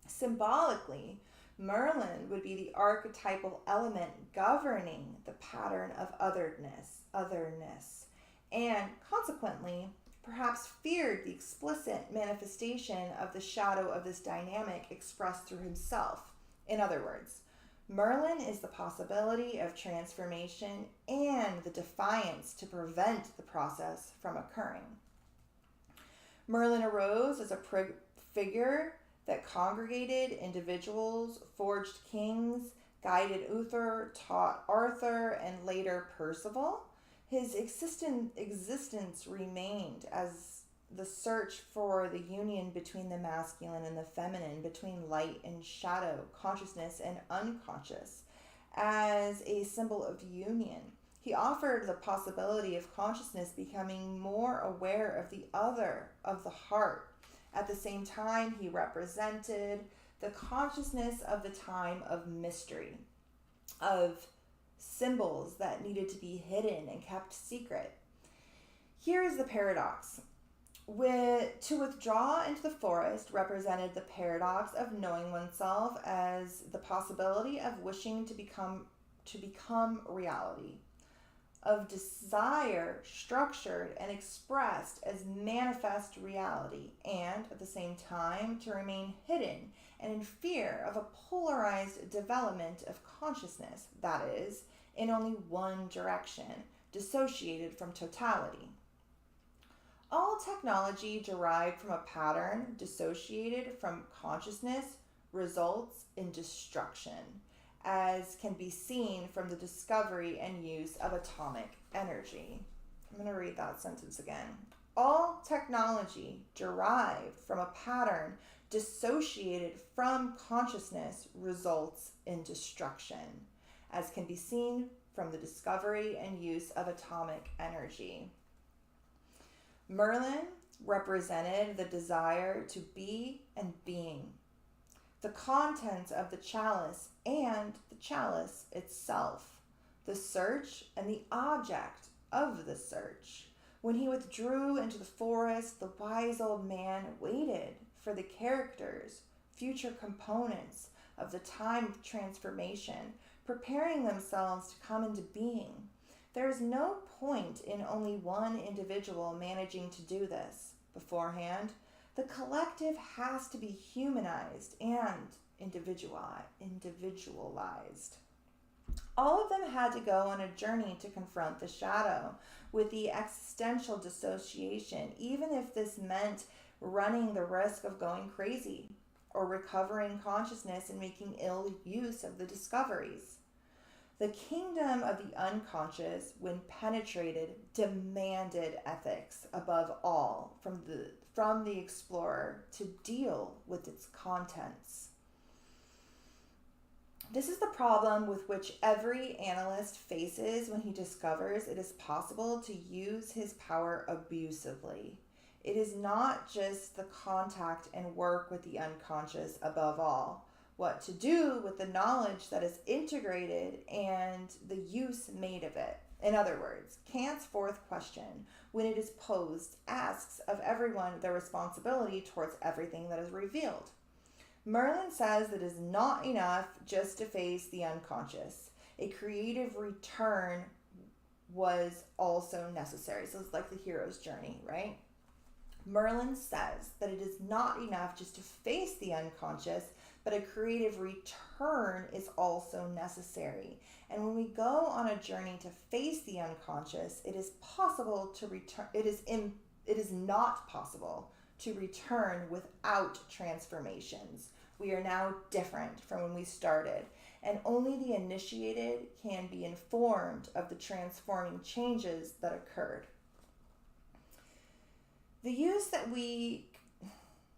Speaker 1: Symbolically, Merlin would be the archetypal element governing the pattern of otherness, and consequently, perhaps feared the explicit manifestation of the shadow of this dynamic expressed through himself. In other words, Merlin is the possibility of transformation and the defiance to prevent the process from occurring. Merlin arose as a figure that congregated individuals, forged kings, guided Uther, taught Arthur, and later Percival. His existence remained as the search for the union between the masculine and the feminine, between light and shadow, consciousness and unconscious, as a symbol of union. He offered the possibility of consciousness becoming more aware of the other, of the heart. At the same time, he represented the consciousness of the time of mystery, of symbols that needed to be hidden and kept secret. Here is the paradox. To withdraw into the forest represented the paradox of knowing oneself as the possibility of wishing to become reality, of desire structured and expressed as manifest reality, and at the same time to remain hidden and in fear of a polarized development of consciousness, that is, in only one direction, dissociated from totality. All technology derived from a pattern dissociated from consciousness results in destruction, as can be seen from the discovery and use of atomic energy. I'm going to read that sentence again. All technology derived from a pattern dissociated from consciousness results in destruction, as can be seen from the discovery and use of atomic energy. Merlin represented the desire to be and being, the contents of the chalice and the chalice itself, the search and the object of the search. When he withdrew into the forest, the wise old man waited for the characters, future components of the time of transformation, preparing themselves to come into being. There is no point in only one individual managing to do this beforehand. The collective has to be humanized and individualized. All of them had to go on a journey to confront the shadow with the existential dissociation, even if this meant running the risk of going crazy or recovering consciousness and making ill use of the discoveries. The kingdom of the unconscious, when penetrated, demanded ethics above all from the explorer to deal with its contents. This is the problem with which every analyst faces when he discovers it is possible to use his power abusively. It is not just the contact and work with the unconscious above all, what to do with the knowledge that is integrated and the use made of it. In other words, Kant's fourth question, when it is posed, asks of everyone their responsibility towards everything that is revealed. Merlin says that it is not enough just to face the unconscious. A creative return was also necessary. So it's like the hero's journey, right? Merlin says that it is not enough just to face the unconscious, but a creative return is also necessary. And when we go on a journey to face the unconscious, it is possible to return. It is not possible to return without transformations. We are now different from when we started, and only the initiated can be informed of the transforming changes that occurred. The use that we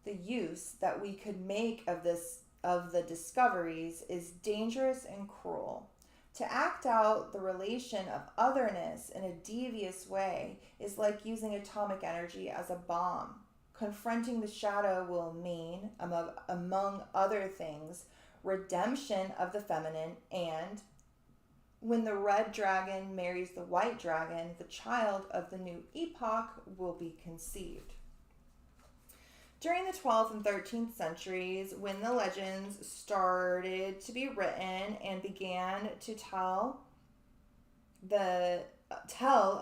Speaker 1: could make of the discoveries is dangerous and cruel. To act out the relation of otherness in a devious way is like using atomic energy as a bomb. Confronting the shadow will mean, among other things, redemption of the feminine, and when the red dragon marries the white dragon, the child of the new epoch will be conceived. During the 12th and 13th centuries, when the legends started to be written and began to tell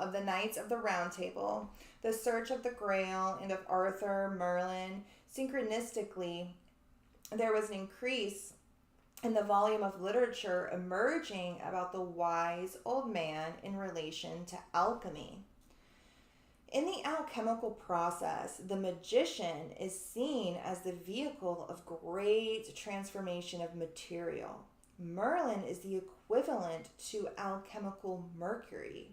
Speaker 1: of the Knights of the Round Table, the search of the Grail, and of Arthur, Merlin, synchronistically, there was an increase in the volume of literature emerging about the wise old man in relation to alchemy. In the alchemical process, the magician is seen as the vehicle of great transformation of material. Merlin is the equivalent to alchemical mercury,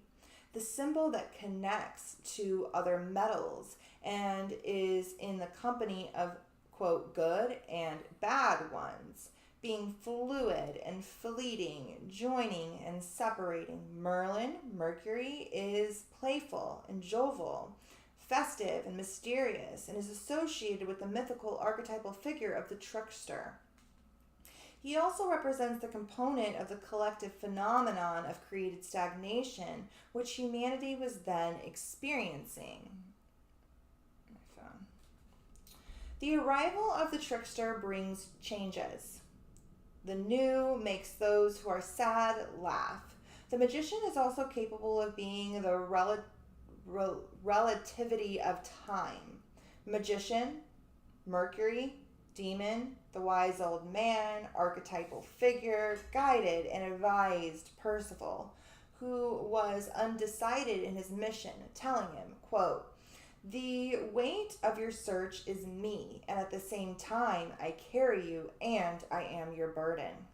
Speaker 1: the symbol that connects to other metals and is in the company of, quote, good and bad ones, being fluid and fleeting, joining and separating. Mercury, is playful and jovial, festive and mysterious, and is associated with the mythical archetypal figure of the trickster. He also represents the component of the collective phenomenon of created stagnation, which humanity was then experiencing. My phone. The arrival of the trickster brings changes. The new makes those who are sad laugh. The magician is also capable of being the relativity of time. Magician, Mercury, demon, the wise old man, archetypal figure, guided and advised Percival, who was undecided in his mission, telling him, quote, "The weight of your search is me, and at the same time I carry you, and I am your burden."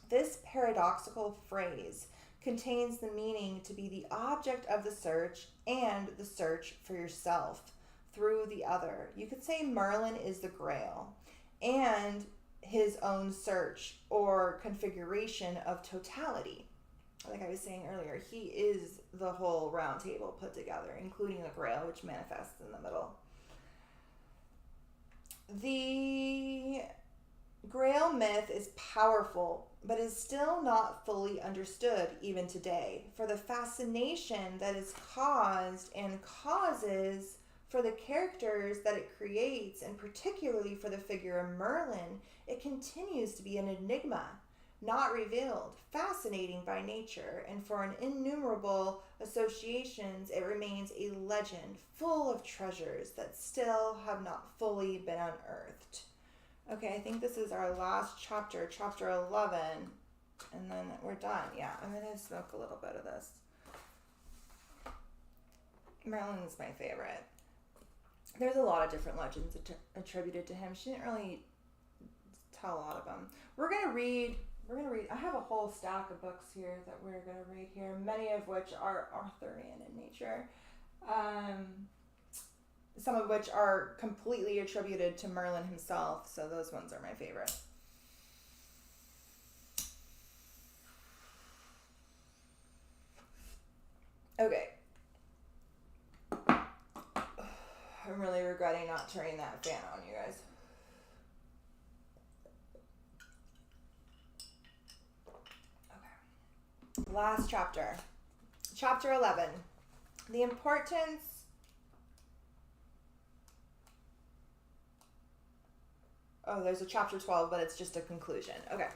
Speaker 1: This paradoxical phrase contains the meaning to be the object of the search and the search for yourself through the other. You could say Merlin is the Grail and his own search or configuration of totality. Like I was saying earlier, he is the whole round table put together, including the Grail, which manifests in the middle. The Grail myth is powerful, but is still not fully understood even today, for the fascination that is caused and causes for the characters that it creates, and particularly for the figure of Merlin, it continues to be an enigma, not revealed, fascinating by nature, and for an innumerable associations, it remains a legend full of treasures that still have not fully been unearthed. Okay, I think this is our last chapter, chapter 11, and then we're done. Yeah, I'm going to smoke a little bit of this. Merlin's my favorite. There's a lot of different legends attributed to him. She didn't really tell a lot of them. We're going to read, I have a whole stack of books here that we're going to read here, many of which are Arthurian in nature. Some of which are completely attributed to Merlin himself, so those ones are my favorite. Okay. I'm really regretting not turning that fan on, you guys. Okay. Last chapter. Chapter 11. The importance... Oh, there's a chapter 12, but it's just a conclusion. Okay.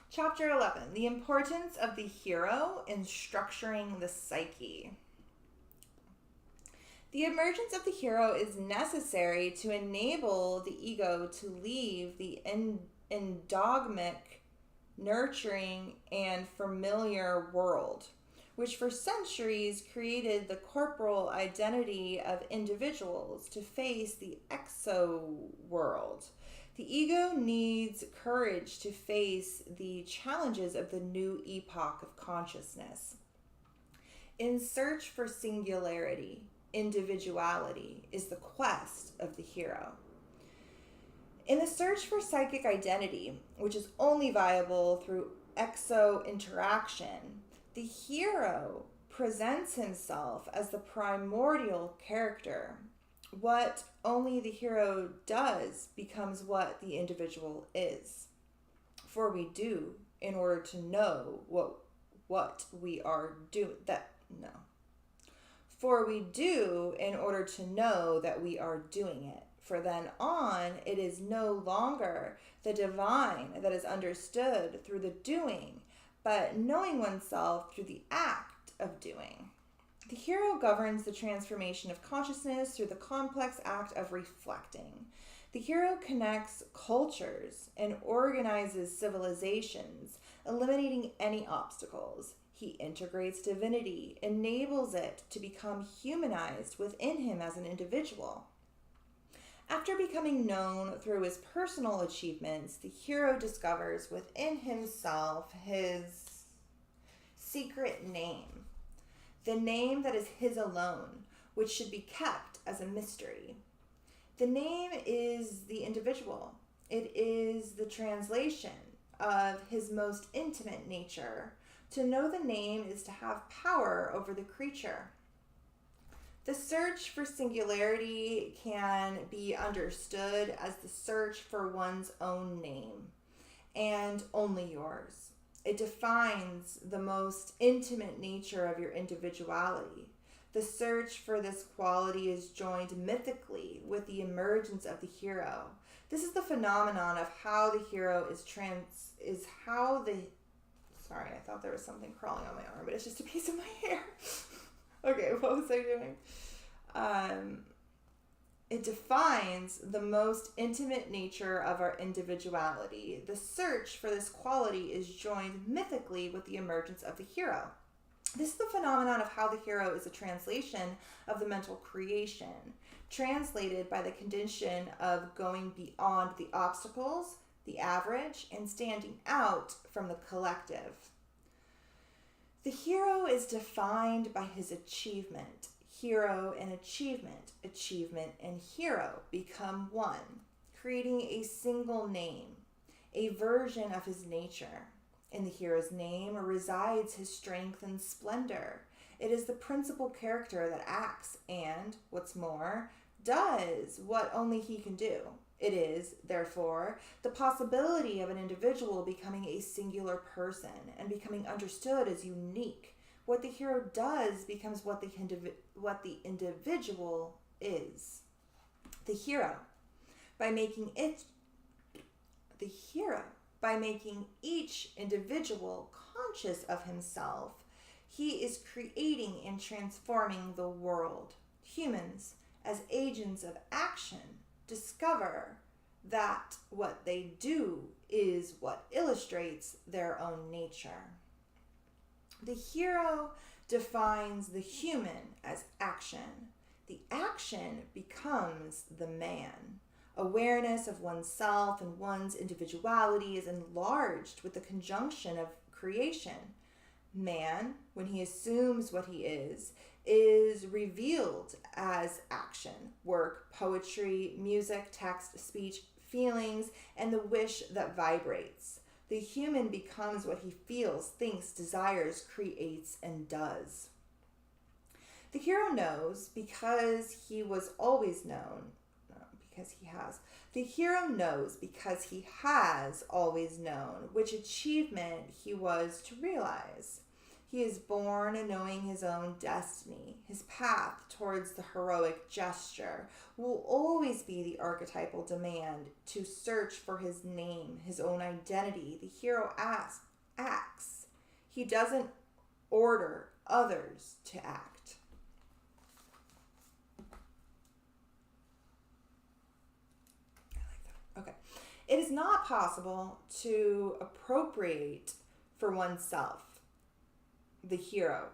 Speaker 1: Chapter 11. The importance of the hero in structuring the psyche. The emergence of the hero is necessary to enable the ego to leave the endogamic, nurturing, and familiar world, which for centuries created the corporal identity of individuals, to face the exo-world. The ego needs courage to face the challenges of the new epoch of consciousness. In search for singularity, individuality is the quest of the hero. In the search for psychic identity, which is only viable through exo-interaction, the hero presents himself as the primordial character. What only the hero does becomes what the individual is. For we do in order to know what we are doing. For we do in order to know that we are doing it. For then on, it is no longer the divine that is understood through the doing, but knowing oneself through the act of doing. The hero governs the transformation of consciousness through the complex act of reflecting. The hero connects cultures and organizes civilizations, eliminating any obstacles. He integrates divinity, enables it to become humanized within him as an individual. After becoming known through his personal achievements, the hero discovers within himself his secret name, the name that is his alone, which should be kept as a mystery. The name is the individual. It is the translation of his most intimate nature. To know the name is to have power over the creature. The search for singularity can be understood as the search for one's own name, and only yours. It defines the most intimate nature of your individuality. The search for this quality is joined mythically with the emergence of the hero. This is the phenomenon of how the hero Sorry, I thought there was something crawling on my arm, but it's just a piece of my hair. Okay, what was I doing? It defines the most intimate nature of our individuality. The search for this quality is joined mythically with the emergence of the hero. This is the phenomenon of how the hero is a translation of the mental creation, translated by the condition of going beyond the obstacles, the average, and standing out from the collective. The hero is defined by his achievement. Hero and achievement and hero become one, creating a single name, a version of his nature. In the hero's name resides his strength and splendor. It is the principal character that acts and, what's more, does what only he can do. It is, therefore, the possibility of an individual becoming a singular person and becoming understood as unique. What the hero does becomes what the individual is. The hero, by making each individual conscious of himself, he is creating and transforming the world. Humans, as agents of action, discover that what they do is what illustrates their own nature. The hero defines the human as action. The action becomes the man. Awareness of oneself and one's individuality is enlarged with the conjunction of creation. Man, when he assumes what he is revealed as action, work, poetry, music, text, speech, feelings, and the wish that vibrates. The human becomes what he feels, thinks, desires, creates, and does. The hero knows because he was always known, The hero knows because he has always known which achievement he was to realize. He is born knowing his own destiny. His path towards the heroic gesture will always be the archetypal demand to search for his name, his own identity. The hero acts. He doesn't order others to act. Okay. It is not possible to appropriate for oneself the hero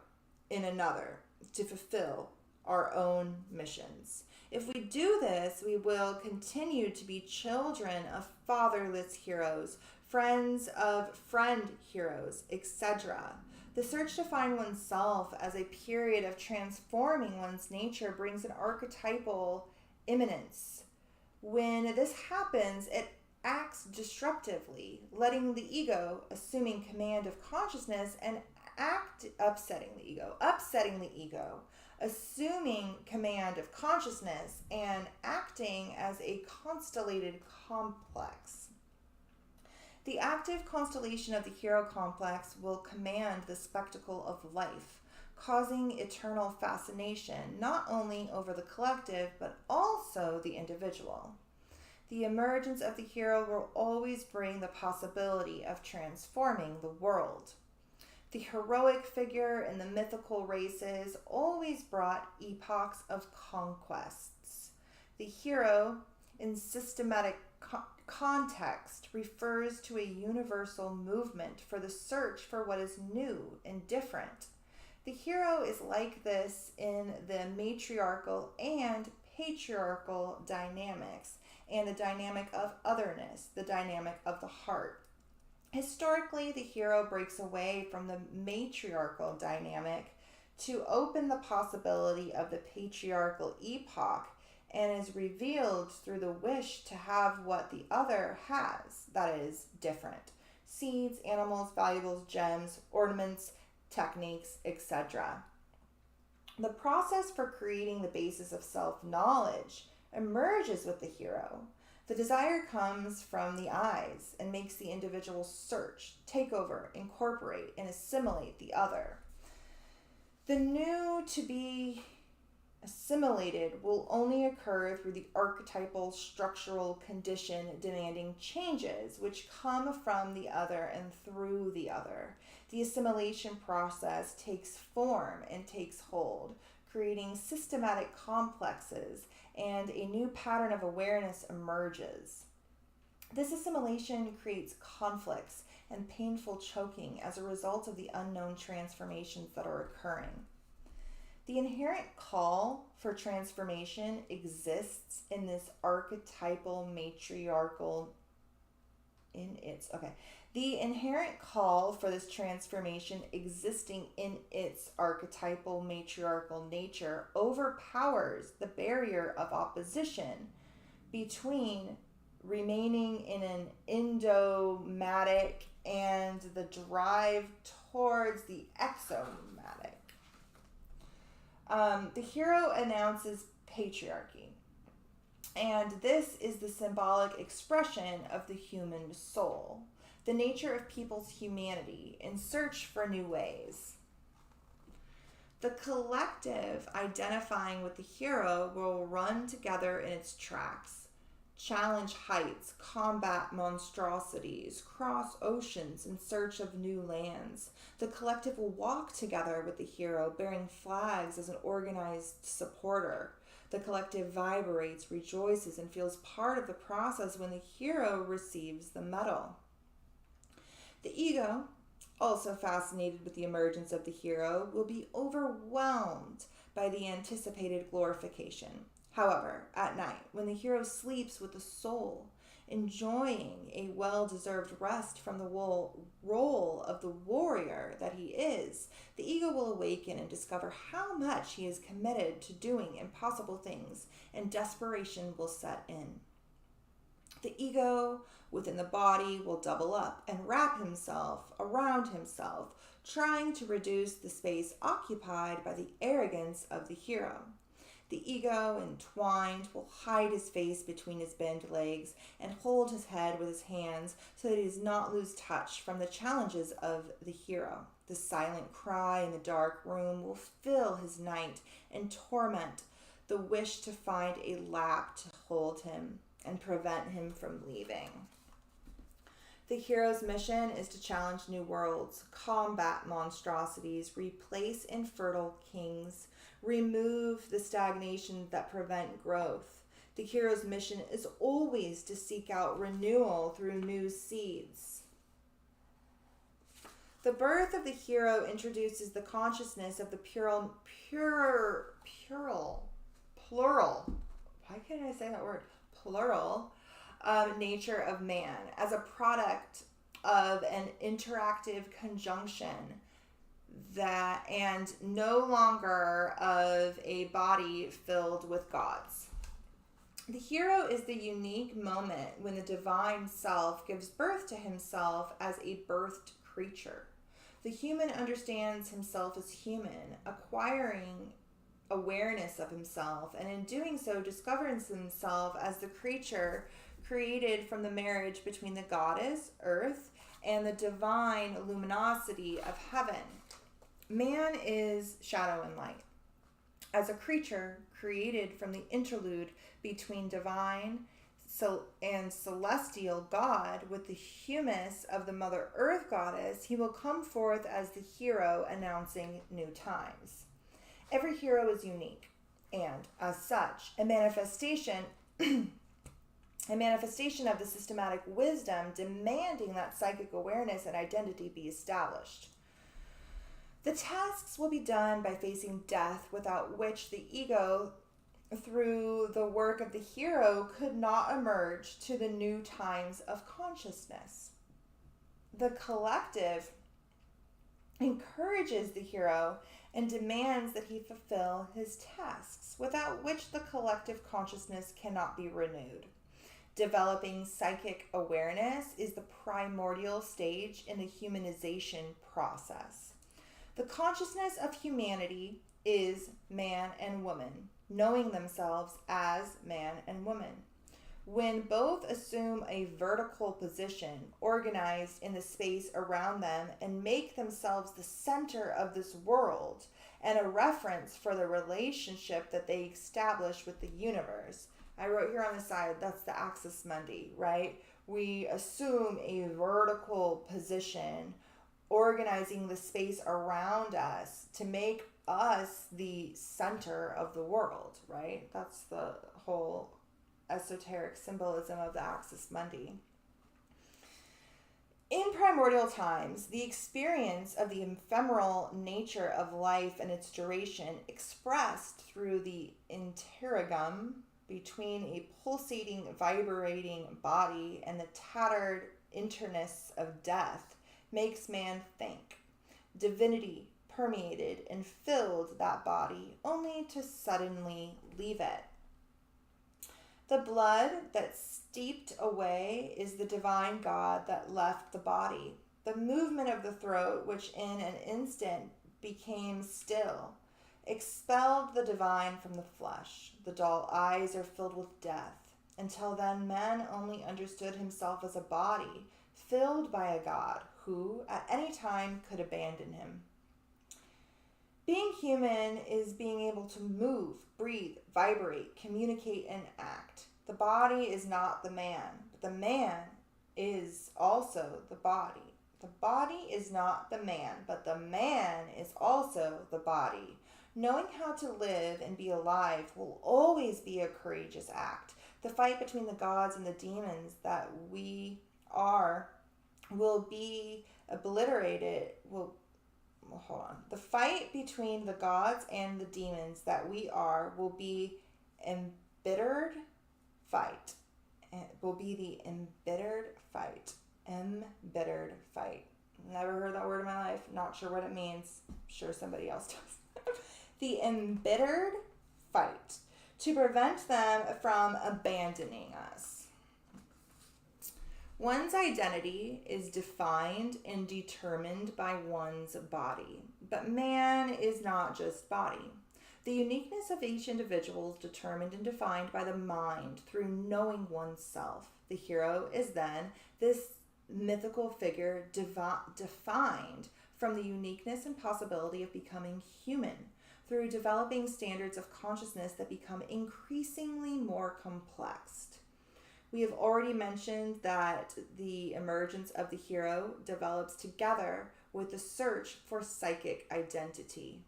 Speaker 1: in another to fulfill our own missions. If we do this, we will continue to be children of fatherless heroes, friends of friend heroes, etc. The search to find oneself as a period of transforming one's nature brings an archetypal imminence. When this happens, it acts disruptively, letting the ego assuming command of consciousness and upsetting the ego, assuming command of consciousness and acting as a constellated complex. The active constellation of the hero complex will command the spectacle of life, causing eternal fascination not only over the collective but also the individual. The emergence of the hero will always bring the possibility of transforming the world. The heroic figure in the mythical races always brought epochs of conquests. The hero, in systematic context, refers to a universal movement for the search for what is new and different. The hero is like this in the matriarchal and patriarchal dynamics, and the dynamic of otherness, the dynamic of the heart. Historically, the hero breaks away from the matriarchal dynamic to open the possibility of the patriarchal epoch and is revealed through the wish to have what the other has, that is, different. Seeds, animals, valuables, gems, ornaments, techniques, etc. The process for creating the basis of self-knowledge emerges with the hero. The desire comes from the eyes and makes the individual search, take over, incorporate, and assimilate the other. The new to be assimilated will only occur through the archetypal structural condition demanding changes which come from the other and through the other. The assimilation process takes form and takes hold, creating systematic complexes, and a new pattern of awareness emerges. This assimilation creates conflicts and painful choking as a result of the unknown transformations that are occurring. The inherent call for transformation exists in this archetypal matriarchal The inherent call for this transformation existing in its archetypal matriarchal nature overpowers the barrier of opposition between remaining in an endomatic and the drive towards the exomatic. The hero announces patriarchy, and this is the symbolic expression of the human soul, the nature of people's humanity in search for new ways. The collective identifying with the hero will run together in its tracks, challenge heights, combat monstrosities, cross oceans in search of new lands. The collective will walk together with the hero, bearing flags as an organized supporter. The collective vibrates, rejoices, and feels part of the process when the hero receives the medal. The ego, also fascinated with the emergence of the hero, will be overwhelmed by the anticipated glorification. However, at night, when the hero sleeps with the soul, enjoying a well-deserved rest from the role of the warrior that he is, the ego will awaken and discover how much he is committed to doing impossible things, and desperation will set in. The ego within the body will double up and wrap himself around himself, trying to reduce the space occupied by the arrogance of the hero. The ego, entwined, will hide his face between his bent legs and hold his head with his hands so that he does not lose touch from the challenges of the hero. The silent cry in the dark room will fill his night and torment the wish to find a lap to hold him and prevent him from leaving. The hero's mission is to challenge new worlds, combat monstrosities, replace infertile kings, remove the stagnations that prevent growth. The hero's mission is always to seek out renewal through new seeds. The birth of the hero introduces the consciousness of the plural. Why can't I say that word? Plural nature of man as a product of an interactive conjunction that and no longer of a body filled with gods. The hero is the unique moment when the divine self gives birth to himself as a birthed creature. The human understands himself as human, acquiring awareness of himself, and in doing so discovers himself as the creature created from the marriage between the goddess, earth, and the divine luminosity of heaven. Man is shadow and light. As a creature created from the interlude between divine and celestial God with the humus of the Mother Earth goddess, he will come forth as the hero announcing new times. Every hero is unique, and as such, a manifestation of the systematic wisdom demanding that psychic awareness and identity be established. The tasks will be done by facing death, without which the ego, through the work of the hero, could not emerge to the new times of consciousness. The collective encourages the hero and demands that he fulfill his tasks, without which the collective consciousness cannot be renewed. Developing psychic awareness is the primordial stage in the humanization process. The consciousness of humanity is man and woman, knowing themselves as man and woman. When both assume a vertical position, organized in the space around them, and make themselves the center of this world and a reference for the relationship that they establish with the universe. I wrote here on the side, that's the axis mundi, right? We assume a vertical position, organizing the space around us to make us the center of the world, right? That's the whole esoteric symbolism of the axis mundi. In primordial times, the experience of the ephemeral nature of life and its duration, expressed through the interregnum between a pulsating, vibrating body and the tattered interness of death, makes man think. Divinity permeated and filled that body, only to suddenly leave it. The blood that steeped away is the divine God that left the body. The movement of the throat, which in an instant became still, expelled the divine from the flesh. The dull eyes are filled with death. Until then, man only understood himself as a body, filled by a God who, at any time, could abandon him. Being human is being able to move, breathe, vibrate, communicate, and act. The body is not the man, but the man is also the body. The body is not the man, but the man is also the body. Knowing how to live and be alive will always be a courageous act. The fight between the gods and the demons that we are will be obliterated. The fight between the gods and the demons that we are will be embittered fight. It will be the embittered fight. Embittered fight. Never heard that word in my life. Not sure what it means. I'm sure somebody else does. The embittered fight. To prevent them from abandoning us. One's identity is defined and determined by one's body, but man is not just body. The uniqueness of each individual is determined and defined by the mind through knowing oneself. The hero is then this mythical figure defined from the uniqueness and possibility of becoming human through developing standards of consciousness that become increasingly more complex. We have already mentioned that the emergence of the hero develops together with the search for psychic identity.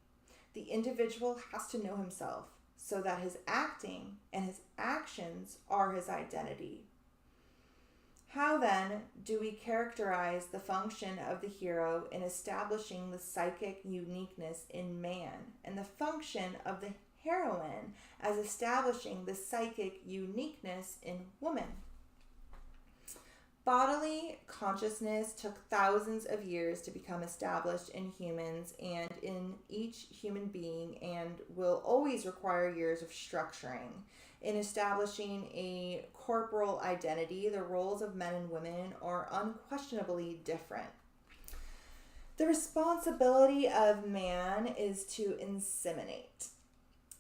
Speaker 1: The individual has to know himself so that his acting and his actions are his identity. How then do we characterize the function of the hero in establishing the psychic uniqueness in man, and the function of the heroine as establishing the psychic uniqueness in woman? Bodily consciousness took thousands of years to become established in humans and in each human being, and will always require years of structuring. In establishing a corporal identity, the roles of men and women are unquestionably different. The responsibility of man is to inseminate.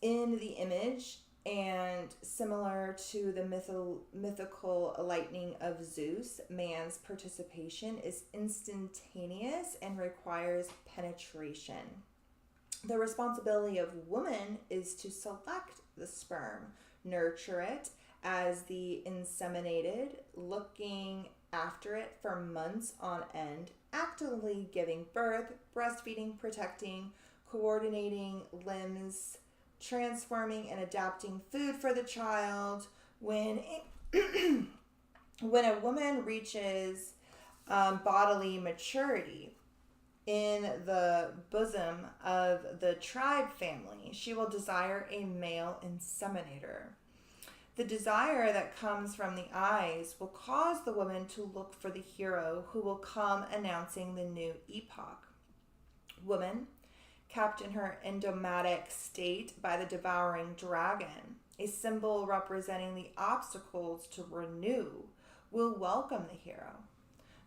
Speaker 1: In the image, and similar to the mythical lightning of Zeus, man's participation is instantaneous and requires penetration. The responsibility of woman is to select the sperm, nurture it as the inseminated, looking after it for months on end, actively giving birth, breastfeeding, protecting, coordinating limbs, transforming and adapting food for the child. When a woman reaches bodily maturity in the bosom of the tribe family, she will desire a male inseminator. The desire that comes from the eyes will cause the woman to look for the hero who will come announcing the new epoch. Woman kept in her endomatic state by the devouring dragon, a symbol representing the obstacles to renew, will welcome the hero.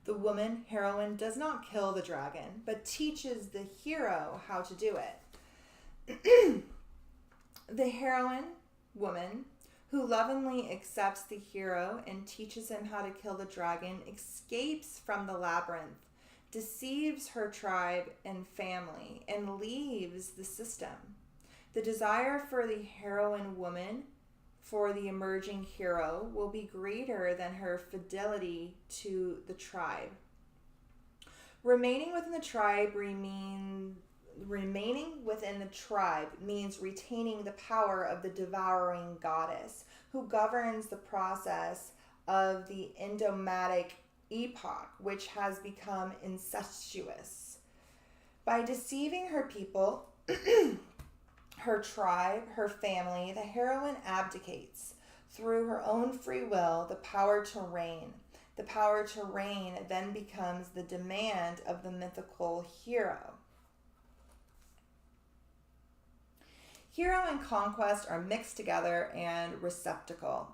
Speaker 1: The woman heroine does not kill the dragon, but teaches the hero how to do it. The heroine, woman, who lovingly accepts the hero and teaches him how to kill the dragon, escapes from the labyrinth, deceives her tribe and family, and leaves the system. The desire for the heroine woman for the emerging hero will be greater than her fidelity to the tribe. Remaining within the tribe means retaining the power of the devouring goddess, who governs the process of the endomatic epoch, which has become incestuous. By deceiving her people, her tribe, her family, the heroine abdicates through her own free will the power to reign. The power to reign then becomes the demand of the mythical hero. Hero and conquest are mixed together and receptacle.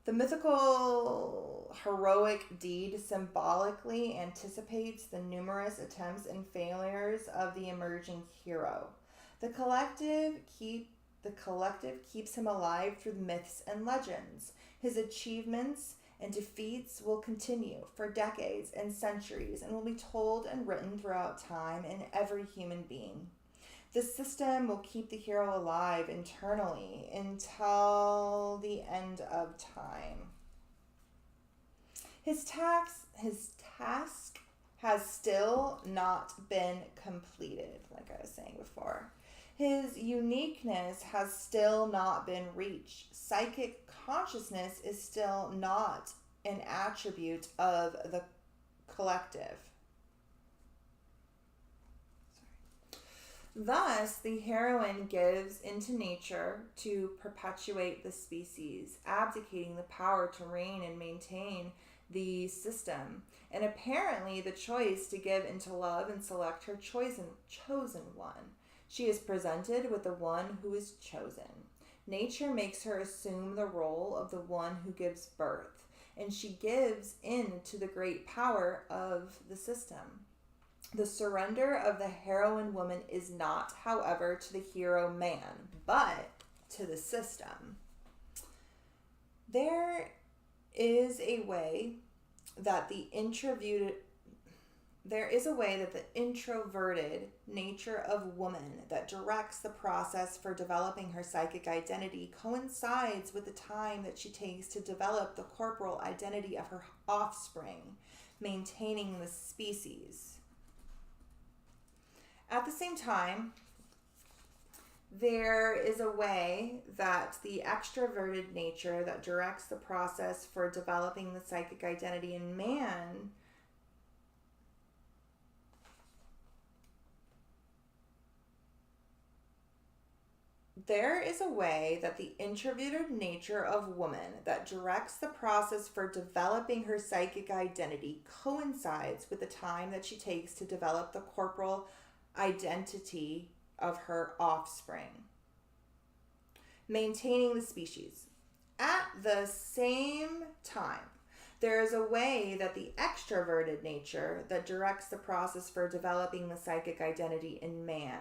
Speaker 1: The mythical heroic deed symbolically anticipates the numerous attempts and failures of the emerging hero. The collective keeps him alive through myths and legends. His achievements and defeats will continue for decades and centuries and will be told and written throughout time in every human being. The system will keep the hero alive internally until the end of time. His task has still not been completed, like I was saying before. His uniqueness has still not been reached. Psychic consciousness is still not an attribute of the collective. Thus, the heroine gives into nature to perpetuate the species, abdicating the power to reign and maintain the system, and apparently the choice to give into love and select her chosen one. She is presented with the one who is chosen. Nature makes her assume the role of the one who gives birth, and she gives in to the great power of the system. The surrender of the heroine woman is not, however, to the hero man, but to the system. There is a way that the introverted nature of woman that directs the process for developing her psychic identity coincides with the time that she takes to develop the corporal identity of her offspring, maintaining the species. At the same time, there is a way that the extroverted nature that directs the process for developing the psychic identity in man There is a way that the introverted nature of woman that directs the process for developing her psychic identity coincides with the time that she takes to develop the corporal identity of her offspring, maintaining the species. At the same time, there is a way that the extroverted nature that directs the process for developing the psychic identity in man.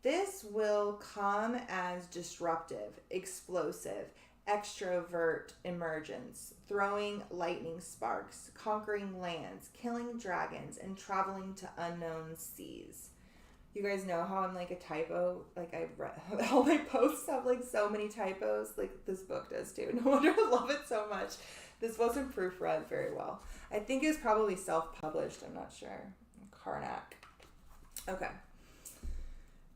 Speaker 1: This will come as disruptive, explosive, extrovert emergence, throwing lightning sparks, conquering lands, killing dragons, and traveling to unknown seas. You guys know how I'm like a typo, like I read, all my posts have like so many typos, like this book does too. No wonder I love it so much. This wasn't proofread very well. I think it was probably self-published, I'm not sure. Karnak. Okay.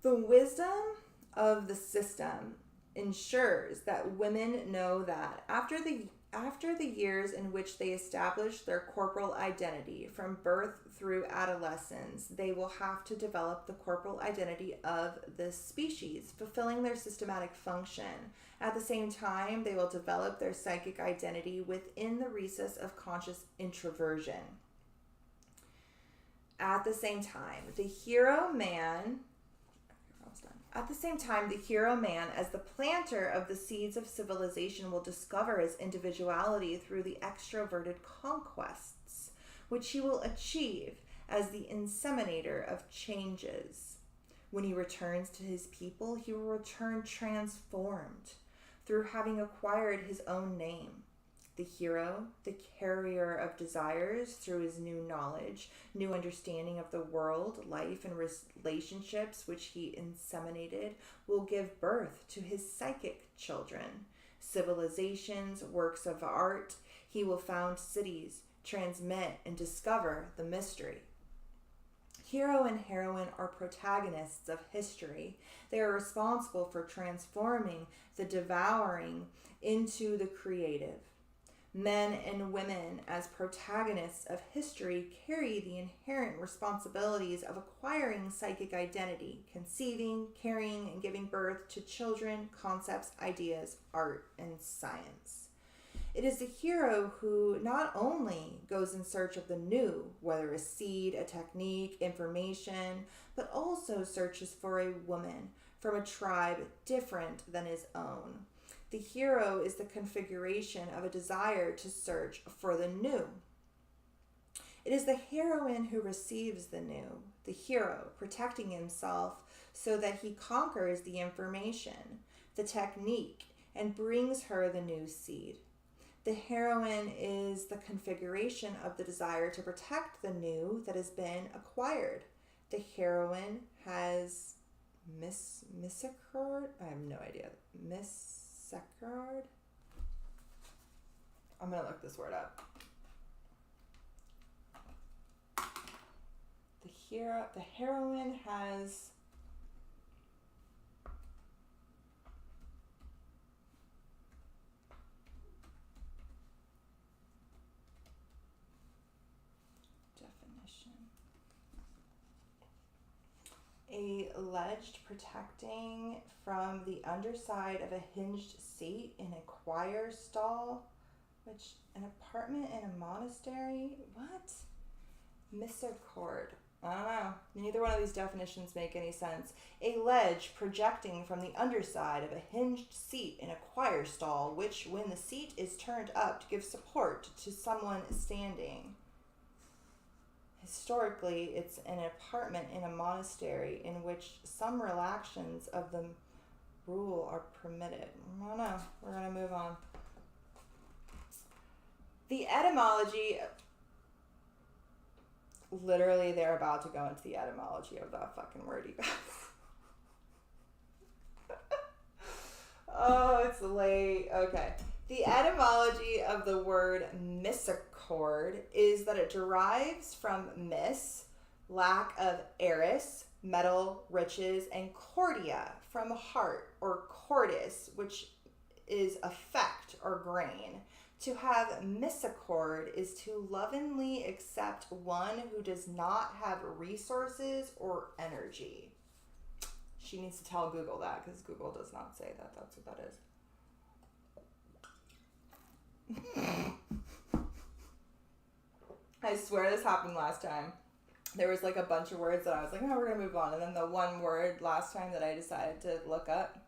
Speaker 1: The wisdom of the system ensures that women know that after the years in which they establish their corporal identity from birth through adolescence, they will have to develop the corporal identity of the species, fulfilling their systematic function. At the same time, they will develop their psychic identity within the recess of conscious introversion. At the same time, the hero man, as the planter of the seeds of civilization, will discover his individuality through the extroverted conquests, which he will achieve as the inseminator of changes. When he returns to his people, he will return transformed through having acquired his own name. The hero, the carrier of desires through his new knowledge, new understanding of the world, life, and relationships which he inseminated, will give birth to his psychic children. Civilizations, works of art, he will found cities, transmit, and discover the mystery. Hero and heroine are protagonists of history. They are responsible for transforming the devouring into the creative. Men and women, as protagonists of history, carry the inherent responsibilities of acquiring psychic identity, conceiving, carrying, and giving birth to children, concepts, ideas, art, and science. It is the hero who not only goes in search of the new, whether a seed, a technique, information, but also searches for a woman from a tribe different than his own. The hero is the configuration of a desire to search for the new. It is the heroine who receives the new, the hero protecting himself so that he conquers the information, the technique, and brings her the new seed. The heroine is the configuration of the desire to protect the new that has been acquired. The heroine has mythical, I have no idea. Mythical? I'm going to look this word up. The heroine has alleged protecting from the underside of a hinged seat in a choir stall, which an apartment in a monastery. What? Misericord. I don't know. Neither one of these definitions make any sense. A ledge projecting from the underside of a hinged seat in a choir stall, which, when the seat is turned up to give support to someone standing. Historically, it's an apartment in a monastery in which some relaxations of the rule are permitted. I don't know. We're going to move on. The etymology... Literally, they're about to go into the etymology of that fucking word, you guys. Oh, it's late. Okay. The etymology of the word misericord is that it derives from mis, lack of eris, metal, riches, and cordia, from heart, or cordis, which is effect or grain. To have misericord is to lovingly accept one who does not have resources or energy. She needs to tell Google that, because Google does not say that. That's what that is. I swear this happened last time. There was like a bunch of words that I was like, no, we're going to move on. And then the one word last time that I decided to look up,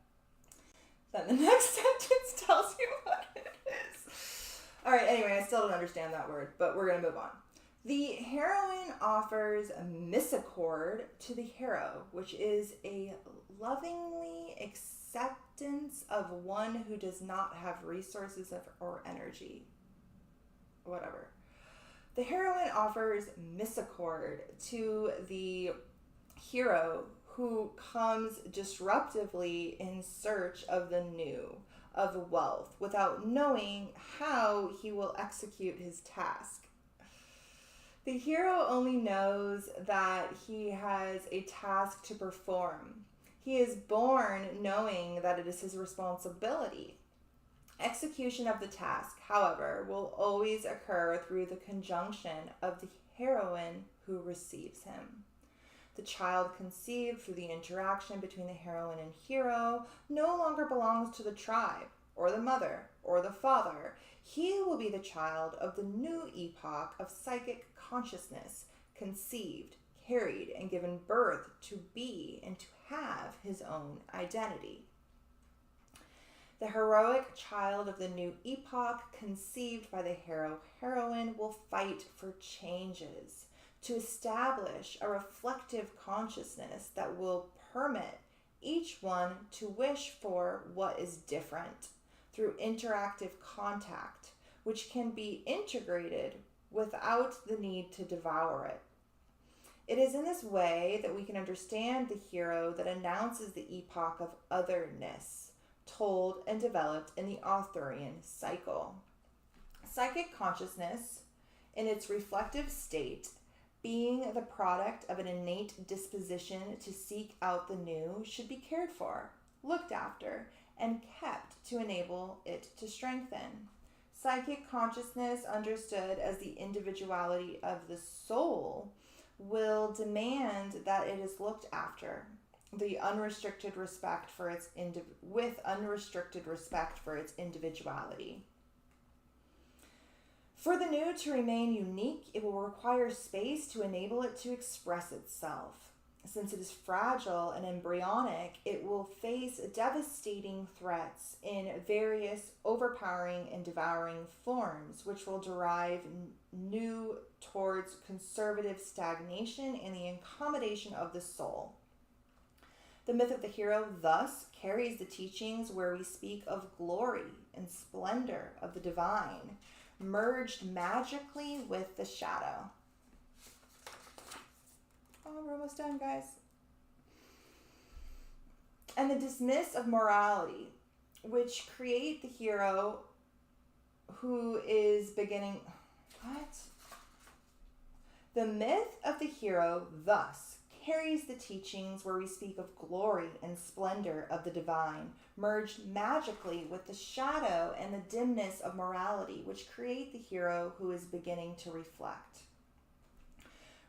Speaker 1: then the next sentence tells you what it is. All right, anyway, I still don't understand that word, but we're going to move on. The heroine offers a misericord to the hero, which is a lovingly acceptance of one who does not have resources or energy. Whatever. The heroine offers misericord to the hero who comes disruptively in search of the new, of wealth, without knowing how he will execute his task. The hero only knows that he has a task to perform. He is born knowing that it is his responsibility. Execution of the task, however, will always occur through the conjunction of the heroine who receives him. The child conceived through the interaction between the heroine and hero no longer belongs to the tribe, or the mother, or the father. He will be the child of the new epoch of psychic consciousness, conceived, carried and given birth to be and to have his own identity. The heroic child of the new epoch, conceived by the hero-heroine, will fight for changes to establish a reflective consciousness that will permit each one to wish for what is different through interactive contact, which can be integrated without the need to devour it. It is in this way that we can understand the hero that announces the epoch of otherness, told and developed in the Arthurian cycle. Psychic consciousness, in its reflective state, being the product of an innate disposition to seek out the new, should be cared for, looked after, and kept to enable it to strengthen. Psychic consciousness, understood as the individuality of the soul, will demand that it is looked after, with unrestricted respect for its individuality. For the new to remain unique, it will require space to enable it to express itself. Since it is fragile and embryonic, it will face devastating threats in various overpowering and devouring forms, which will derive new towards conservative stagnation and the accommodation of the soul. The myth of the hero thus carries the teachings where we speak of glory and splendor of the divine, merged magically with the shadow. Oh, we're almost done, guys. And the dismiss of morality, which create the hero who is beginning... What? The myth of the hero thus carries the teachings where we speak of glory and splendor of the divine, merged magically with the shadow and the dimness of morality, which create the hero who is beginning to reflect.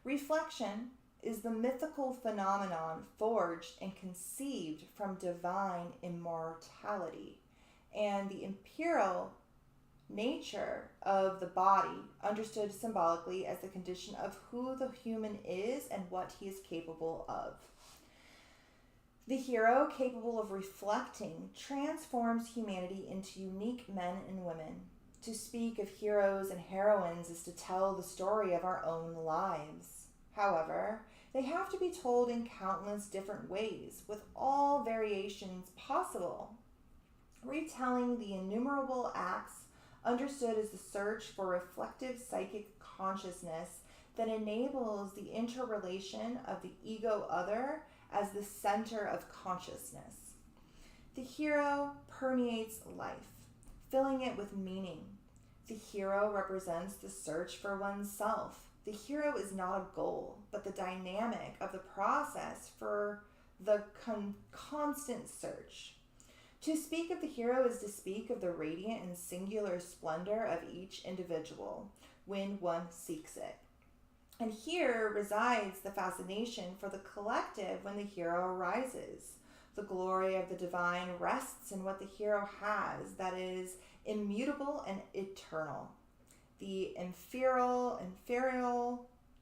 Speaker 1: Reflection is the mythical phenomenon forged and conceived from divine immortality, and the imperial nature of the body, understood symbolically as the condition of who the human is and what he is capable of. The hero, capable of reflecting, transforms humanity into unique men and women. To speak of heroes and heroines is to tell the story of our own lives. However, they have to be told in countless different ways, with all variations possible. Retelling the innumerable acts understood as the search for reflective psychic consciousness that enables the interrelation of the ego other as the center of consciousness. The hero permeates life, filling it with meaning. The hero represents the search for oneself. The hero is not a goal, but the dynamic of the process for the constant search. To speak of the hero is to speak of the radiant and singular splendor of each individual when one seeks it. And here resides the fascination for the collective when the hero arises. The glory of the divine rests in what the hero has that is immutable and eternal. The inferior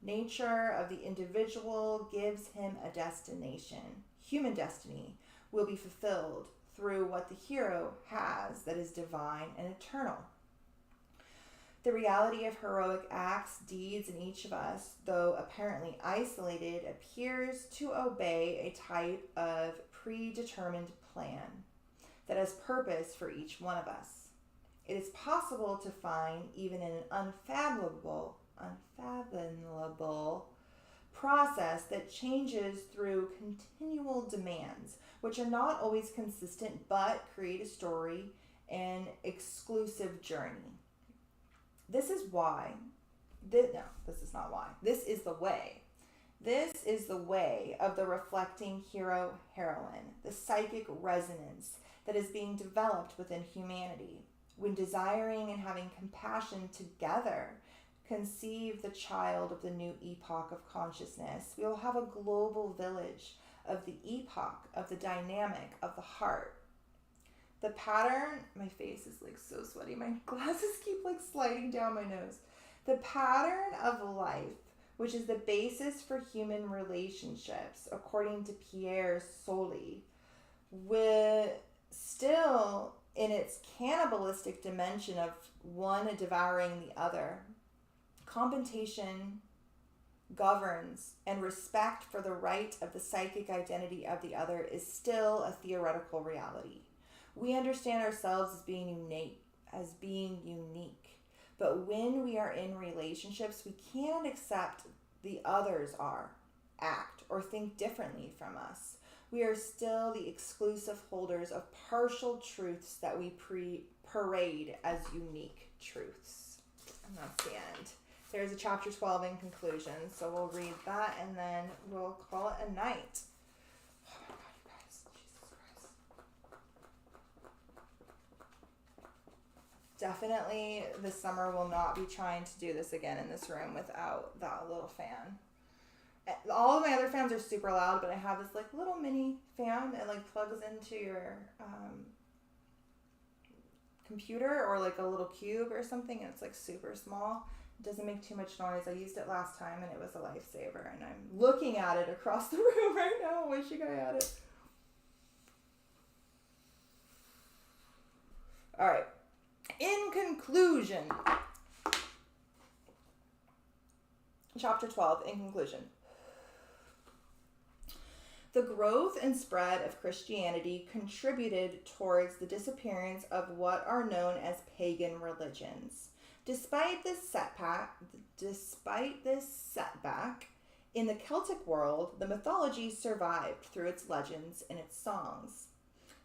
Speaker 1: nature of the individual gives him a destination. Human destiny will be fulfilled through what the hero has that is divine and eternal. The reality of heroic acts, deeds in each of us, though apparently isolated, appears to obey a type of predetermined plan that has purpose for each one of us. It is possible to find, even in an unfathomable process that changes through continual demands, which are not always consistent, but create a story and exclusive journey. This is the way. This is the way of the reflecting hero-heroine, the psychic resonance that is being developed within humanity. When desiring and having compassion together conceive the child of the new epoch of consciousness, we will have a global village of the epoch, of the dynamic of the heart. The pattern, my face is like so sweaty, my glasses keep like sliding down my nose. The pattern of life which is the basis for human relationships, according to Pierre Soli, with still in its cannibalistic dimension of one devouring the other. Compensation governs, and respect for the right of the psychic identity of the other is still a theoretical reality. We understand ourselves as being unique. But when we are in relationships, we cannot accept the others act, or think differently from us. We are still the exclusive holders of partial truths that we parade as unique truths. And that's the end. There's a chapter 12 in conclusion, so we'll read that and then we'll call it a night. Oh my God, you guys. Jesus Christ. Definitely this summer will not be trying to do this again in this room without that little fan. All of my other fans are super loud, but I have this like little mini fan that like plugs into your computer or like a little cube or something, and it's like super small. It doesn't make too much noise. I used it last time and it was a lifesaver, and I'm looking at it across the room right now, wishing I had it. All right. In conclusion, chapter 12, in conclusion. The growth and spread of Christianity contributed towards the disappearance of what are known as pagan religions. Despite this setback, in the Celtic world, the mythology survived through its legends and its songs.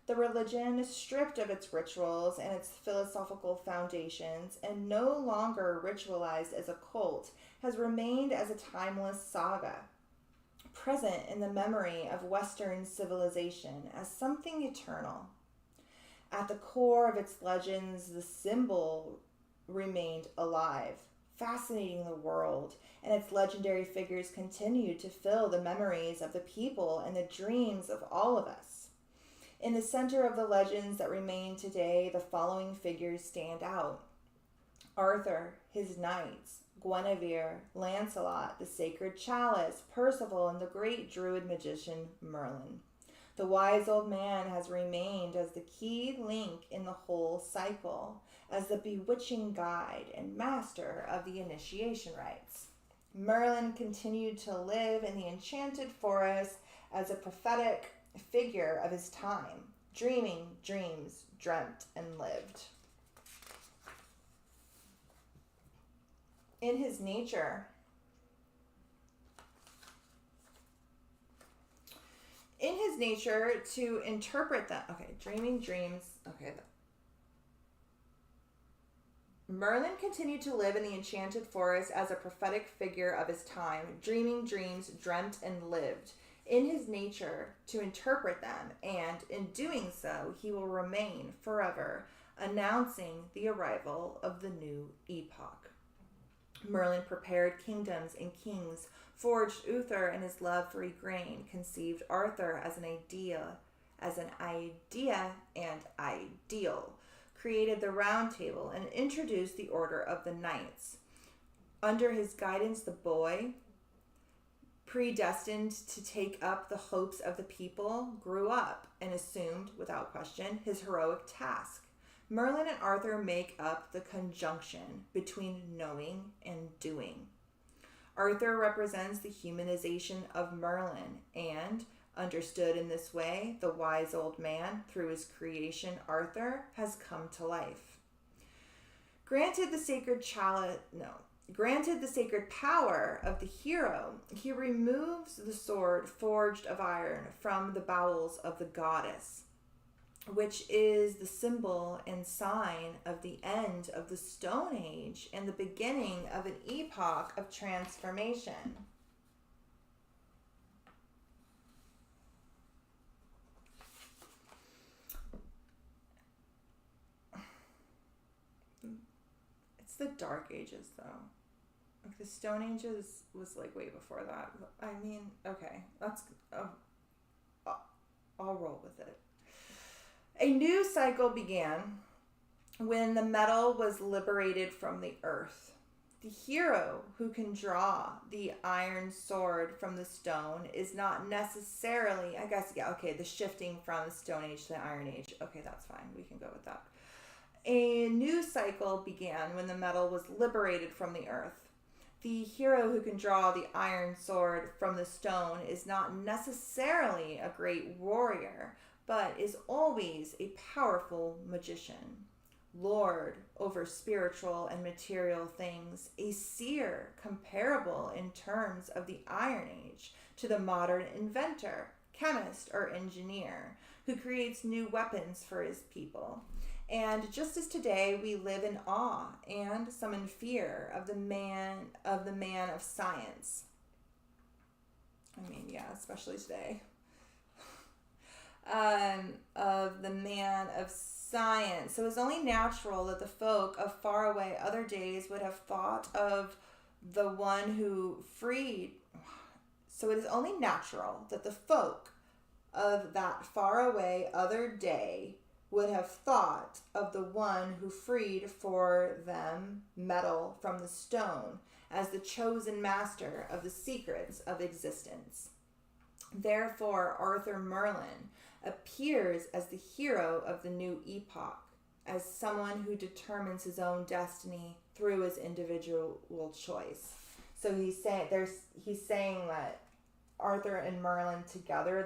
Speaker 1: The religion, stripped of its rituals and its philosophical foundations, and no longer ritualized as a cult, has remained as a timeless saga, present in the memory of Western civilization as something eternal. At the core of its legends, the symbol remained alive, fascinating the world, and its legendary figures continued to fill the memories of the people and the dreams of all of us. In the center of the legends that remain today, the following figures stand out: Arthur, his knights, Guinevere, Lancelot, the sacred chalice, Percival, and the great druid magician Merlin. The wise old man has remained as the key link in the whole cycle, as the bewitching guide and master of the initiation rites. Merlin continued to live in the enchanted forest as a prophetic figure of his time, dreaming dreams dreamt and lived. In his nature, to interpret them. Dreaming dreams. Merlin continued to live in the enchanted forest as a prophetic figure of his time, dreaming dreams dreamt and lived. In his nature to interpret them, and in doing so, he will remain forever, announcing the arrival of the new epoch. Merlin prepared kingdoms and kings, forged Uther and his love for Igraine, conceived Arthur as an idea and ideal, created the Round Table, and introduced the Order of the Knights. Under his guidance, the boy, predestined to take up the hopes of the people, grew up and assumed, without question, his heroic task. Merlin and Arthur make up the conjunction between knowing and doing. Arthur represents the humanization of Merlin, and, understood in this way, the wise old man, through his creation, Arthur, has come to life. Granted the sacred power of the hero, he removes the sword forged of iron from the bowels of the goddess, which is the symbol and sign of the end of the Stone Age and the beginning of an epoch of transformation. It's the Dark Ages, though. Like the Stone Ages was like way before that. I mean, okay, I'll roll with it. A new cycle began when the metal was liberated from the earth. The hero who can draw the iron sword from the stone is not necessarily, I guess, yeah, okay, the shifting from the Stone Age to the Iron Age. Okay, that's fine. We can go with that. A new cycle began when the metal was liberated from the earth. The hero who can draw the iron sword from the stone is not necessarily a great warrior, but is always a powerful magician. Lord over spiritual and material things, a seer comparable in terms of the Iron Age to the modern inventor, chemist, or engineer who creates new weapons for his people. And just as today we live in awe and some in fear of the man of science. I mean, yeah, especially today. Of the man of science. So it was only natural that the folk of faraway other days would have thought of the one who freed. So it is only natural that the folk of that faraway other day would have thought of the one who freed for them metal from the stone as the chosen master of the secrets of existence. Therefore, Arthur Merlin appears as the hero of the new epoch, as someone who determines his own destiny through his individual choice. So he's saying that Arthur and Merlin together,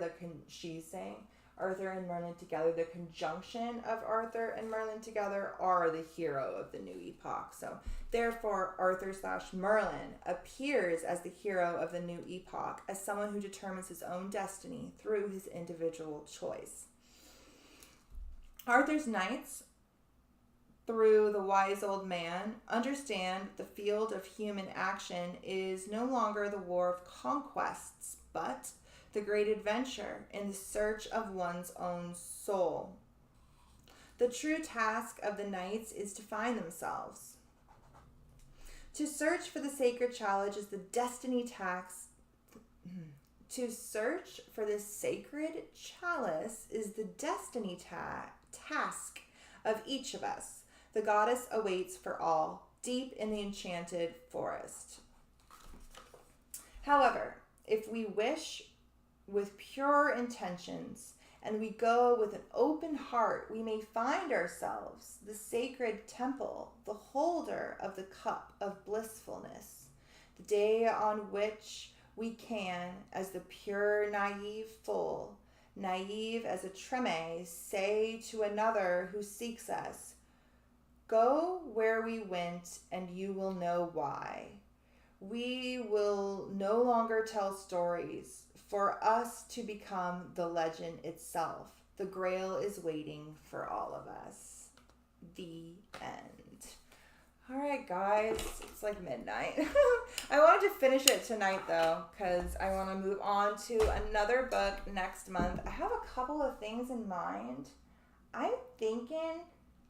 Speaker 1: Arthur and Merlin together, the conjunction of Arthur and Merlin together are the hero of the new epoch. So therefore, Arthur/Merlin appears as the hero of the new epoch, as someone who determines his own destiny through his individual choice. Arthur's knights, through the wise old man, understand the field of human action is no longer the war of conquests, but the great adventure in the search of one's own soul. The true task of the knights is to find themselves. To search for the sacred chalice is the destiny task. To search for the sacred chalice is the destiny task of each of us. The goddess awaits for all, deep in the enchanted forest. However, if we wish with pure intentions, and we go with an open heart, we may find ourselves the sacred temple, the holder of the cup of blissfulness, the day on which we can, as the pure naive fool, naive as a treme, say to another who seeks us, "Go where we went, and you will know why." We will no longer tell stories for us to become the legend itself. The Grail is waiting for all of us. The end. All right, guys, it's like midnight. I wanted to finish it tonight, though, because I want to move on to another book next month. I have a couple of things in mind. I'm thinking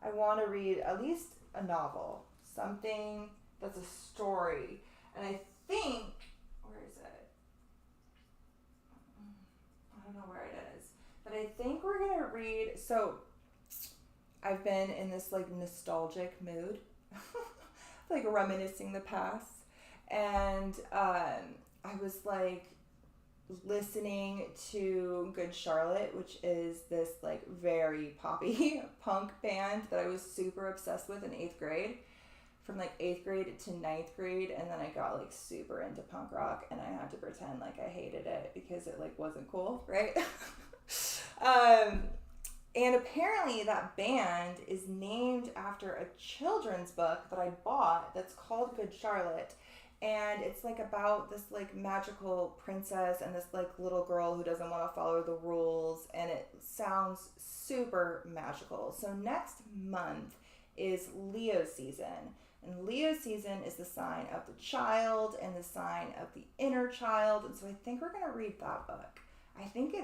Speaker 1: I want to read at least a novel, something that's a story. And I think, where is it? I don't know where it is. But I think we're going to read, so I've been in this like nostalgic mood, like reminiscing the past. And I was like listening to Good Charlotte, which is this like very poppy punk band that I was super obsessed with in 8th grade. From like 8th grade to 9th grade, and then I got like super into punk rock, and I had to pretend like I hated it because it like wasn't cool, right? And apparently that band is named after a children's book that I bought that's called Good Charlotte, and it's like about this like magical princess and this like little girl who doesn't want to follow the rules, and it sounds super magical. So next month is Leo season. And Leo season is the sign of the child and the sign of the inner child. And so I think we're going to read that book. I think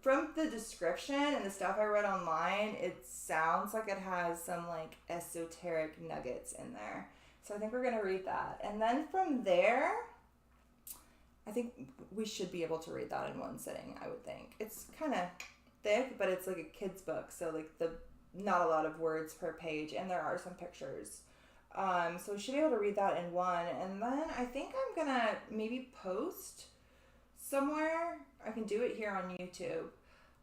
Speaker 1: from the description and the stuff I read online, it sounds like it has some like esoteric nuggets in there. So I think we're going to read that. And then from there, I think we should be able to read that in one sitting, I would think. It's kind of thick, but it's like a kid's book. So like not a lot of words per page. And there are some pictures. So we should be able to read that in one. And then I think I'm going to maybe post somewhere. I can do it here on YouTube.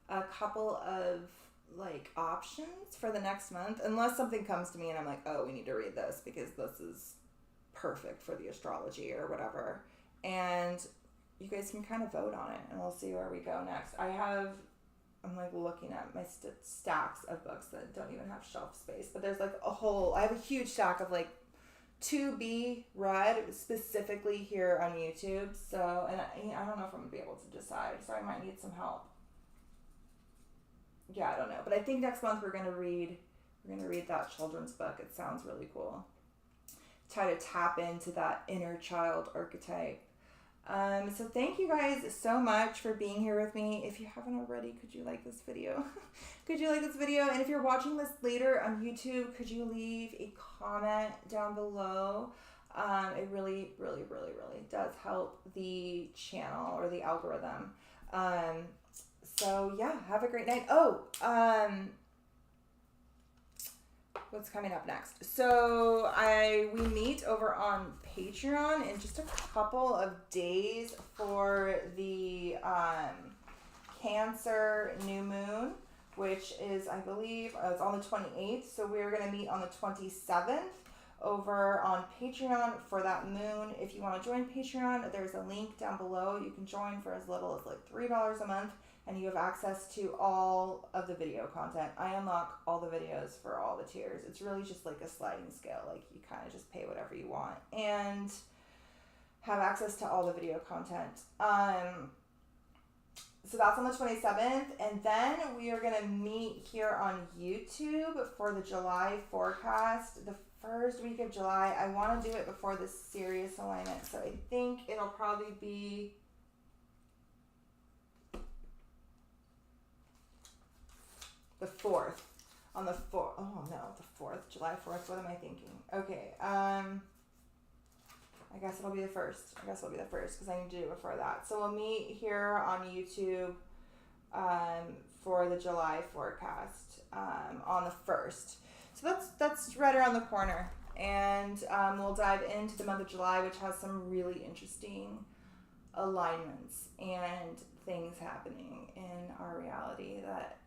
Speaker 1: A couple of like options for the next month, unless something comes to me and I'm like, oh, we need to read this because this is perfect for the astrology or whatever. And you guys can kind of vote on it and we'll see where we go next. I'm like looking at my stacks of books that don't even have shelf space, but there's like I have a huge stack of like to be read specifically here on YouTube. So, and I don't know if I'm gonna be able to decide, so I might need some help. Yeah, I don't know, but I think next month we're gonna read that children's book. It sounds really cool. Try to tap into that inner child archetype. So thank you guys so much for being here with me. If you haven't already, could you like this video? Could you like this video? And if you're watching this later on YouTube, could you leave a comment down below? It really, really, really, really does help the channel or the algorithm. So yeah, have a great night. What's coming up next? So we meet over on Patreon in just a couple of days for the Cancer new moon, which is, I believe, it's on the 28th. So we're going to meet on the 27th over on Patreon for that moon. If you want to join Patreon, there's a link down below. You can join for as little as like $3 a month. And you have access to all of the video content. I unlock all the videos for all the tiers. It's really just like a sliding scale. Like you kind of just pay whatever you want and have access to all the video content. So that's on the 27th. And then we are going to meet here on YouTube for the July forecast. The first week of July. I want to do it before the Sirius alignment. So I think it'll probably be the 4th, on the 4th, oh no, the 4th, July 4th, what am I thinking? Okay, I guess it'll be the 1st, because I need to do it before that. So we'll meet here on YouTube, for the July forecast, on the 1st. So that's right around the corner, and we'll dive into the month of July, which has some really interesting alignments and things happening in our reality that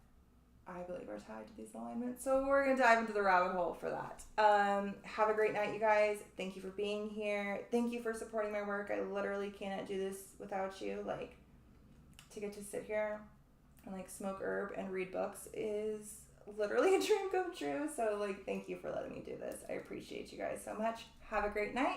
Speaker 1: I believe are tied to these alignments. So we're going to dive into the rabbit hole for that. Have a great night, you guys. Thank you for being here. Thank you for supporting my work. I literally cannot do this without you. Like, to get to sit here and like smoke herb and read books is literally a dream come true. So like, thank you for letting me do this. I appreciate you guys so much. Have a great night.